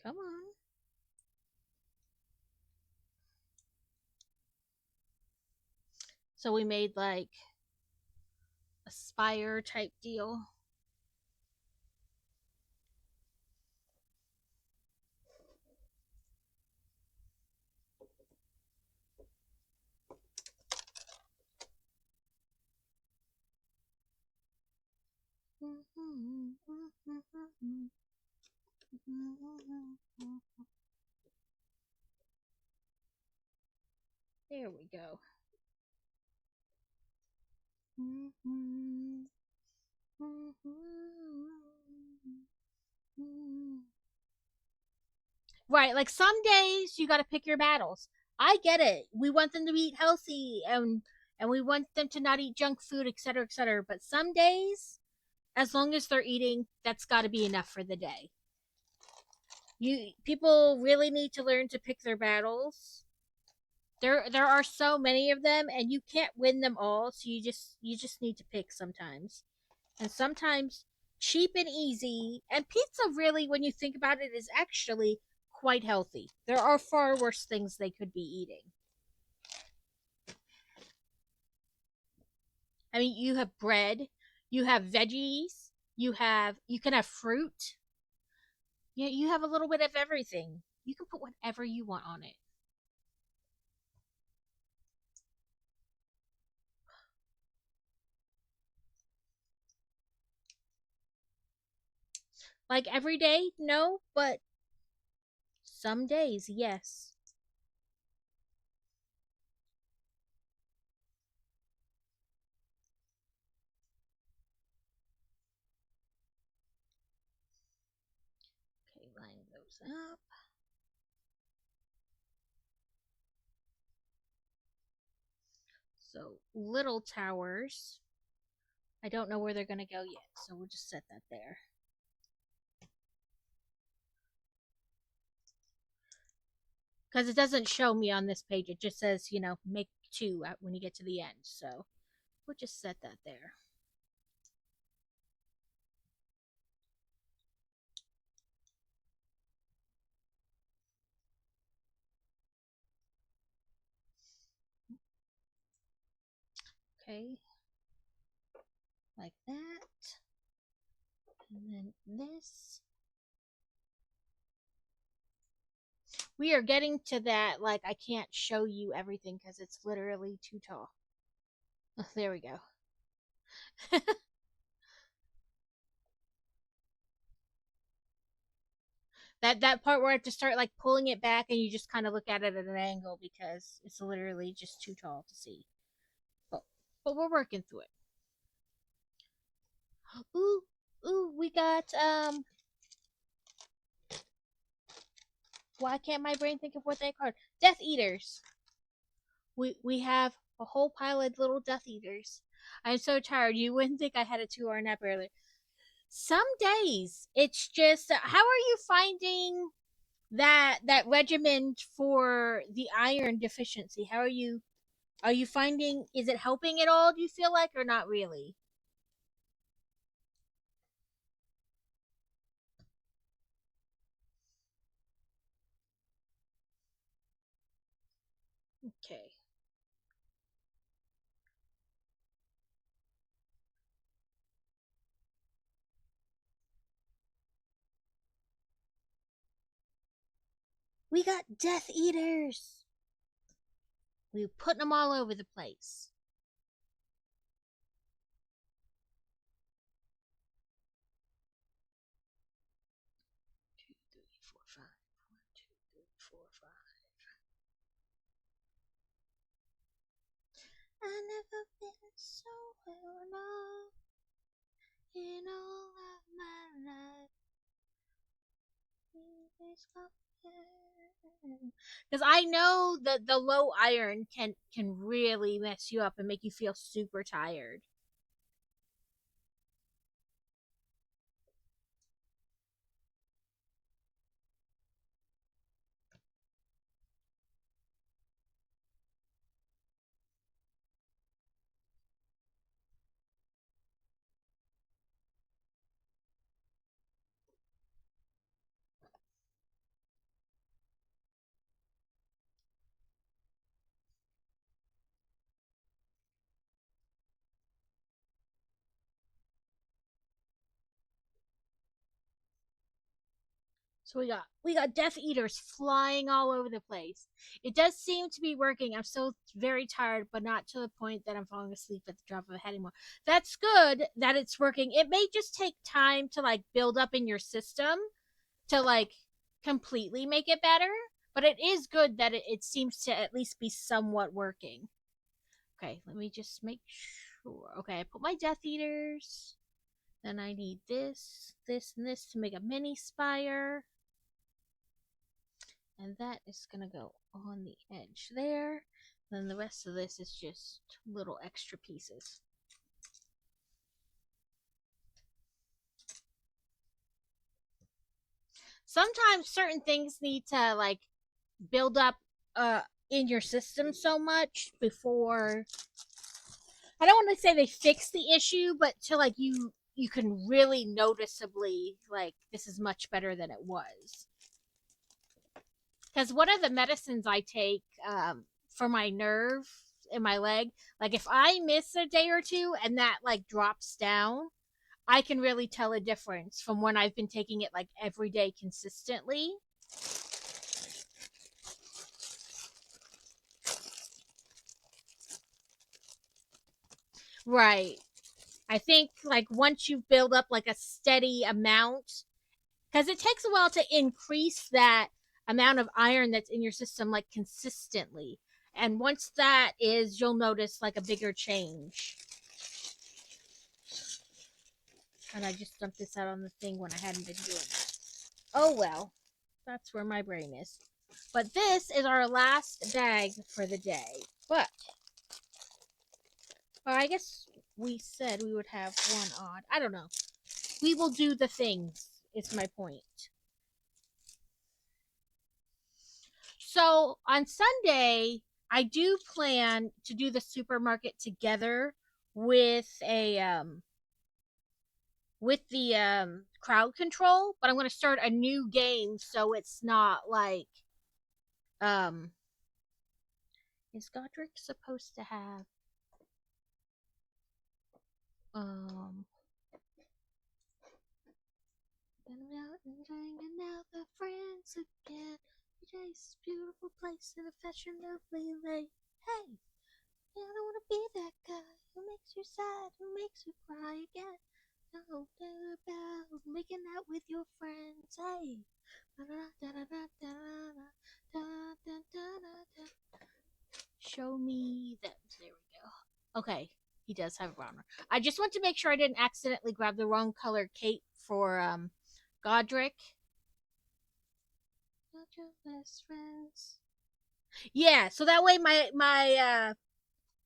Come on. So we made like a spire type deal. There we go. Right, like some days you got to pick your battles. I get it. We want them to eat healthy and we want them to not eat junk food, etc., etc. But some days, as long as they're eating, that's got to be enough for the day. You people really need to learn to pick their battles. There are so many of them and you can't win them all, so you just need to pick sometimes. And sometimes cheap and easy, and pizza really when you think about it is actually quite healthy. There are far worse things they could be eating. I mean, you have bread, you have veggies, you can have fruit. You have a little bit of everything. You can put whatever you want on it. Like every day, no, but some days, yes. Okay, line those up. So, little towers. I don't know where they're going to go yet, so we'll just set that there. Because it doesn't show me on this page. It just says, make two when you get to the end. So we'll just set that there. Okay, like that. And then this. We are getting to that, like, I can't show you everything because it's literally too tall. Oh, there we go. That part where I have to start like pulling it back and you just kind of look at it at an angle because it's literally just too tall to see. But but we're working through it. Ooh, ooh, we got why can't my brain think of what they called? Death Eaters. We have a whole pile of little Death Eaters. I'm so tired. You wouldn't think I had a 2 hour nap earlier. Some days it's just how are you finding that regimen for the iron deficiency? How are you finding, is it helping at all, do you feel like, or not really? Okay. We got Death Eaters. We were putting them all over the place. 2, 3, 4, 5. 1, 2, 3, 4, 5. I never been so well in all of my life. Because I know that the low iron can really mess you up and make you feel super tired. So we got Death Eaters flying all over the place. It does seem to be working. I'm still very tired, but not to the point that I'm falling asleep at the drop of a hat anymore. That's good that it's working. It may just take time to like build up in your system to like completely make it better, but it is good that it seems to at least be somewhat working. Okay, let me just make sure. Okay, I put my Death Eaters. Then I need this, this, and this to make a mini spire. And that is going to go on the edge there. Then the rest of this is just little extra pieces. Sometimes certain things need to like build up in your system so much before, I don't want to say they fix the issue, but to like you can really noticeably like this is much better than it was. Because one of the medicines I take for my nerve in my leg, like if I miss a day or two and that like drops down, I can really tell a difference from when I've been taking it like every day consistently. Right. I think like once you build up like a steady amount, because it takes a while to increase that amount of iron that's in your system like consistently. And once that is, you'll notice like a bigger change. And I just dumped this out on the thing when I hadn't been doing it. Oh well, that's where my brain is. But this is our last bag for the day. But, or I guess we said we would have one odd. I don't know. We will do the things, is my point. So on Sunday, I do plan to do the supermarket together with a with the crowd control, but I'm going to start a new game so it's not like um is Godric supposed to have um been out and hanging out with friends again. Today's beautiful place in a fashionably late. Hey, I don't want to be that guy who makes you sad, who makes you cry again. No, about making out with your friends. Hey. Show me that. There we go. Okay, he does have a brown one. I just want to make sure I didn't accidentally grab the wrong color cape for Godric. Not your best friends. Yeah, so that way my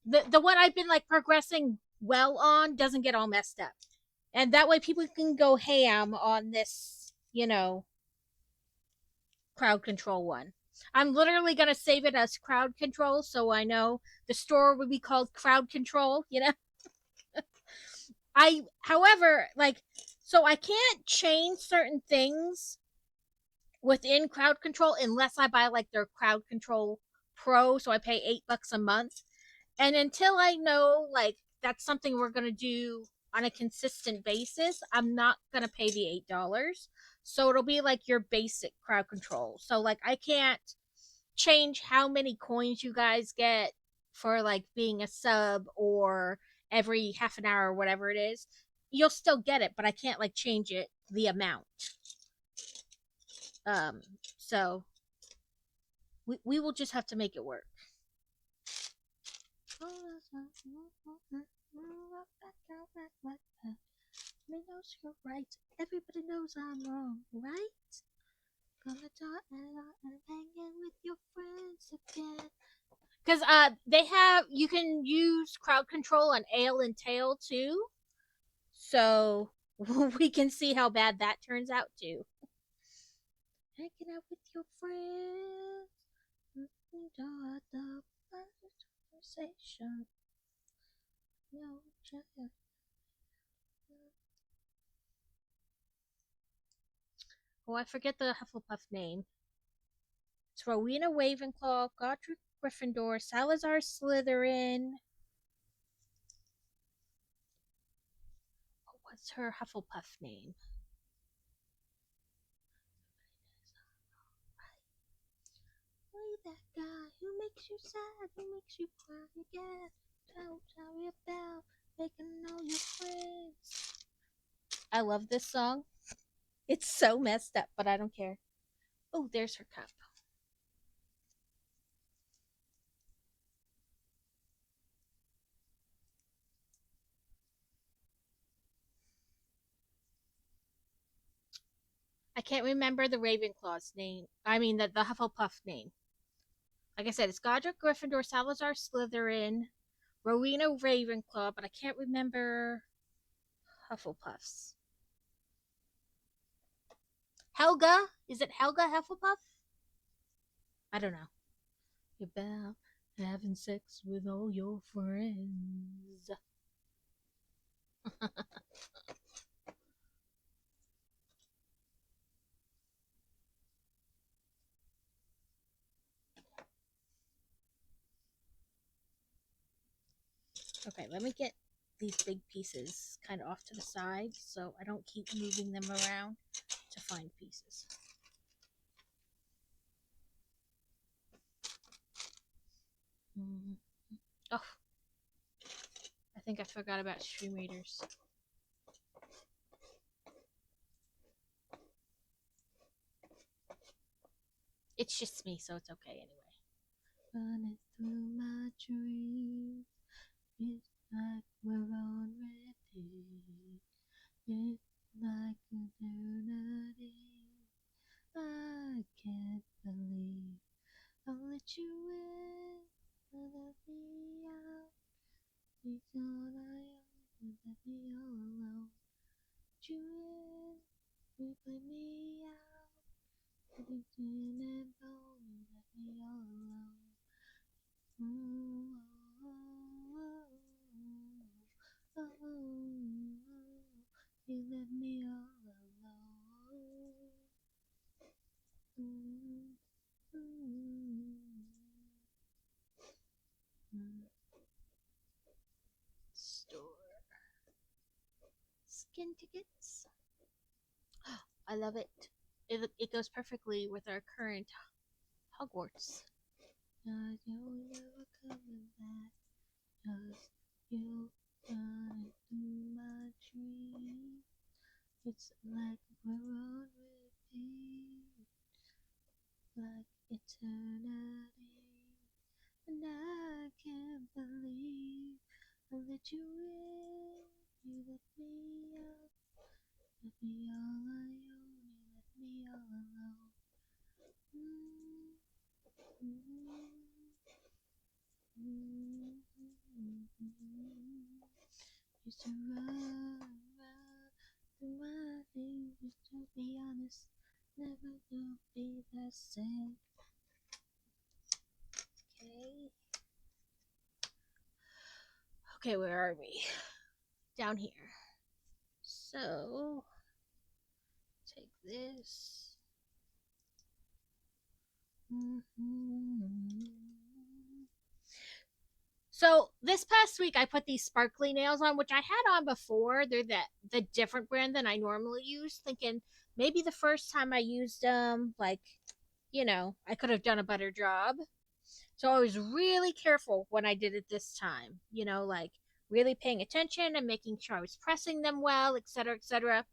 the one I've been like progressing well on doesn't get all messed up. And that way people can go ham on this, crowd control one. I'm literally going to save it as crowd control so I know the store would be called crowd control. However, like, so I can't change certain things within crowd control unless I buy like their crowd control Pro, so I pay $8 a month. And until I know like that's something we're gonna do on a consistent basis, I'm not gonna pay the $8. So it'll be like your basic crowd control. So like I can't change how many coins you guys get for like being a sub or every half an hour or whatever it is. You'll still get it, but I can't like change it the amount. Um, so we will just have to make it work. Knows you're right. Everybody knows I'm wrong, right? Gonna talk and hanging with your friends again. Because they have you can use crowd control on Ale and Tail too, so we can see how bad that turns out too. Hanging out with your friends, enjoy the conversation. No, oh, I forget the Hufflepuff name. It's Rowena Ravenclaw, Godric Gryffindor, Salazar Slytherin. Oh, what's her Hufflepuff name? Why that guy who makes you sad, who makes you cry again? Don't tell me about making all your friends. I love this song. It's so messed up, but I don't care. Oh, there's her cup. I can't remember the Ravenclaw's name. I mean, the Hufflepuff name. Like I said, it's Godric Gryffindor, Salazar Slytherin, Rowena Ravenclaw, but I can't remember Hufflepuff's. Helga? Is it Helga Hufflepuff? I don't know. You're about having sex with all your friends. Okay, let me get these big pieces kind of off to the side so I don't keep moving them around to find pieces. Oh, I think I forgot about stream readers. It's just me, so it's okay anyway. Running through my dreams, it's like we're on repeat. It's like eternity. I can't believe I'll let you in, let me out. It's all I own, let me all alone. Let you in, you play me out. Let you in and bone, let me all alone. Ooh, oh, oh, oh, oh, you let me all alone. Ooh, Store skin tickets. I love it. It goes perfectly with our current Hogwarts. You're never coming back. Cause you run through my dreams. It's like we're on repeat, like eternity. And I can't believe I let you in, you let me out, let me all I own, you let me all alone. Used to run through my things, just to be honest, never to be the same. Okay. Okay, where are we? Down here. So, take this. So this past week I put these sparkly nails on, which I had on before. They're the different brand than I normally use, thinking maybe the first time I used them, like, I could have done a better job. So I was really careful when I did it this time, like really paying attention and making sure I was pressing them well, etc., etc.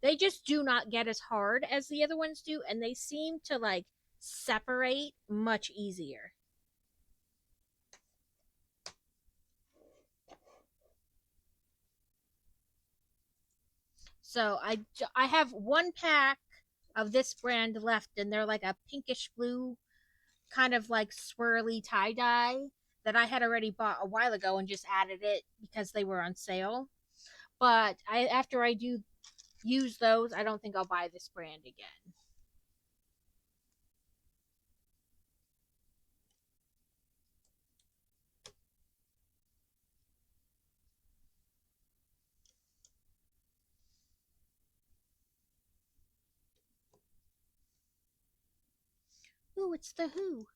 They just do not get as hard as the other ones do, and they seem to like separate much easier. So I have one pack of this brand left, and they're like a pinkish blue, kind of like swirly tie dye that I had already bought a while ago and just added it because they were on sale. But I after I do use those, I don't think I'll buy this brand again. Ooh, it's the Who.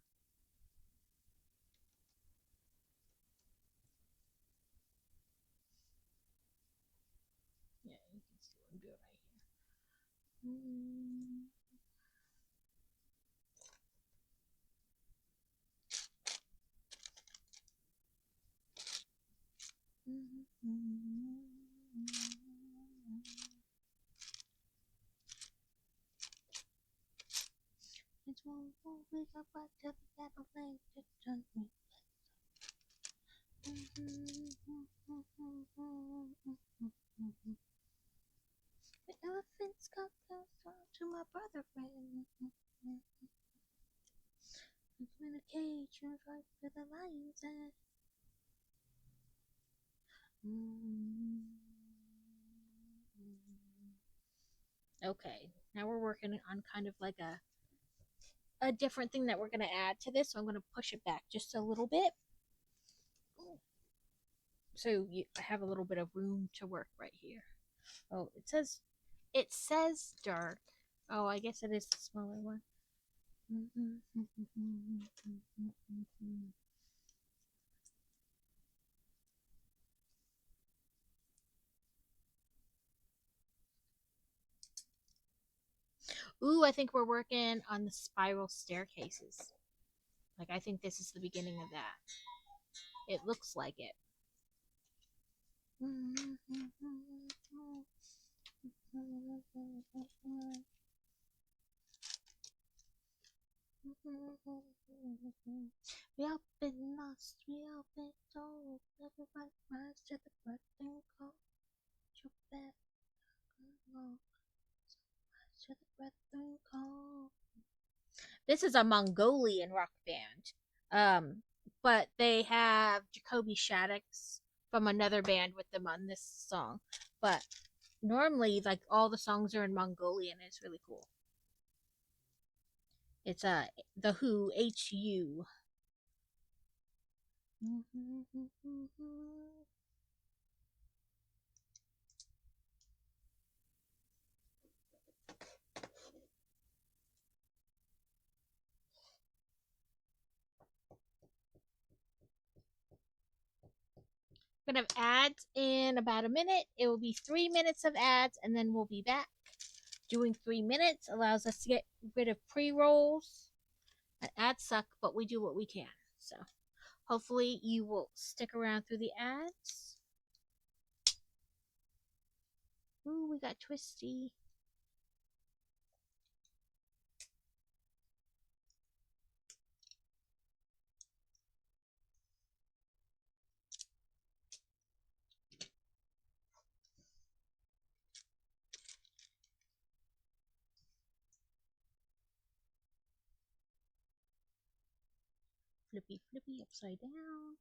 Yeah, you can see what I'm doing right here. It's one more week up to the battle flag to turn me. The elephants got close to my brother friend. It's in a cage, and right where the lion's at. Okay, now we're working on kind of like a different thing that we're going to add to this. So I'm going to push it back just a little bit. So I have a little bit of room to work right here. Oh, it says dark. Oh, I guess it is the smaller one. Ooh, I think we're working on the spiral staircases. Like, I think this is the beginning of that. It looks like it. We all been lost, we all been told. Everybody rise to the breath call. Your back, rise to the breath call. This is a Mongolian rock band. But they have Jacoby Shaddix from another band with them on this song. But normally, like, all the songs are in Mongolian. It's really cool. It's the Who, HU. We're gonna have ads in about a minute. It will be 3 minutes of ads, and then we'll be back. Doing 3 minutes allows us to get rid of pre rolls. Ads suck, but we do what we can. So hopefully you will stick around through the ads. Ooh, we got Twisty. Flippy, flippy, upside down.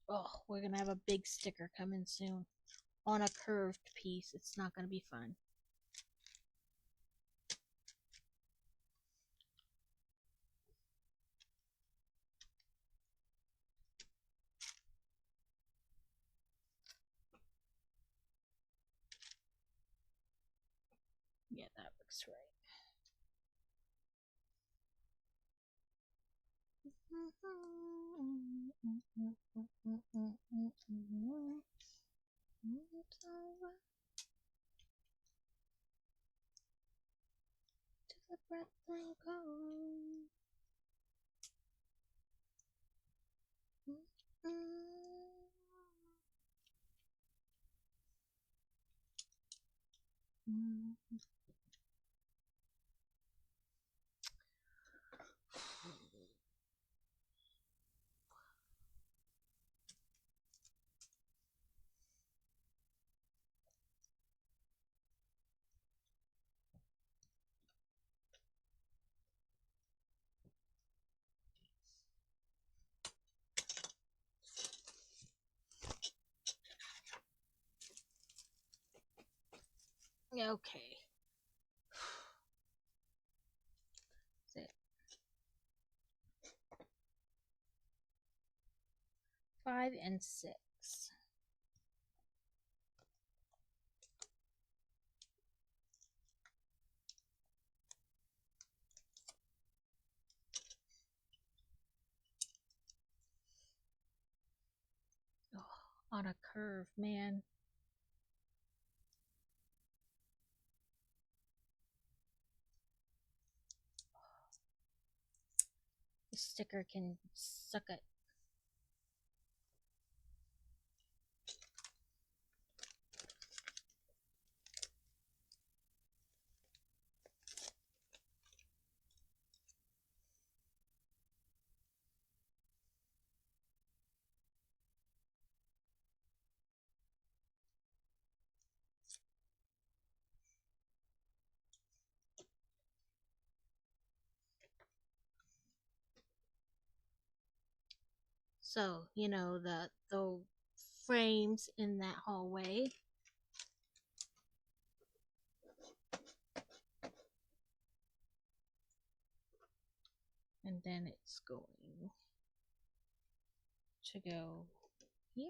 Oh, we're gonna have a big sticker coming soon on a curved piece. It's not gonna be fun. looks right. To the breath and go. Okay. That's it. 5 and 6. Oh, on a curve, man. The sticker can suck it. So, the frames in that hallway. And then it's going to go here.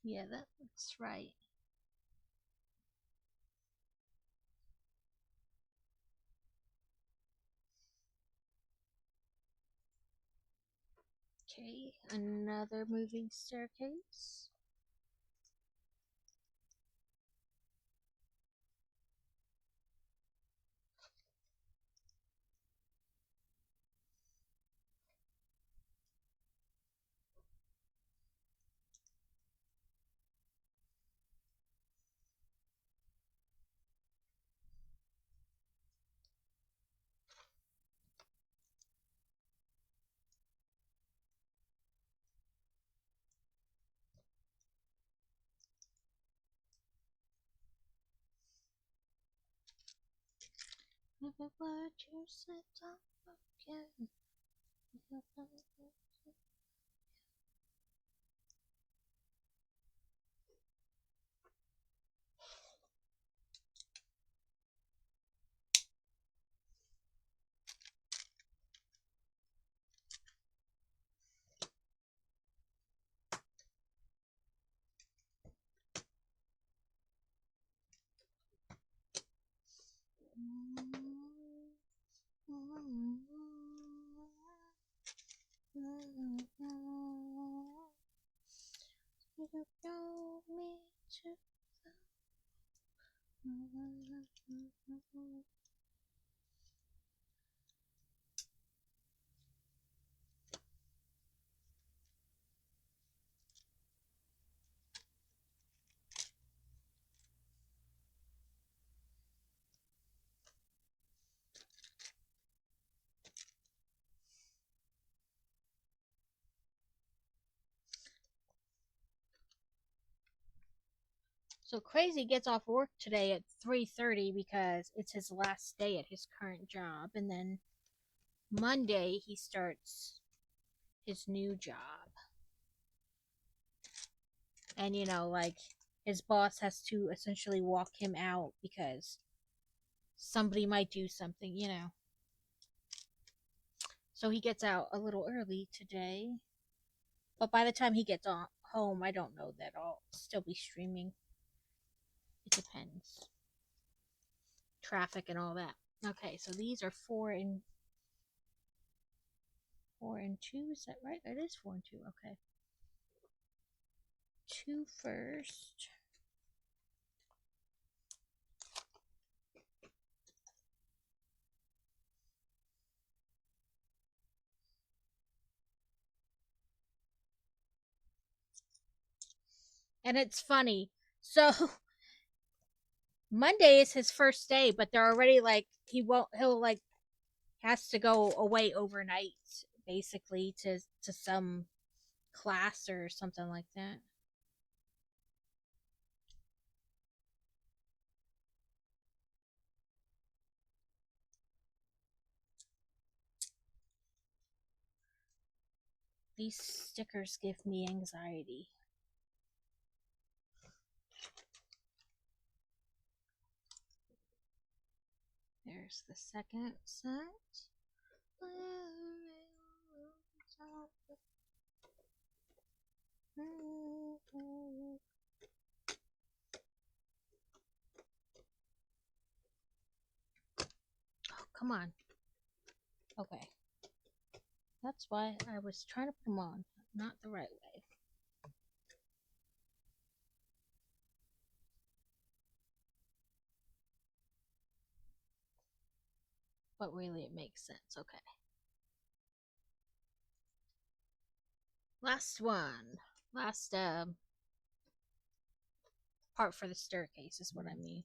Yeah, that looks right. Okay, another moving staircase. Every word you said, I'll forget. You know me to So Crazy gets off work today at 3:30 because it's his last day at his current job, and then Monday he starts his new job. And like his boss has to essentially walk him out because somebody might do something, you know. So he gets out a little early today. But by the time he gets home, I don't know that I'll still be streaming. It depends. Traffic and all that. Okay, so these are 4 and 2. Is that right? It is 4 and 2. Okay. 2 first. And it's funny. So Monday is his first day, but they're already like he'll like has to go away overnight basically to some class or something like that. These stickers give me anxiety. There's the second set. Oh, come on. Okay. That's why I was trying to put them on, not the right way. But really, it makes sense. Okay. Last one. Last part for the staircase is what I mean.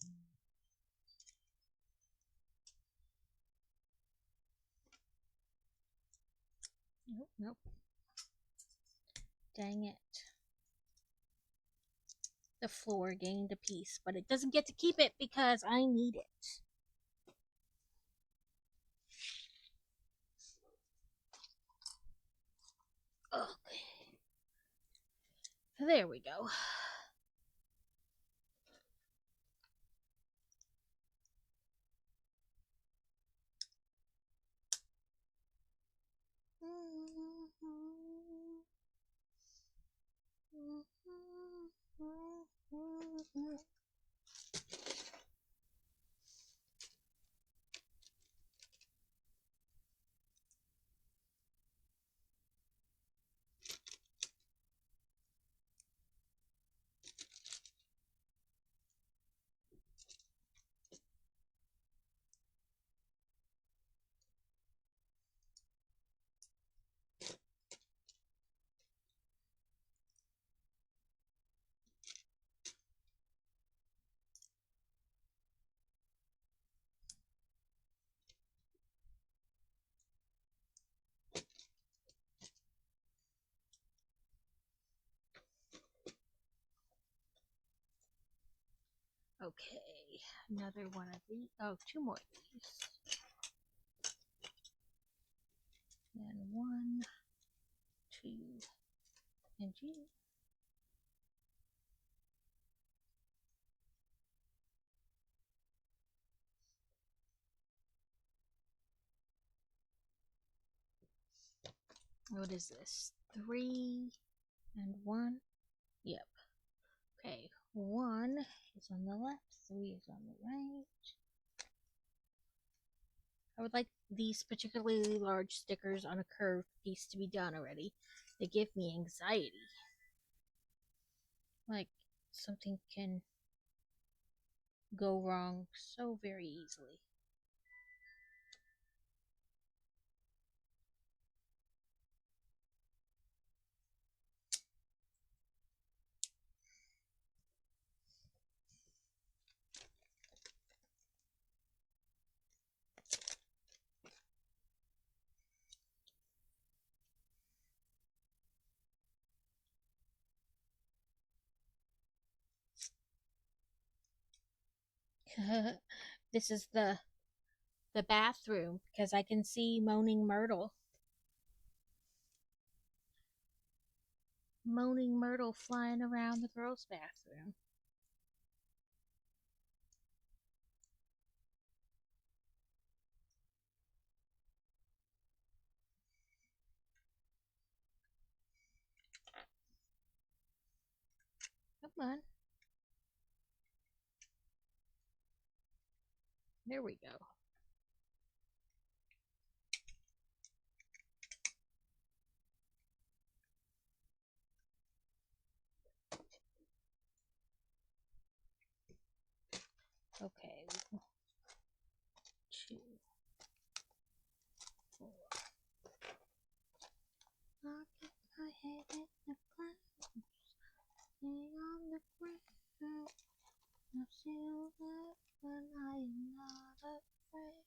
Nope, nope. Dang it. The floor gained a piece, but it doesn't get to keep it because I need it. Okay. There we go. Okay, another one of these. Oh, two more of these. And 1, 2, and G. What is this? 3 and 1? Yep. Okay, 1 is on the left, 3 is on the right. I would like these particularly large stickers on a curved piece to be done already. They give me anxiety. Like something can go wrong so very easily. This is the bathroom because I can see Moaning Myrtle. Moaning Myrtle flying around the girls' bathroom. on. There we go. Okay. 2, 4. I'll get my head in the clouds, lay on the ground. I'll feel that when I am not afraid.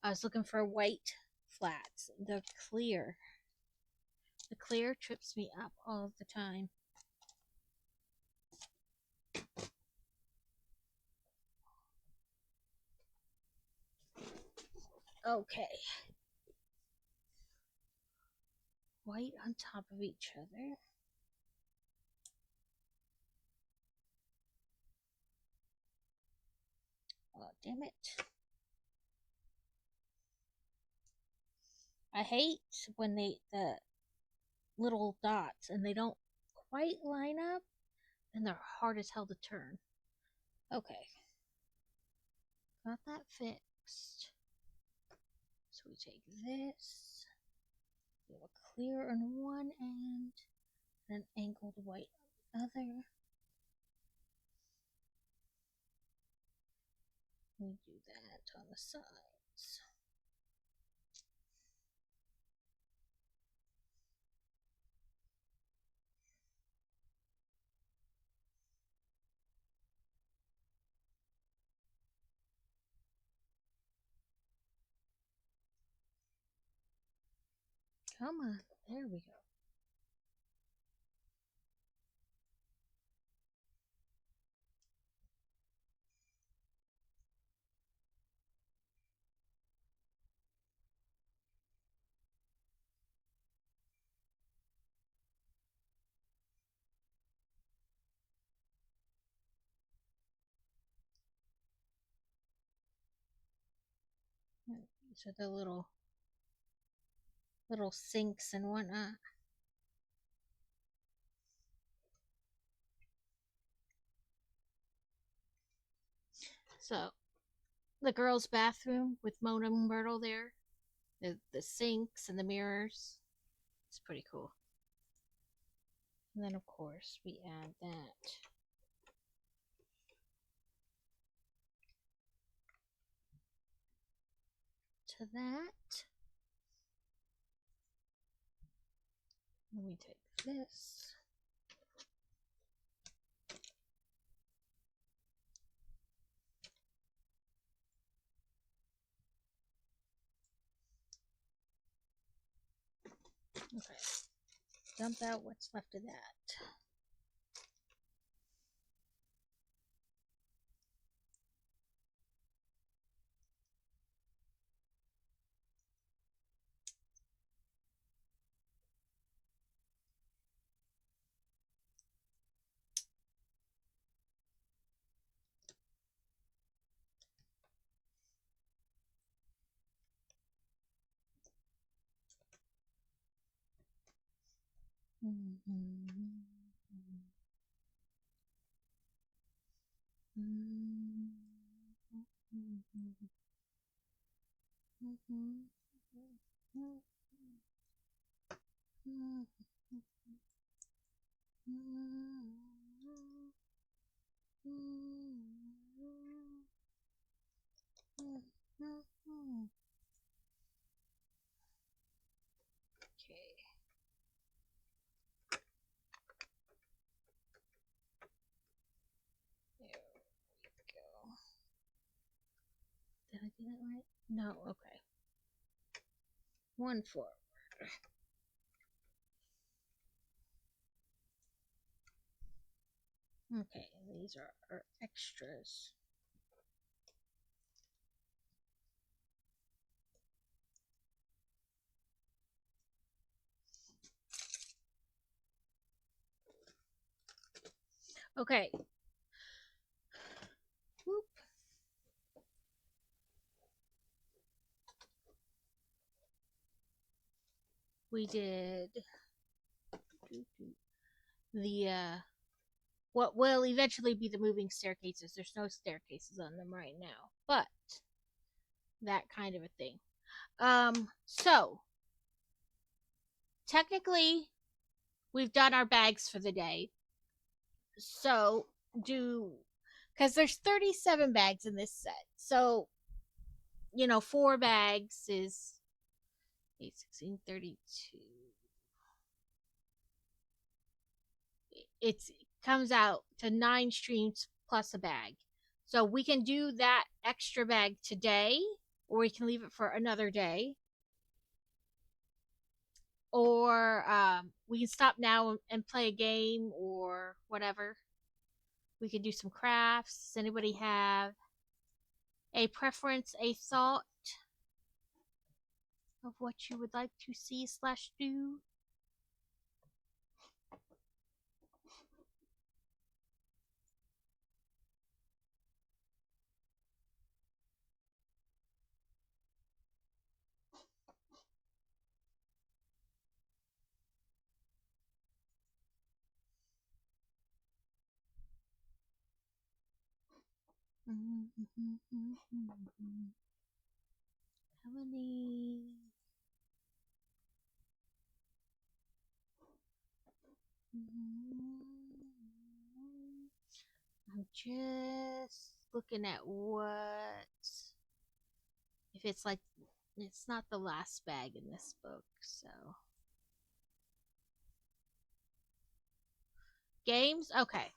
I was looking for white flats. The clear trips me up all the time. Okay. White on top of each other. Oh, damn it. I hate when the little dots and they don't quite line up and they're hard as hell to turn. Okay. Got that fixed. So we take this. We have a clear on one end and an angled white on the other. We do that on the sides. Come on, there we go. These are the little sinks and whatnot. So the girls' bathroom with Mona and Myrtle there, the sinks and the mirrors. It's pretty cool. And then of course we add that to that. And we take this. Okay. Dump out what's left of that. Okay. There we go. Did I do that right? No, okay. One forward. Okay, these are our extras. Okay. Whoop. we did the what will eventually be the moving staircases. There's no staircases on them right now, but that kind of a thing. So technically we've done our bags for the day. So do because there's 37 bags in this set. So, 4 bags is 8, 16, 32. It comes out to 9 streams plus a bag. So we can do that extra bag today, or we can leave it for another day. Or we can stop now and play a game or whatever. We could do some crafts. Does anybody have a preference, a thought of what you would like to see/do? How many? I'm just looking at what. If it's like. It's not the last bag in this book, so. Games? Okay.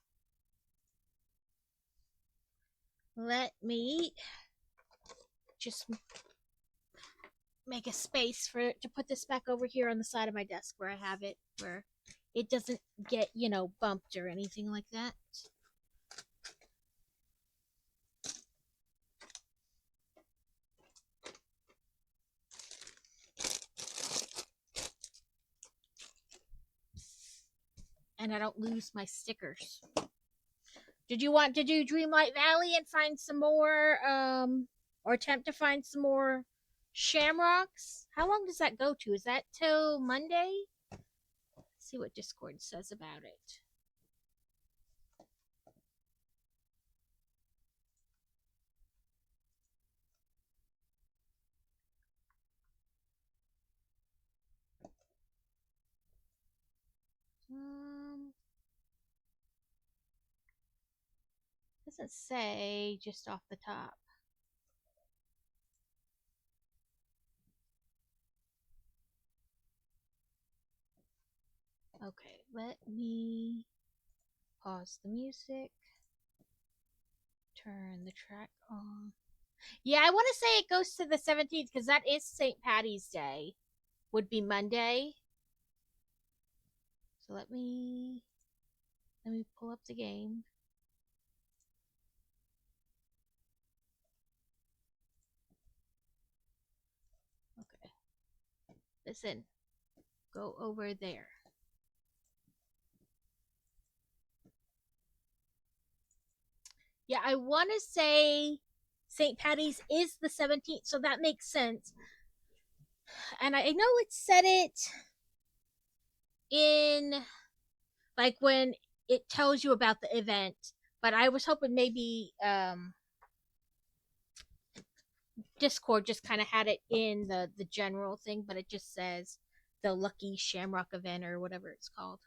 Let me just make a space to put this back over here on the side of my desk where I have it, where it doesn't get, bumped or anything like that. And I don't lose my stickers. Did you want to do Dreamlight Valley and find some more, or attempt to find some more shamrocks? How long does that go to? Is that till Monday? Let's see what Discord says about it. Doesn't say just off the top. Okay, let me pause the music. Turn the track on. Yeah, I want to say it goes to the 17th because that is St. Patty's Day. Would be Monday. So let me pull up the game. Okay. Listen. Go over there. Yeah, I want to say St. Patty's is the 17th, so that makes sense. And I know it said it in like when it tells you about the event, but I was hoping maybe Discord just kind of had it in the general thing, but it just says the Lucky Shamrock event or whatever it's called.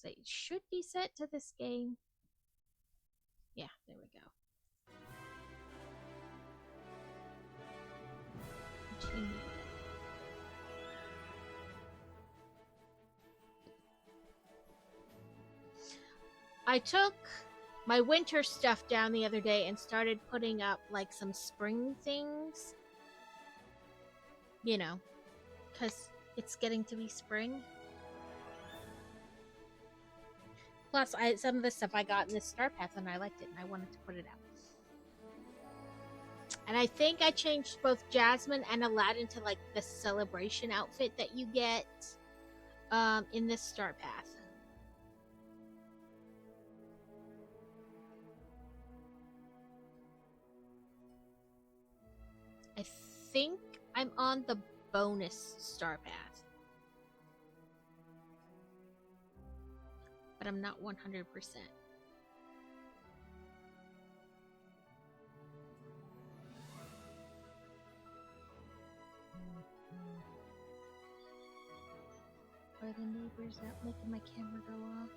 So it should be set to this game. Yeah, there we go. Continue. I took my winter stuff down the other day and started putting up like some spring things. Because it's getting to be spring. Plus, some of the stuff I got in this Star Path and I liked it and I wanted to put it out. And I think I changed both Jasmine and Aladdin to like the celebration outfit that you get in this Star Path. think I'm on the bonus star path, but I'm not 100%. Are the neighbors out making my camera go off?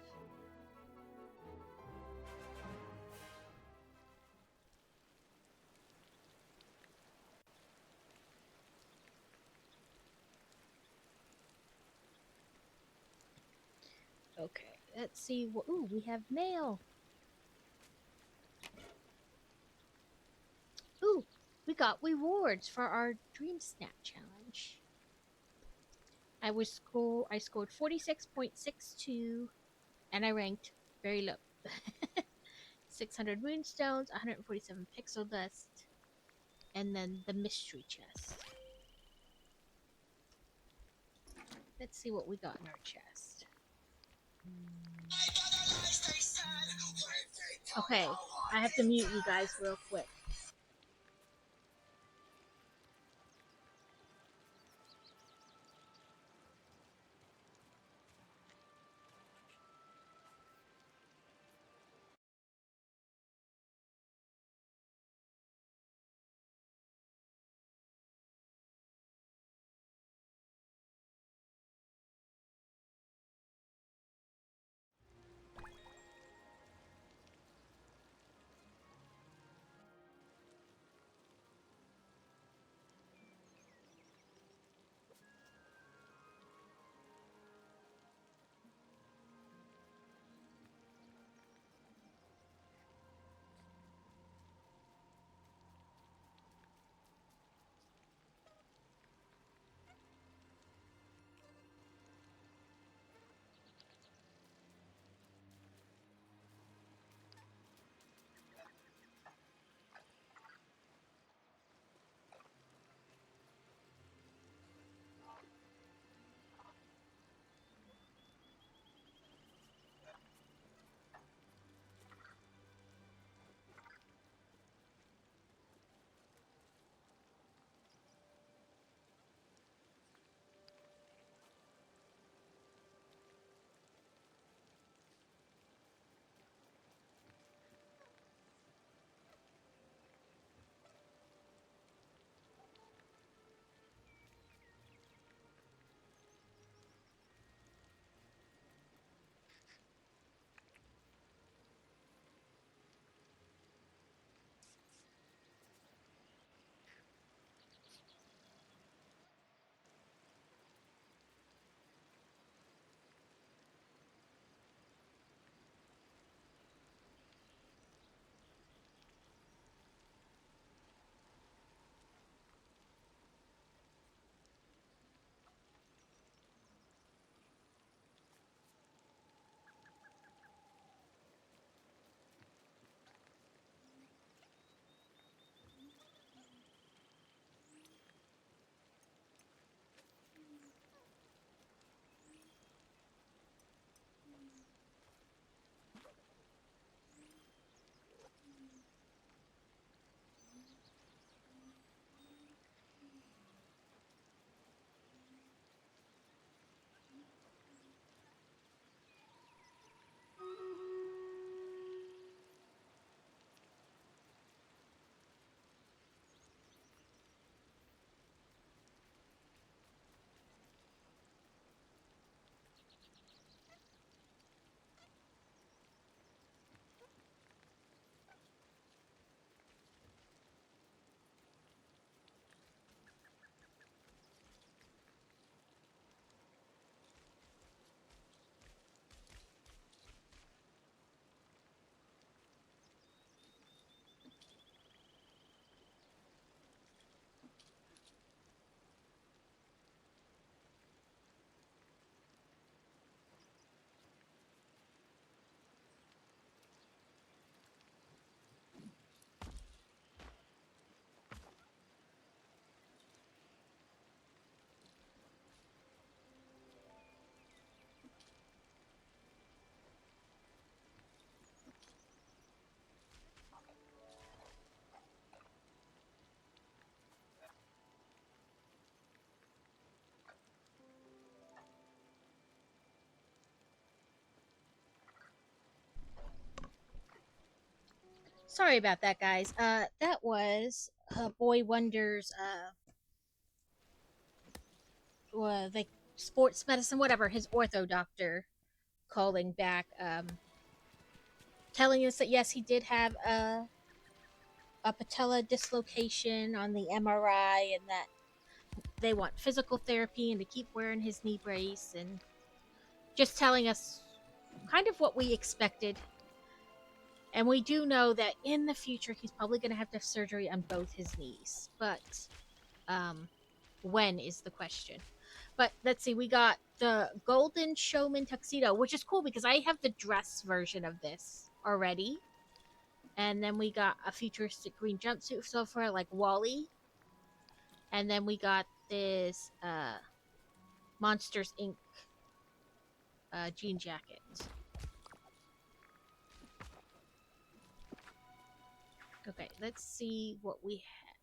Okay, let's see. Ooh, we have mail. Ooh, we got rewards for our Dream Snap challenge. I scored 46.62 and I ranked very low. 600 moonstones, 147 pixel dust, and then the mystery chest. Let's see what we got in our chest. Okay, I have to mute you guys real quick. Sorry about that, guys. That was Boy Wonder's like sports medicine, whatever. His ortho doctor calling back, telling us that yes, he did have a patella dislocation on the MRI, and that they want physical therapy and to keep wearing his knee brace, and just telling us kind of what we expected. And we do know that in the future he's probably going to have to have surgery on both his knees, but um, when is the question. But let's see, we got the Golden Showman tuxedo, which is cool because I have the dress version of this already. And then we got a futuristic green jumpsuit so far, like Wally. And then we got this Monsters Inc. Jean jacket. Okay, let's see what we have.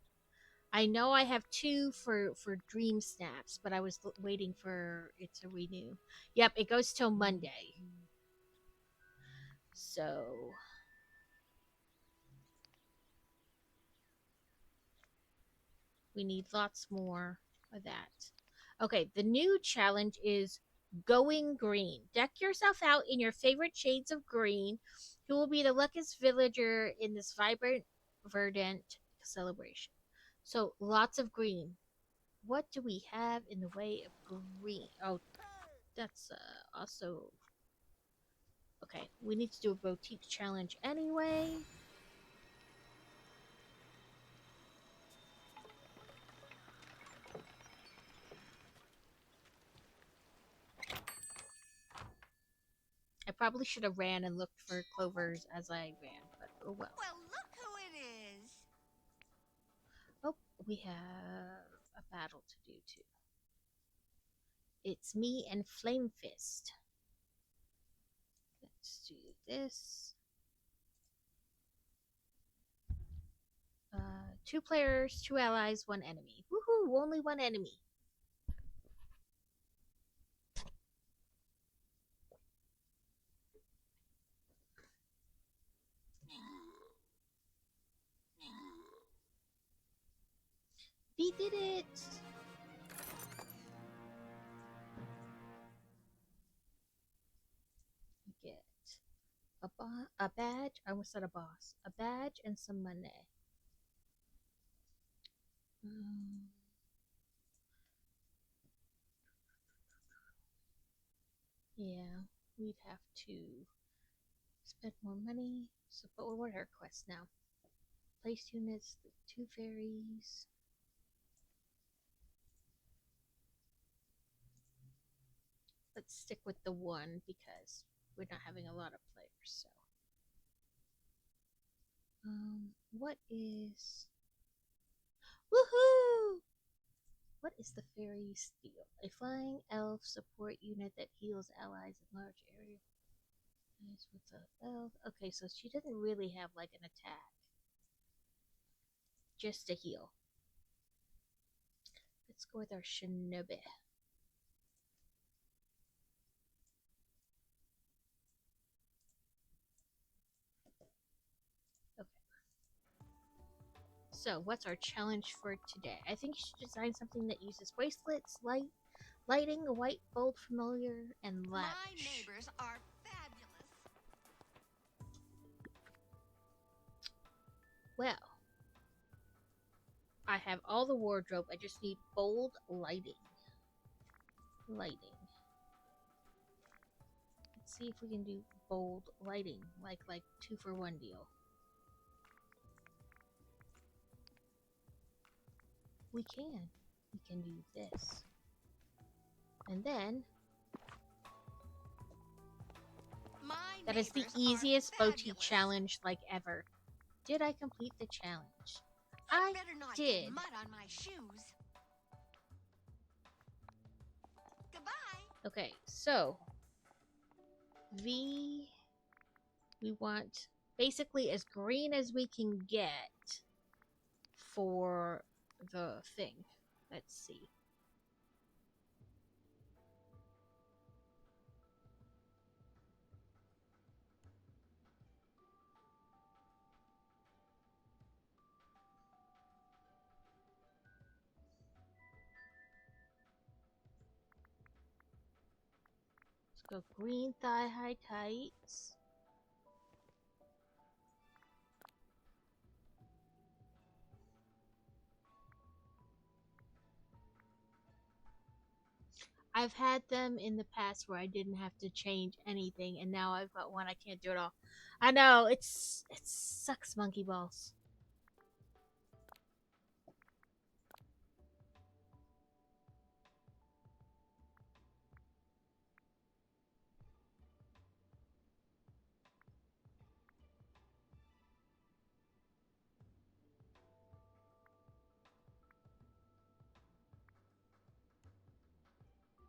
I know I have two for Dream Snaps, but I was waiting for it to renew. Yep, it goes till Monday. So we need lots more of that. Okay, the new challenge is going green. Deck yourself out in your favorite shades of green. You will be the luckiest villager in this vibrant, verdant celebration. So lots of green. What do we have in the way of green? Oh, that's also okay. We need to do a boutique challenge anyway. I probably should have ran and looked for clovers as I ran, but oh well. Well, look who it is. Oh, we have a battle to do too. It's me and Flame Fist. Let's do this. 2 players, 2 allies, 1 enemy. Woohoo! Only 1 enemy. We did it! Get a badge. I almost said a boss. A badge and some money. Um, yeah, we'd have to spend more money. So, but what are our quests now? Place units, the 2 fairies. Let's stick with the 1 because we're not having a lot of players. So, what is? Woohoo! What is the fairy's deal? A flying elf support unit that heals allies in large areas. With the elf. Okay, so she doesn't really have like an attack, just a heal. Let's go with our shinobi. Okay. So, what's our challenge for today? I think you should design something that uses bracelets, lighting, a white, bold, familiar, and lavish. My neighbors are fabulous. Well, I have all the wardrobe. I just need bold lighting. Let's see if we can do bold lighting, like 2 for 1 deal. We can. We can do this. And then that is the easiest boutique challenge like ever. Did I complete the challenge? I better not did. Get mud on my shoes. Goodbye. Okay, so we want basically as green as we can get for the thing. Let's see. Let's go green thigh-high tights. I've had them in the past where I didn't have to change anything, and now I've got one I can't do it all. I know it sucks, monkey balls.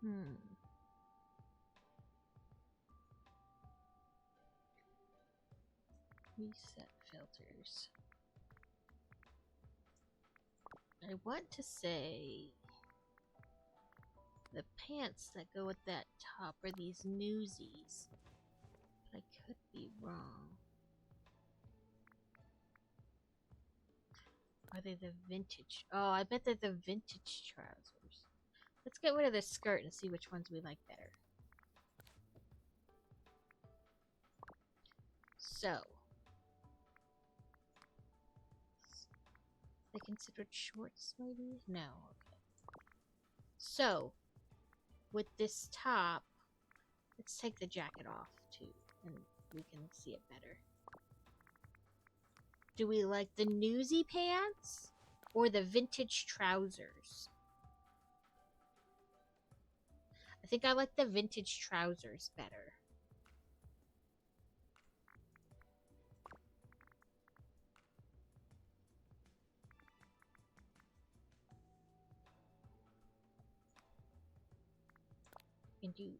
Hmm. Reset filters. I want to say the pants that go with that top are these newsies. But I could be wrong. Are they the vintage? Oh, I bet they're the vintage trousers. Let's get rid of this skirt and see which ones we like better. So, they considered shorts, maybe? No. Okay. So, with this top, let's take the jacket off too, and we can see it better. Do we like the newsy pants or the vintage trousers? I think I like the vintage trousers better. And do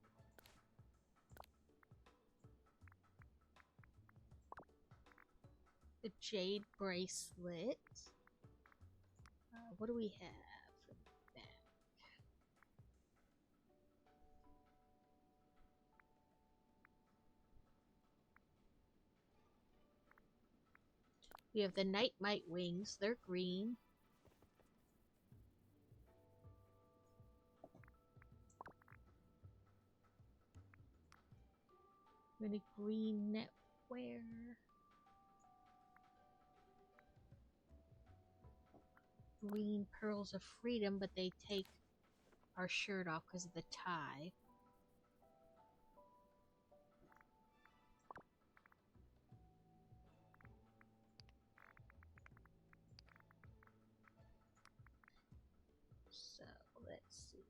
the jade bracelet. What do we have for that? We have the Night Mite wings. They're green. Really green netwear. Green pearls of freedom, but they take our shirt off because of the tie. So let's see.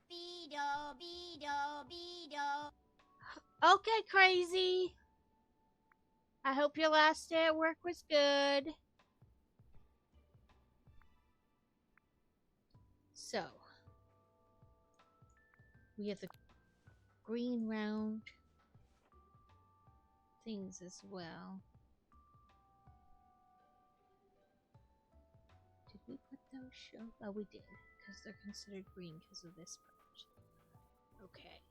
Beedo, Beedo, Beedo. Okay, crazy. I hope your last day at work was good. So, we have the green round things as well. Did we put those show? Oh, we did, because they're considered green because of this part. Okay.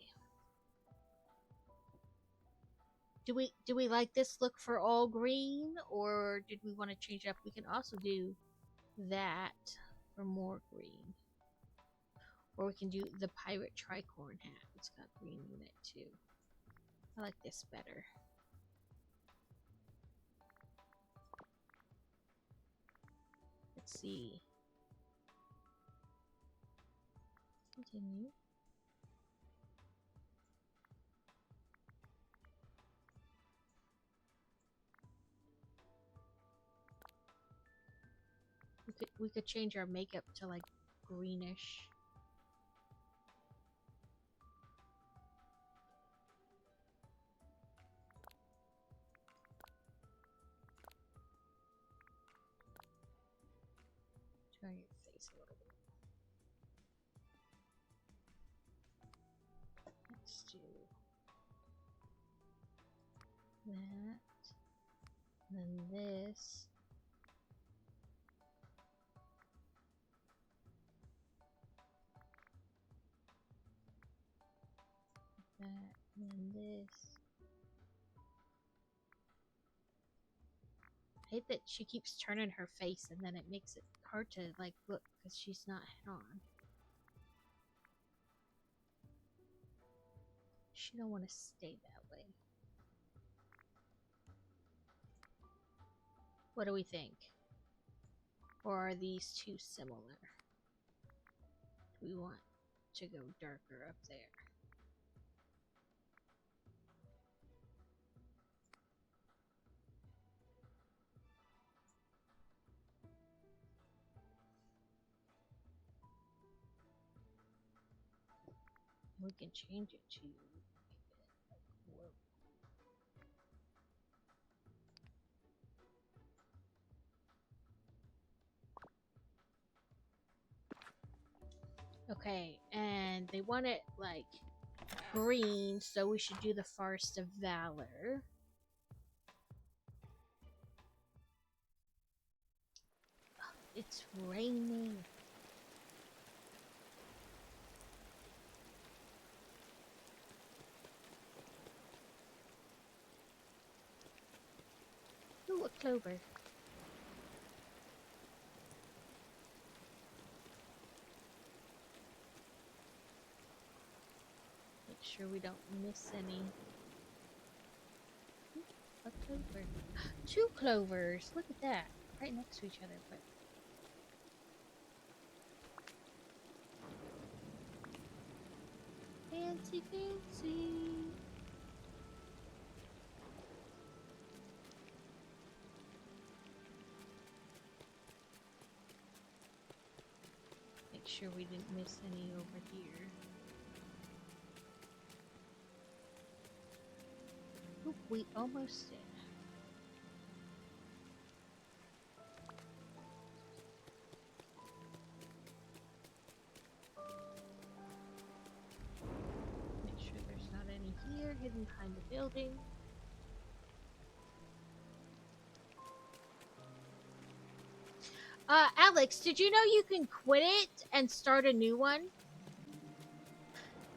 Do we like this look for all green, or did we want to change it up? We can also do that for more green. Or we can do the pirate tricorn hat. It's got green in it too. I like this better. Let's see. Continue. We could change our makeup to like greenish. Turn your face a little bit. Let's do that. And then this. That. And then this. I hate that she keeps turning her face and then it makes it hard to like look because she's not head on. She don't want to stay that way. What do we think? Or are these two similar? Do we want to go darker up there? We can change it to whoa. Okay, and they want it like green, so we should do the Forest of Valor. It's raining. Ooh, a clover. Make sure we don't miss any. Ooh, a clover. Two clovers. Look at that. Right next to each other, but fancy, fancy. Make sure we didn't miss any over here. Oop, we almost did. Make sure there's not any here hidden behind the building. Alex, did you know you can quit it and start a new one?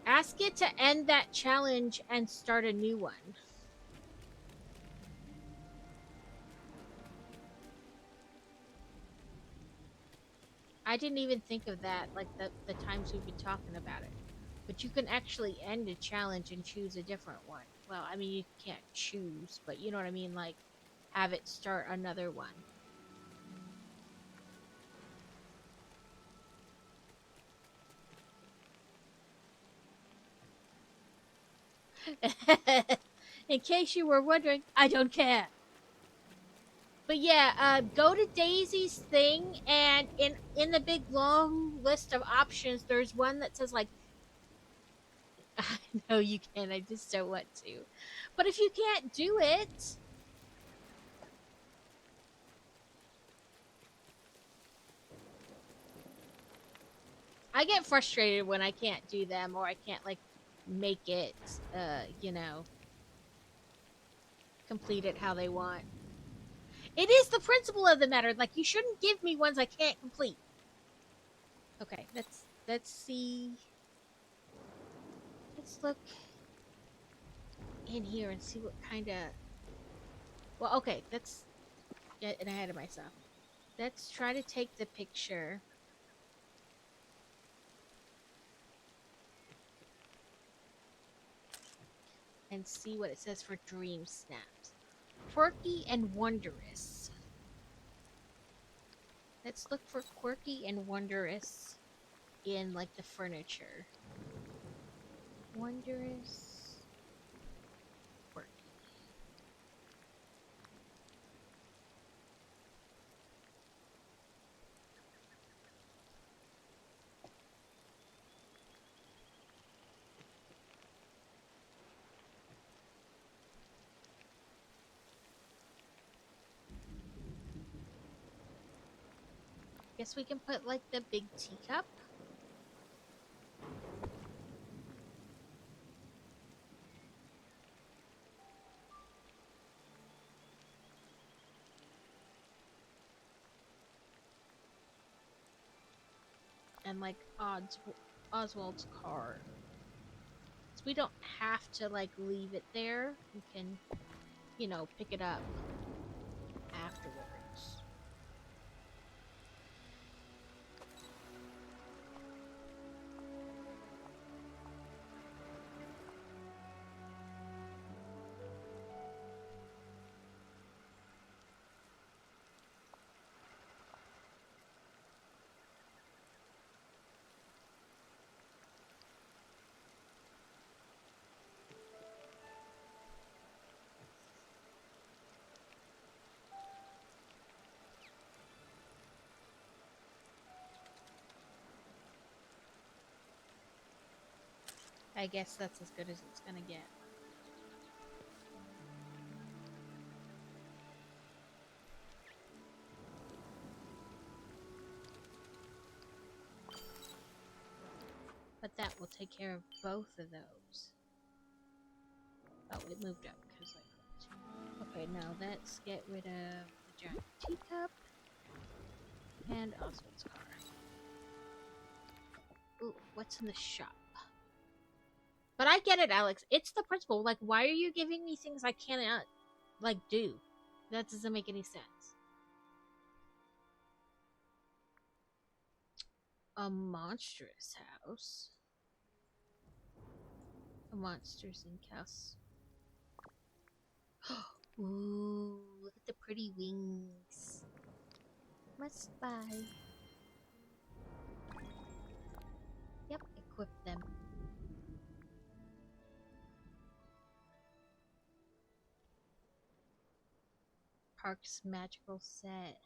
Ask it to end that challenge and start a new one. I didn't even think of that, like the times we've been talking about it. But you can actually end a challenge and choose a different one. Well, I mean, you can't choose, but you know what I mean? Like, have it start another one. In case you were wondering, I don't care. But yeah, go to Daisy's thing, and in the big long list of options, there's one that says like, I know you can. I just don't want to. But if you can't do it, I get frustrated when I can't do them or I can't like make it, you know, complete it how they want. It is the principle of the matter. Like you shouldn't give me ones I can't complete. Okay, let's see. Let's look in here and see what kind of. Well, okay, let's get ahead of myself. Let's try to take the picture. And see what it says for dream snaps. Quirky and wondrous. Let's look for quirky and wondrous in like the furniture. Wondrous. Quirky. Guess we can put like the big teacup. And like Oswald's car. So we don't have to like leave it there. We can, you know, pick it up. afterwards. I guess that's as good as it's gonna get. But that will take care of both of those. Oh, it moved up because I clicked. Okay, now let's get rid of the giant teacup and Oswald's car. Ooh, what's in the shop? But I get it, Alex. It's the principle. Like, why are you giving me things I cannot, like, do? That doesn't make any sense. A monstrous house. A monsters in house. Ooh, look at the pretty wings. Must buy. Yep, equip them. Park's magical set.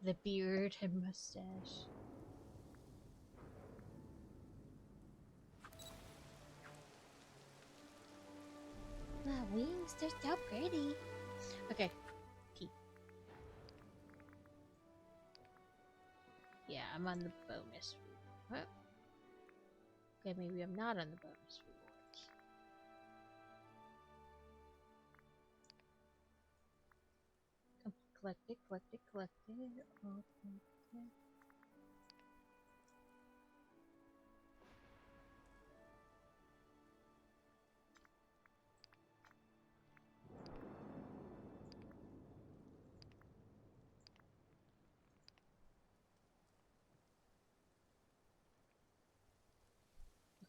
The beard and mustache. The wings, they're so pretty. Okay, keep. Yeah, I'm on the bonus. What? Okay, maybe I'm not on the bonus rewards. Collect it, collect it, collect it. Okay.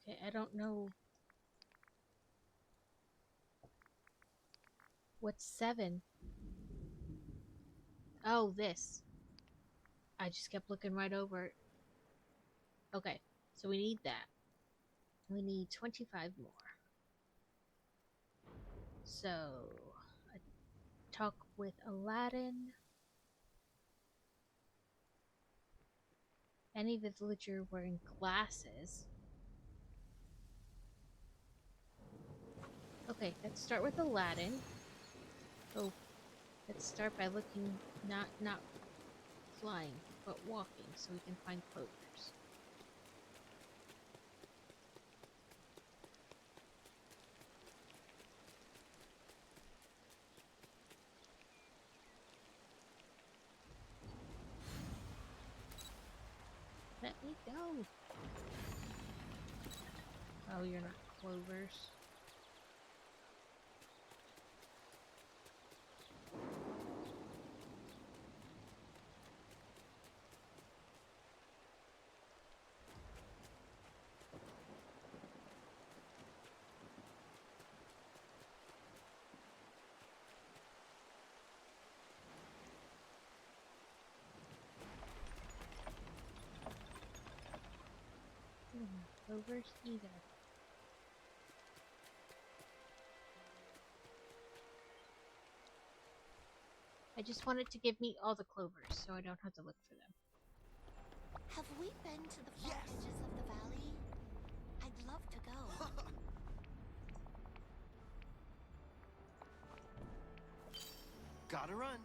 Okay, I don't know. What's 7? Oh, this. I just kept looking right over it. Okay, so we need that. We need 25 more. So, I talk with Aladdin. Any villager wearing glasses. Okay, let's start with Aladdin. Oh, let's start by looking, not flying, but walking, so we can find clovers. Let me go. Oh, you're not clovers. Clovers either. I just wanted to give me all the clovers, so I don't have to look for them. Have we been to the far edges of the valley? I'd love to go. Gotta run.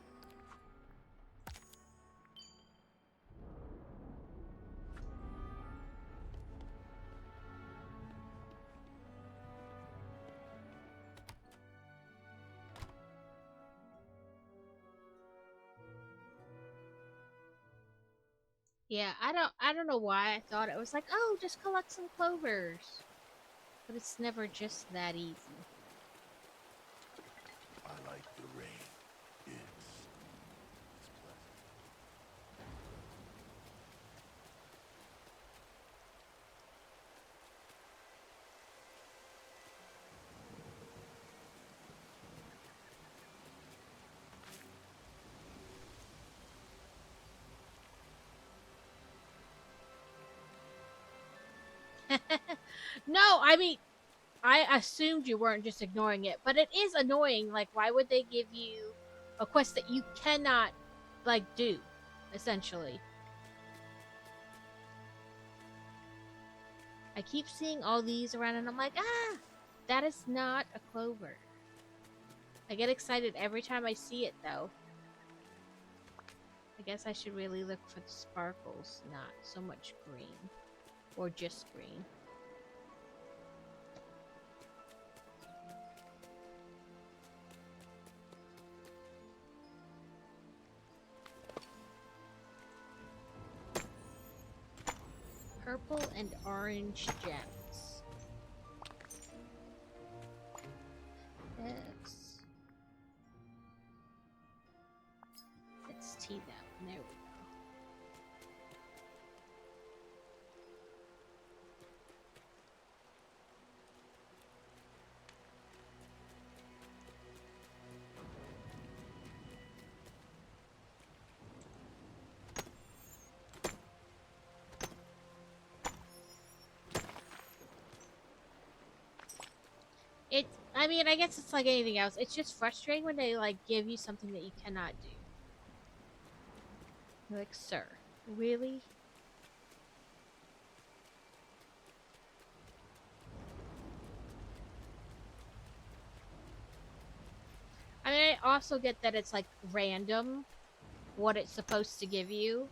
Yeah, I don't know why I thought it was like, oh, just collect some clovers. But it's never just that easy. I like the rain. It's No, I mean, I assumed you weren't just ignoring it, but it is annoying. Like, why would they give you a quest that you cannot, like, do, essentially? I keep seeing all these around and I'm like, ah, that is not a clover. I get excited every time I see it, though. I guess I should really look for the sparkles, not so much green. Or just green. Purple and orange gems. X. Let's T that one. There we go. It, I mean, I guess it's like anything else. It's just frustrating when they, like, give you something that you cannot do. You're like, sir, really? I mean, I also get that it's, like, random what it's supposed to give you.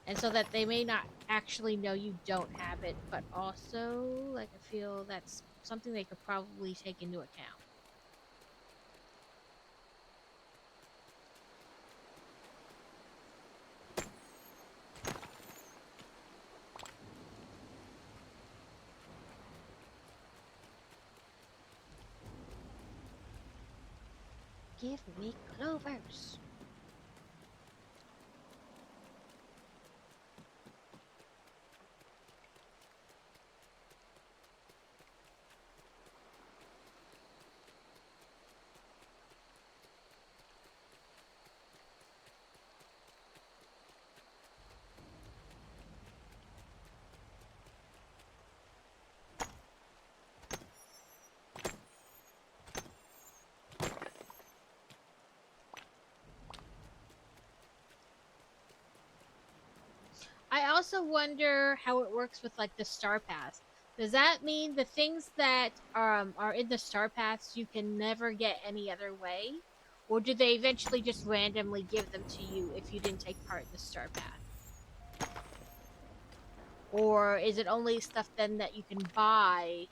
And so that they may not actually know you don't have it, but also, like, I feel that's something they could probably take into account. Give me clovers. I also wonder how it works with, like, the star pass. Does that mean the things that are in the star pass you can never get any other way, or do they eventually just randomly give them to you if you didn't take part in the star pass? Or is it only stuff then that you can buy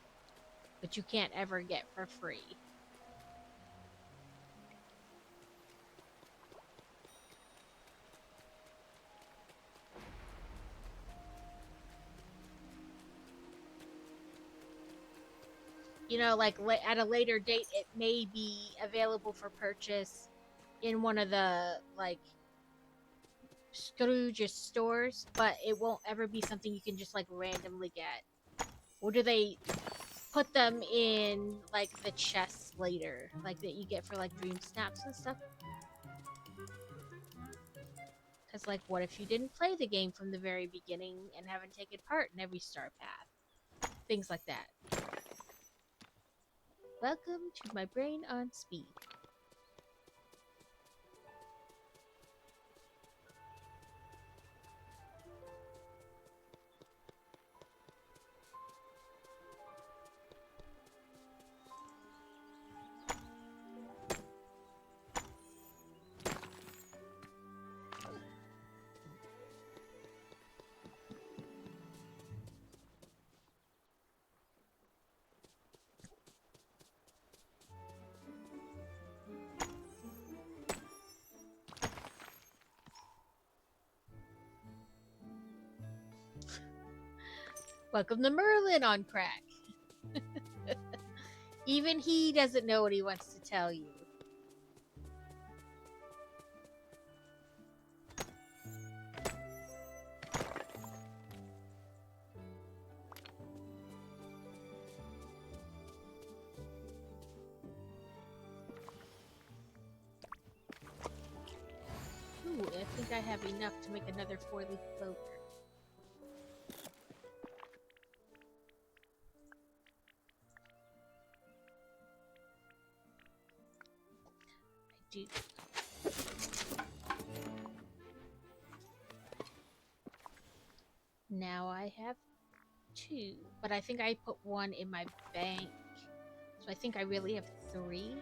but you can't ever get for free? You know, like, at a later date, it may be available for purchase in one of the, like, Scrooge's stores, but it won't ever be something you can just, like, randomly get. Or do they put them in, like, the chests later, like, that you get for, like, dream snaps and stuff? Because, like, what if you didn't play the game from the very beginning and haven't taken part in every star path? Things like that. Welcome to my brain on speed. Welcome to Merlin on crack. Even he doesn't know what he wants to tell you. Ooh, I think I have enough to make another 4-leaf clover. do. Now I have 2, but I think I put 1 in my bank. So I think I really have 3.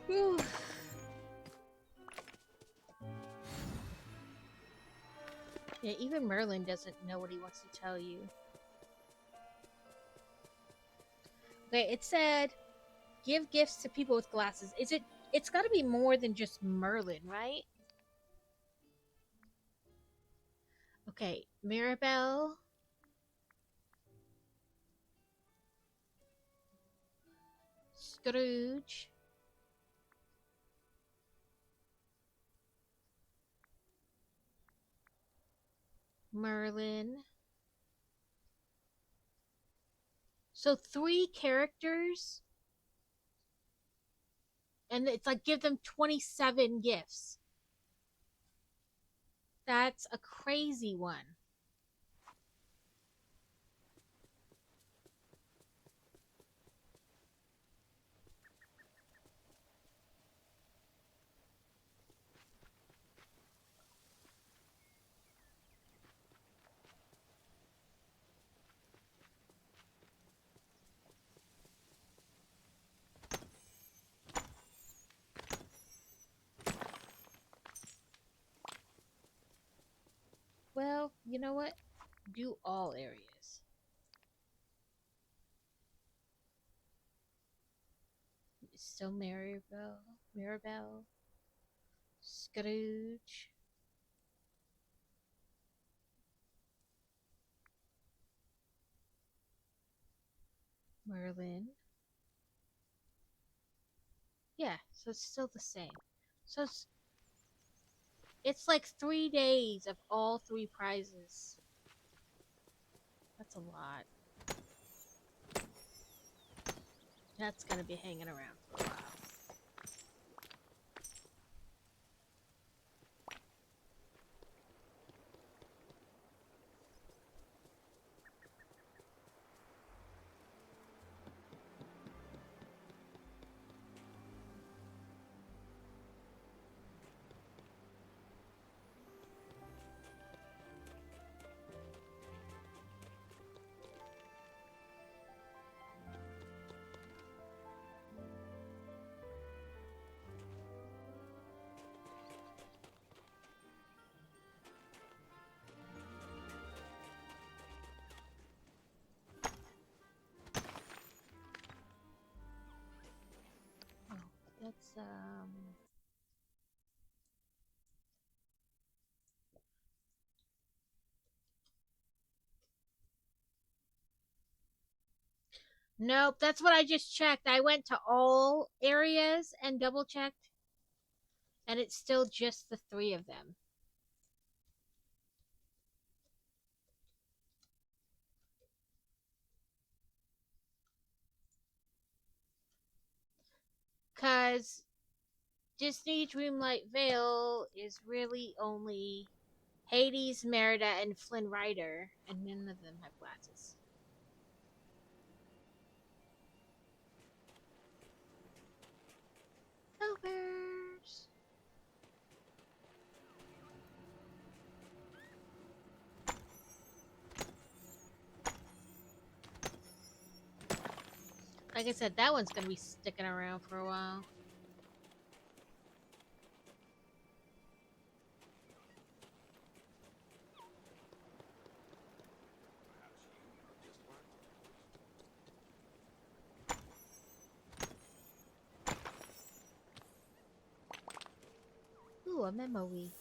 Whew. Yeah, even Merlin doesn't know what he wants to tell you. Okay, it said give gifts to people with glasses. It's got to be more than just Merlin, right? Okay, Mirabelle. Scrooge. Merlin. So 3 characters, and it's like give them 27 gifts. That's a crazy one. Well, you know what? Do all areas. So Mirabelle, Scrooge, Merlin. Yeah, so it's still the same. So it's like 3 days of all 3 prizes. That's a lot. That's gonna be hanging around for a while. Oh, that's Nope, that's what I just checked. I went to all areas and double checked, and it's still just the 3 of them. Cause Disney Dreamlight Vale is really only Hades, Merida, and Flynn Rider, and none of them have glasses. Overs. Like I said, that one's gonna be sticking around for a while. Ooh, a memory.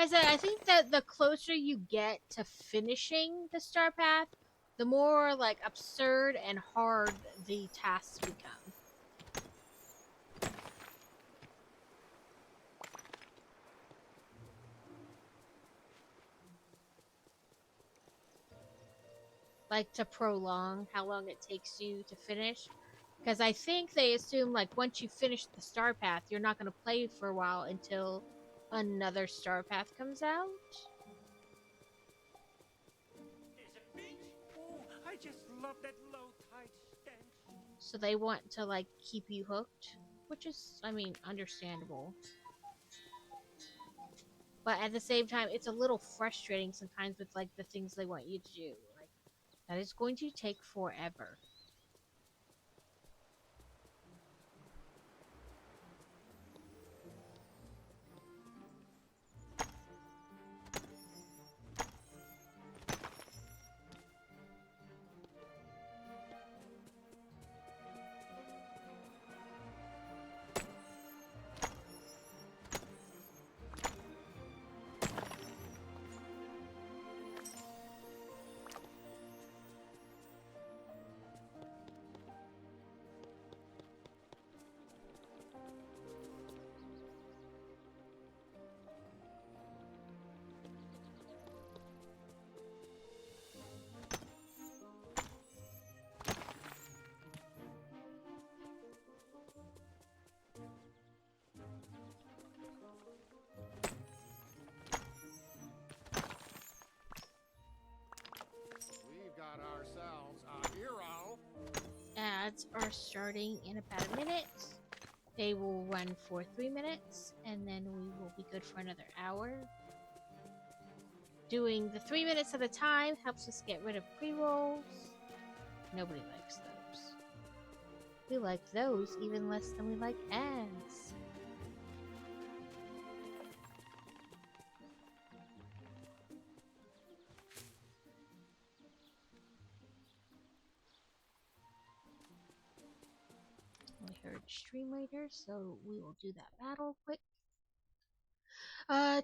I said I think that the closer you get to finishing the star path, the more like absurd and hard the tasks become. Like to prolong how long it takes you to finish. Because I think they assume like once you finish the star path, you're not going to play for a while until another star path comes out. There's a beach. Oh, I just love that low tide stench. So they want to like keep you hooked, which is, I mean, understandable. But at the same time, it's a little frustrating sometimes with like the things they want you to do. Like that is going to take forever. We've got ourselves a hero. Ads are starting in about a minute. They will run for 3 minutes, and then we will be good for another hour. Doing the 3 minutes at a time helps us get rid of pre-rolls. Nobody likes those. We like those even less than we like ads. We heard stream later, so we will do that battle quick.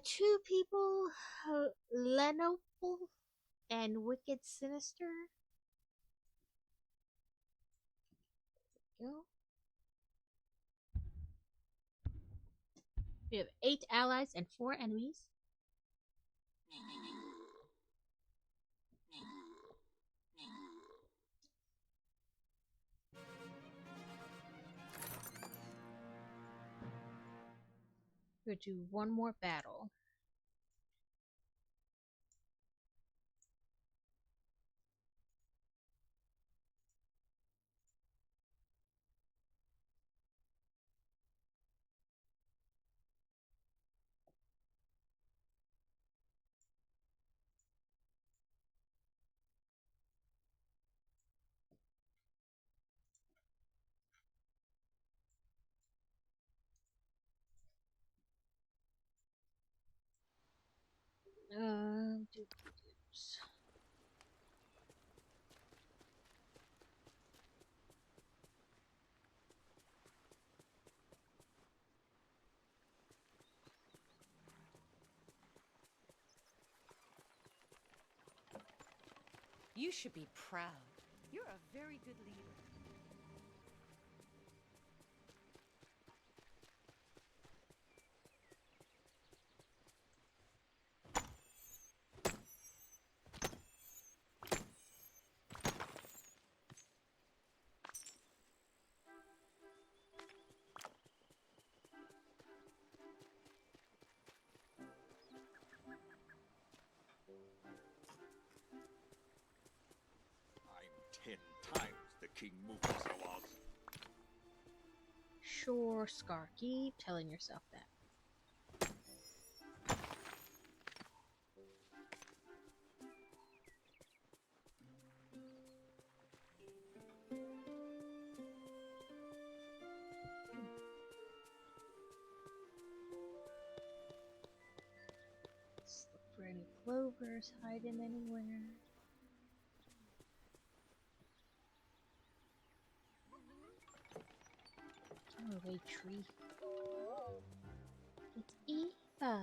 Two people, Lenople and Wicked Sinister. Go. We have 8 allies and 4 enemies. We'll do one more battle. Doops. You should be proud. You're a very good leader. I'm 10 times the King Mufasa was. Sure, Scar. Keep telling yourself that. Let's look for any clovers hiding anywhere. Go away, tree. It's Eva.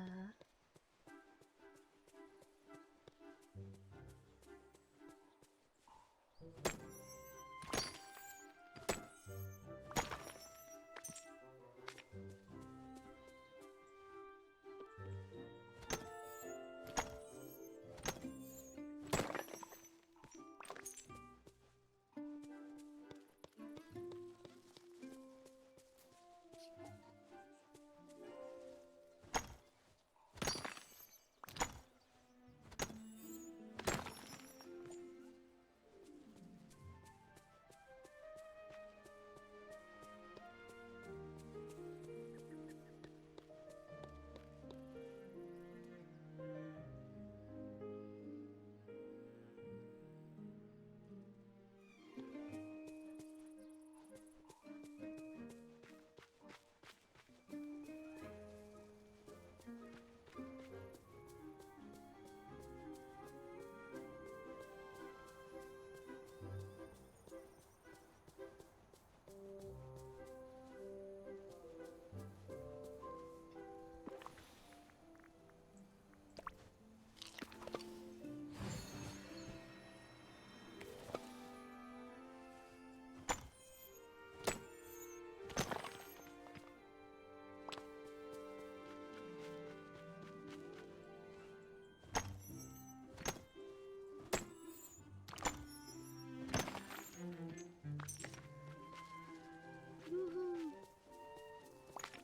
Woohoo!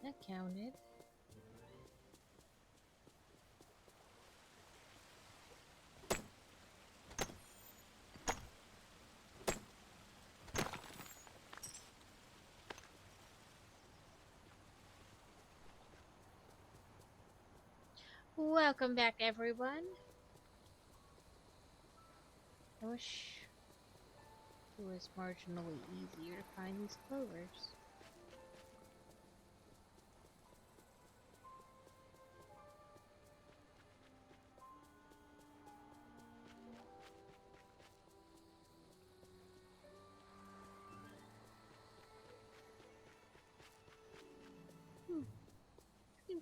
That counted. Welcome back, everyone. I wish it was marginally easier to find these clovers.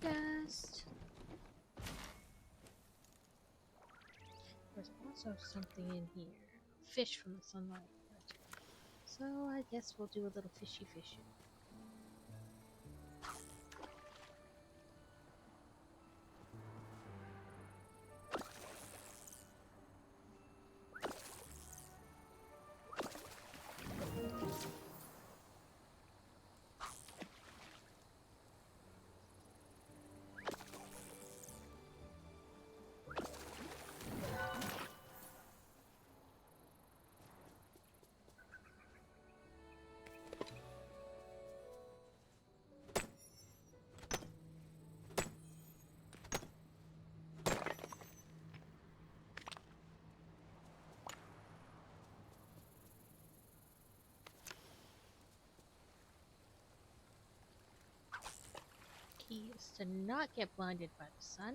Dust. There's also something in here. Fish from the sunlight. So I guess we'll do a little fishy fishing. Key is to not get blinded by the sun.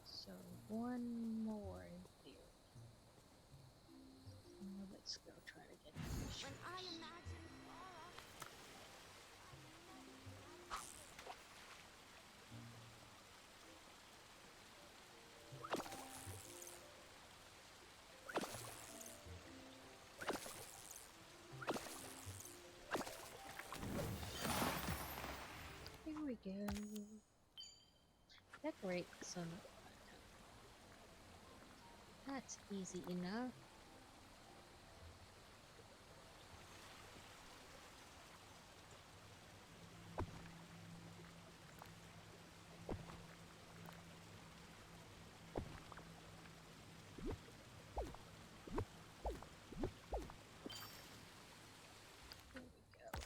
So one more in theory. Now let's go try to get the fish When I first. imagine Flora, Here we go. Decorate the sun. That's easy enough. There we go.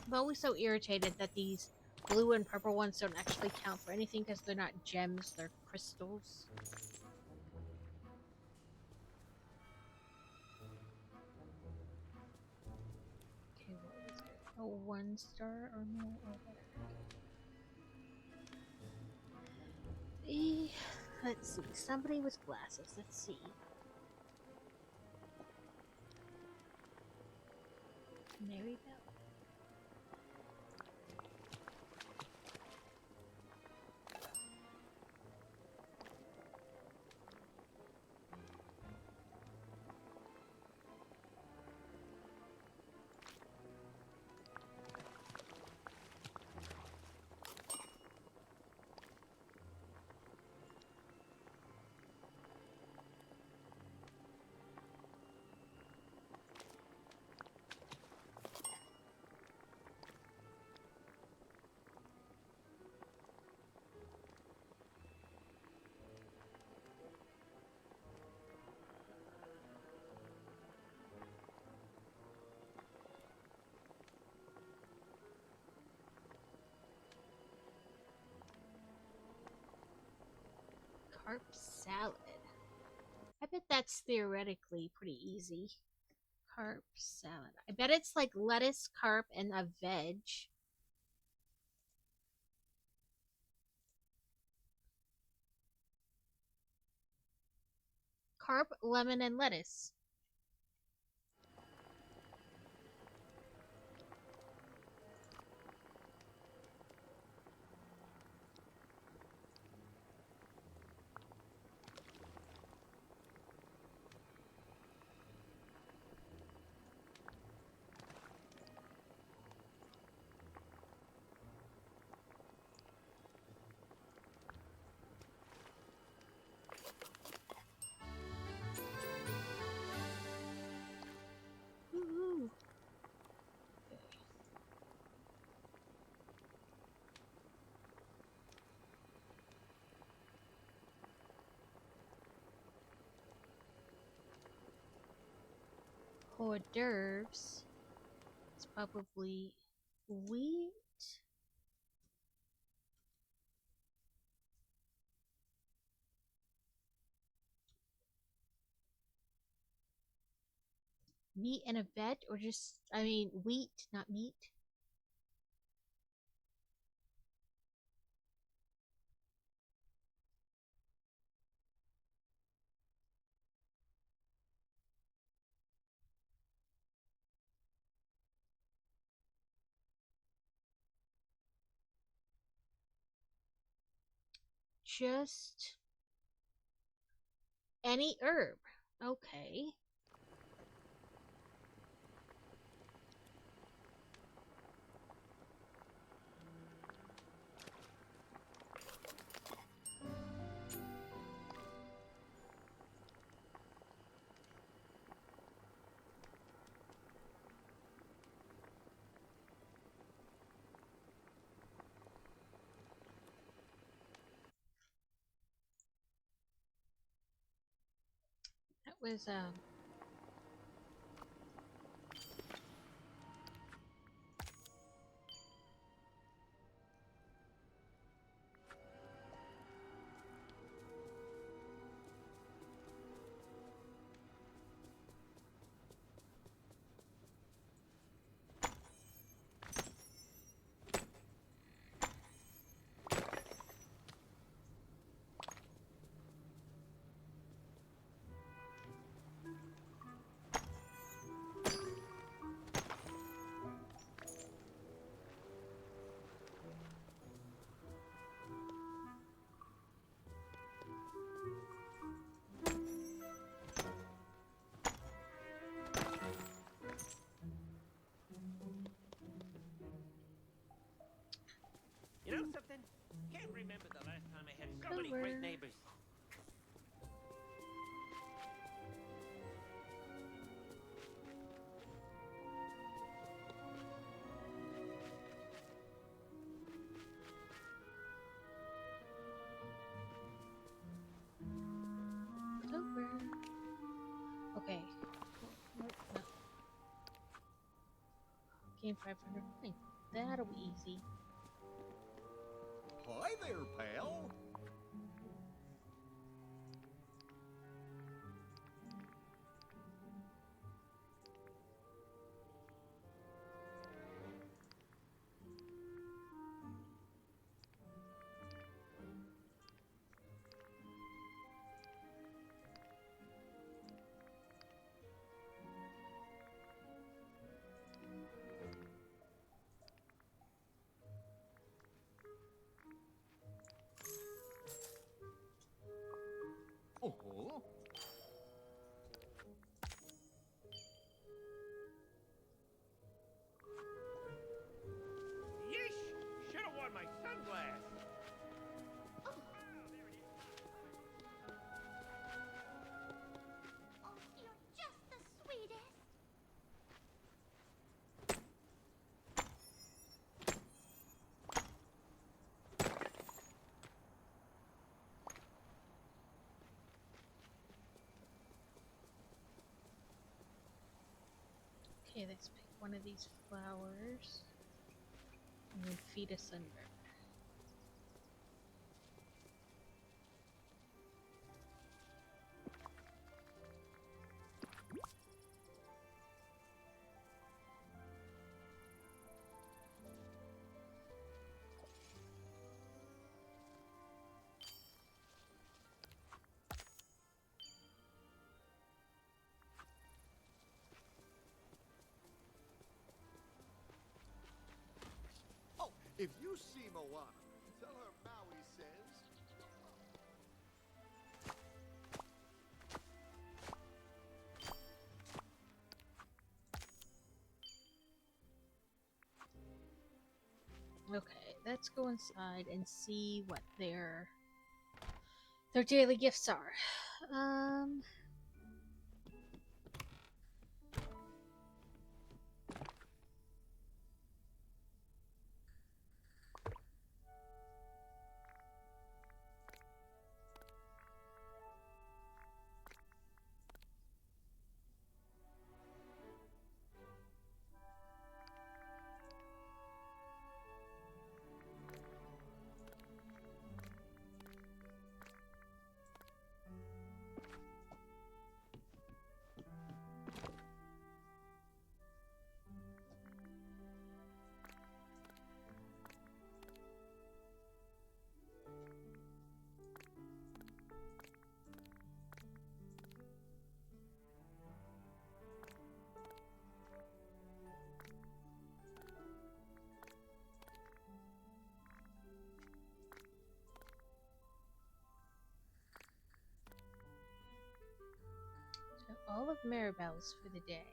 I'm always so irritated that these blue and purple ones don't actually count for anything because they're not gems, they're crystals. Okay, what was it? A 1-star or more or better. Okay. Let's see. Somebody with glasses. Let's see. Mary Bell. Carp salad. I bet that's theoretically pretty easy. Carp salad. I bet it's like lettuce, carp, and a veg. Carp, lemon, and lettuce. Woohoo. Hors d'oeuvres. It's probably wheat. Meat and a veg, or just, I mean, wheat, not meat. Just any herb. Okay. That was You know something? Can't remember the last time I had so many Clover. great neighbors. Clover. Okay. No. Gain 500 points. That'll be easy. Hi there, pal. Oh. Yeesh! Should have worn my sunglasses. Oh, you're just the sweetest. Okay, let's pick one of these flowers and then feed a sunburn. Oh, if you see Moana, tell her Maui says. Okay, let's go inside and see what their daily gifts are. So all of Maribel's for the day.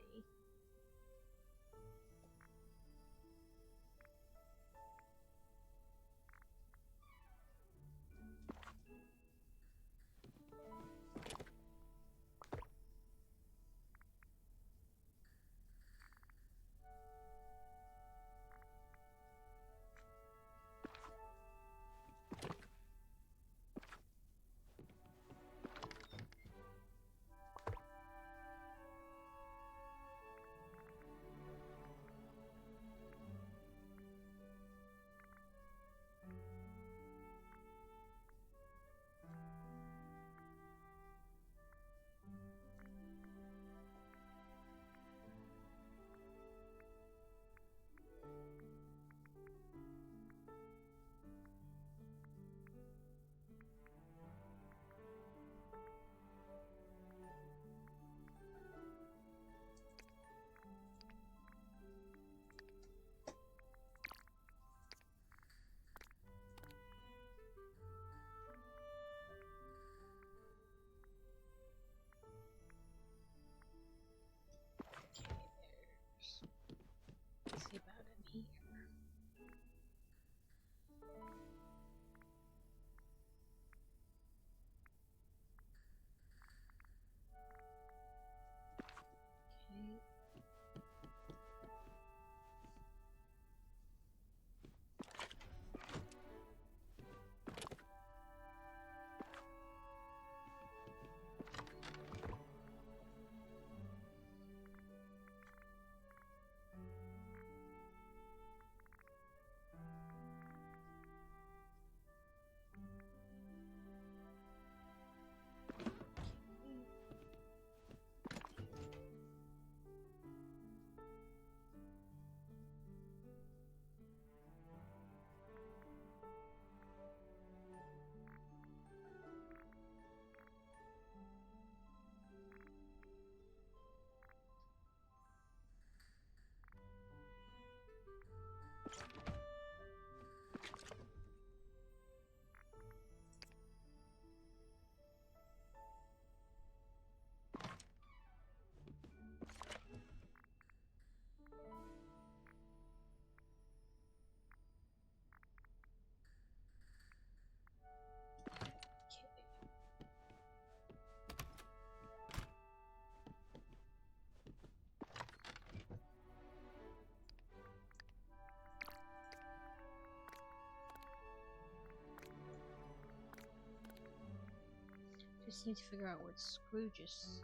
just need to figure out what Scrooge's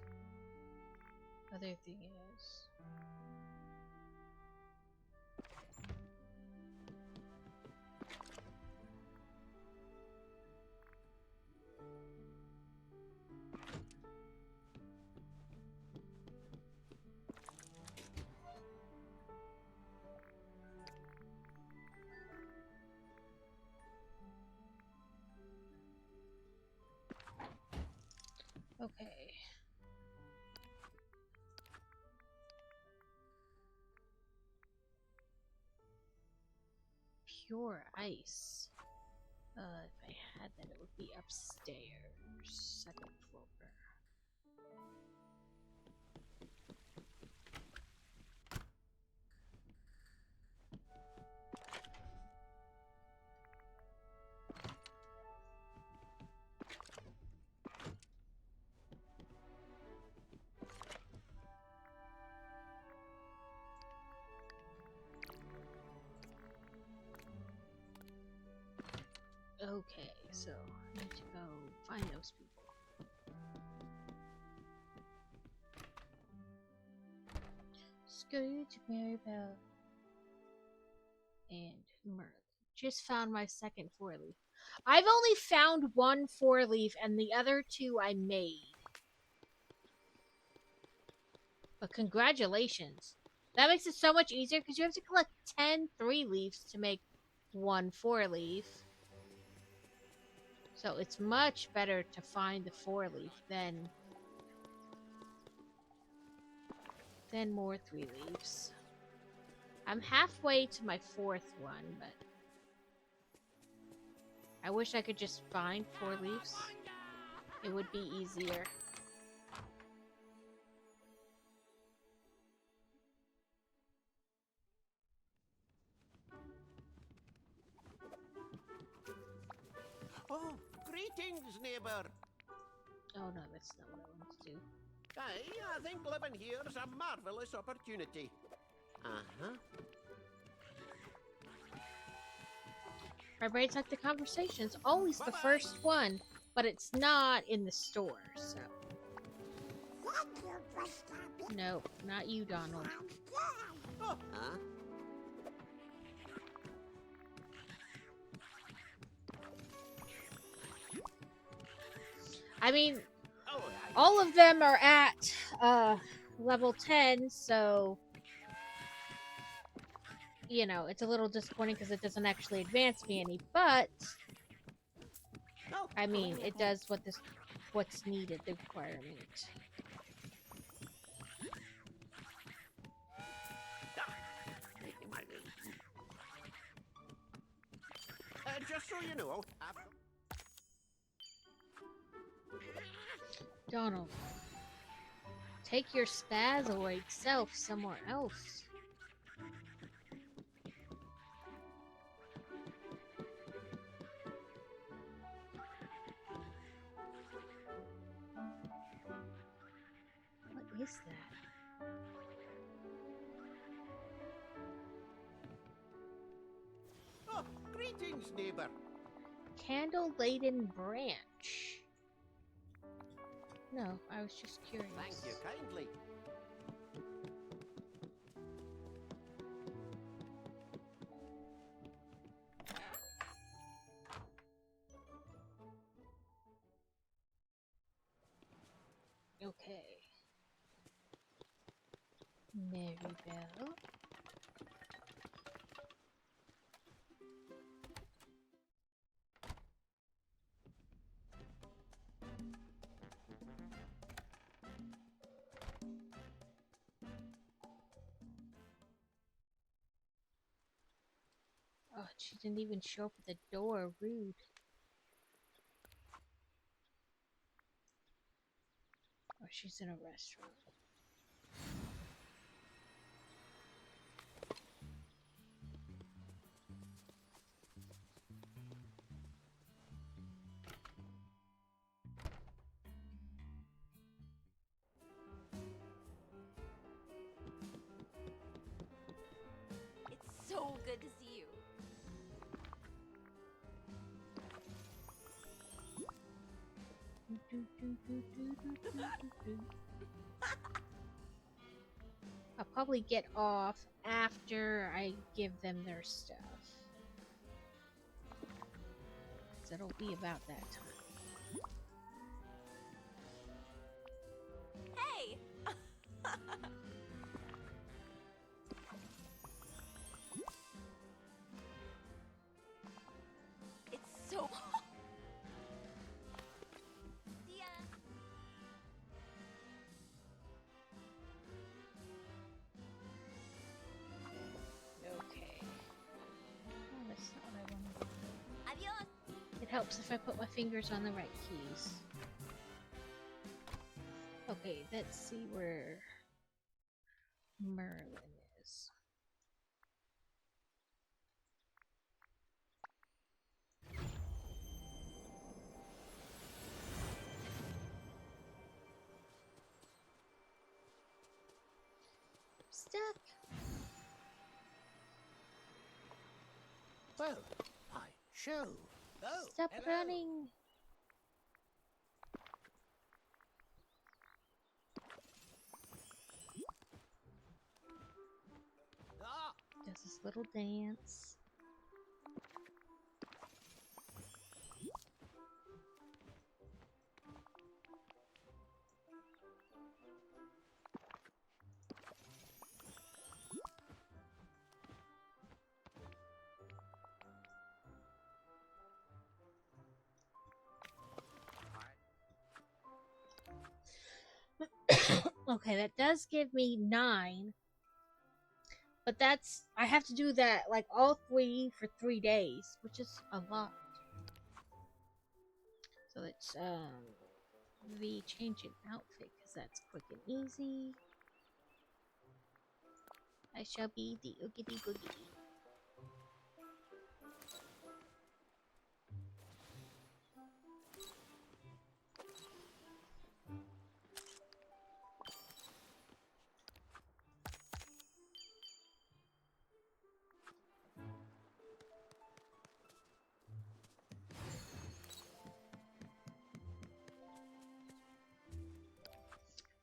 other thing is. Okay. Pure ice. If I had that, it would be upstairs, second floor. Okay, so I need to go find those people. Scrooge, Maribel, and Merlin. Just found my second four leaf. I've only found one four leaf, and the other two I made. But congratulations. That makes it so much easier because you have to collect 10 3-leaves to make one 4-leaf. So it's much better to find the 4-leaf than more 3-leaves. I'm halfway to my 4th one, but I wish I could just find 4 leaves. It would be easier. Oh, greetings, neighbour. Oh no, that's not what I want to do. Aye, I think living here's a marvellous opportunity. Uh-huh. My brain's like the conversation's always the first one, but it's not in the store, so. Nope, not you, Donald. Oh, huh? I mean, Oh, all of them are at level 10, so you know, it's a little disappointing because it doesn't actually advance me any, but I mean, it does what's needed, the requirement. Just so you know, Donald, take your spazoid self somewhere else. What is that? oh, greetings, neighbour. Candle-laden branch. No, I was just curious. Thank you kindly. Okay. Maribel. Oh, she didn't even show up at the door. Rude. Oh, she's in a restaurant. It's so good to see you. I'll probably get off after I give them their stuff. So it'll be about that time. Hey! It's so. See ya. Okay. Oh, that's not what I wanted. Adios. It helps if I put my fingers on the right keys. Okay, let's see where Merlin is. Stuck. Well, I show. Oh, Stop hello. running. Ah, Does this little dance. Okay, that does give me 9. But that's, I have to do that, like, all 3 for 3 days, which is a lot. So let's, the changing outfit, because that's quick and easy. I shall be the oogity boogity.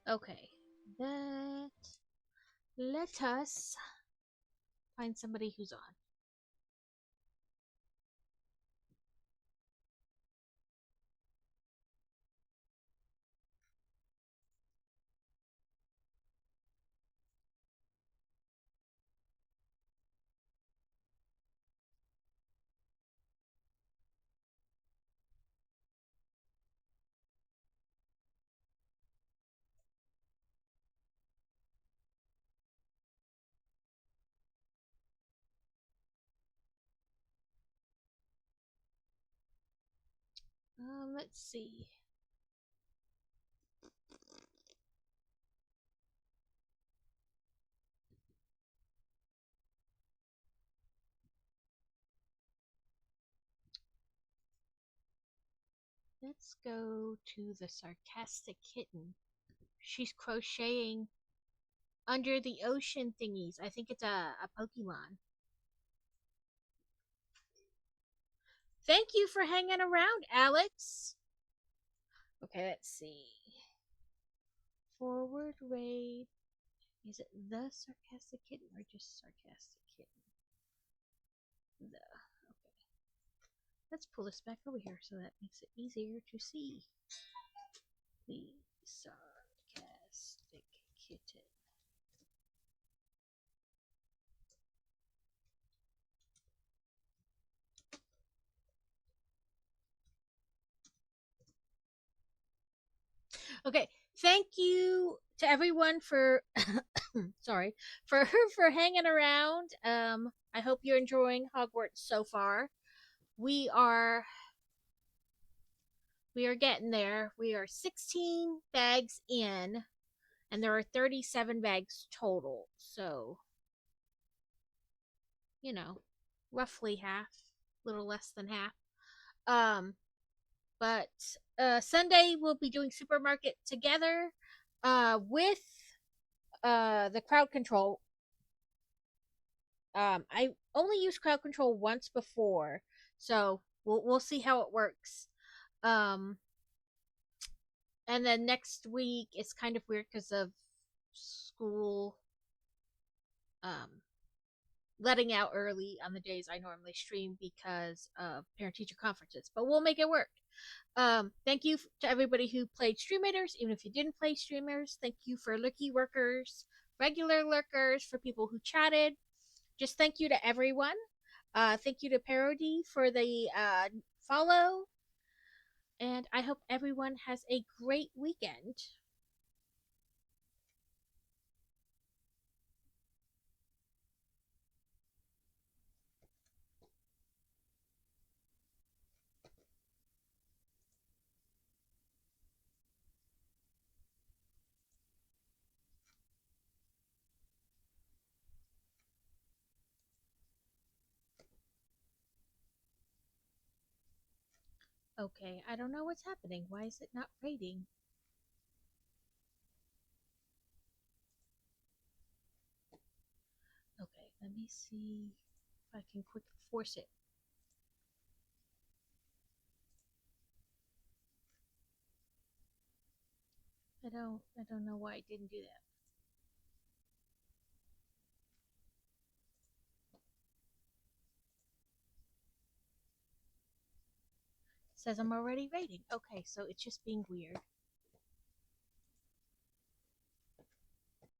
Okay, that, let us find somebody who's on. Let's see. Let's go to the sarcastic kitten. She's crocheting under the ocean thingies. I think it's a Pokemon. Thank you for hanging around, Alex. Okay, let's see. Forward raid. Is it the sarcastic kitten or just sarcastic kitten? The. Okay. Let's pull this back over here so that makes it easier to see. The sarcastic kitten. Okay, thank you to everyone for sorry for hanging around. I hope you're enjoying Hogwarts so far. We are getting there. We are 16 bags in, and there are 37 bags total. So, you know, roughly half, a little less than half. But Sunday we'll be doing supermarket together with the crowd control. I only used crowd control once before, so we'll see how it works. Um, And then next week it's kind of weird because of school um, letting out early on the days I normally stream because of parent teacher conferences. But we'll make it work. Thank you to everybody who played Streamators, even if you didn't play Streamers. Thank you for Lurky Workers, regular lurkers, for people who chatted. Just thank you to everyone. Thank you to Parody for the follow. And I hope everyone has a great weekend. Okay, I don't know what's happening. Why is it not rating? Okay, let me see if I can quick force it. I don't know why I didn't do that. It says I'm already rating. Okay, so it's just being weird.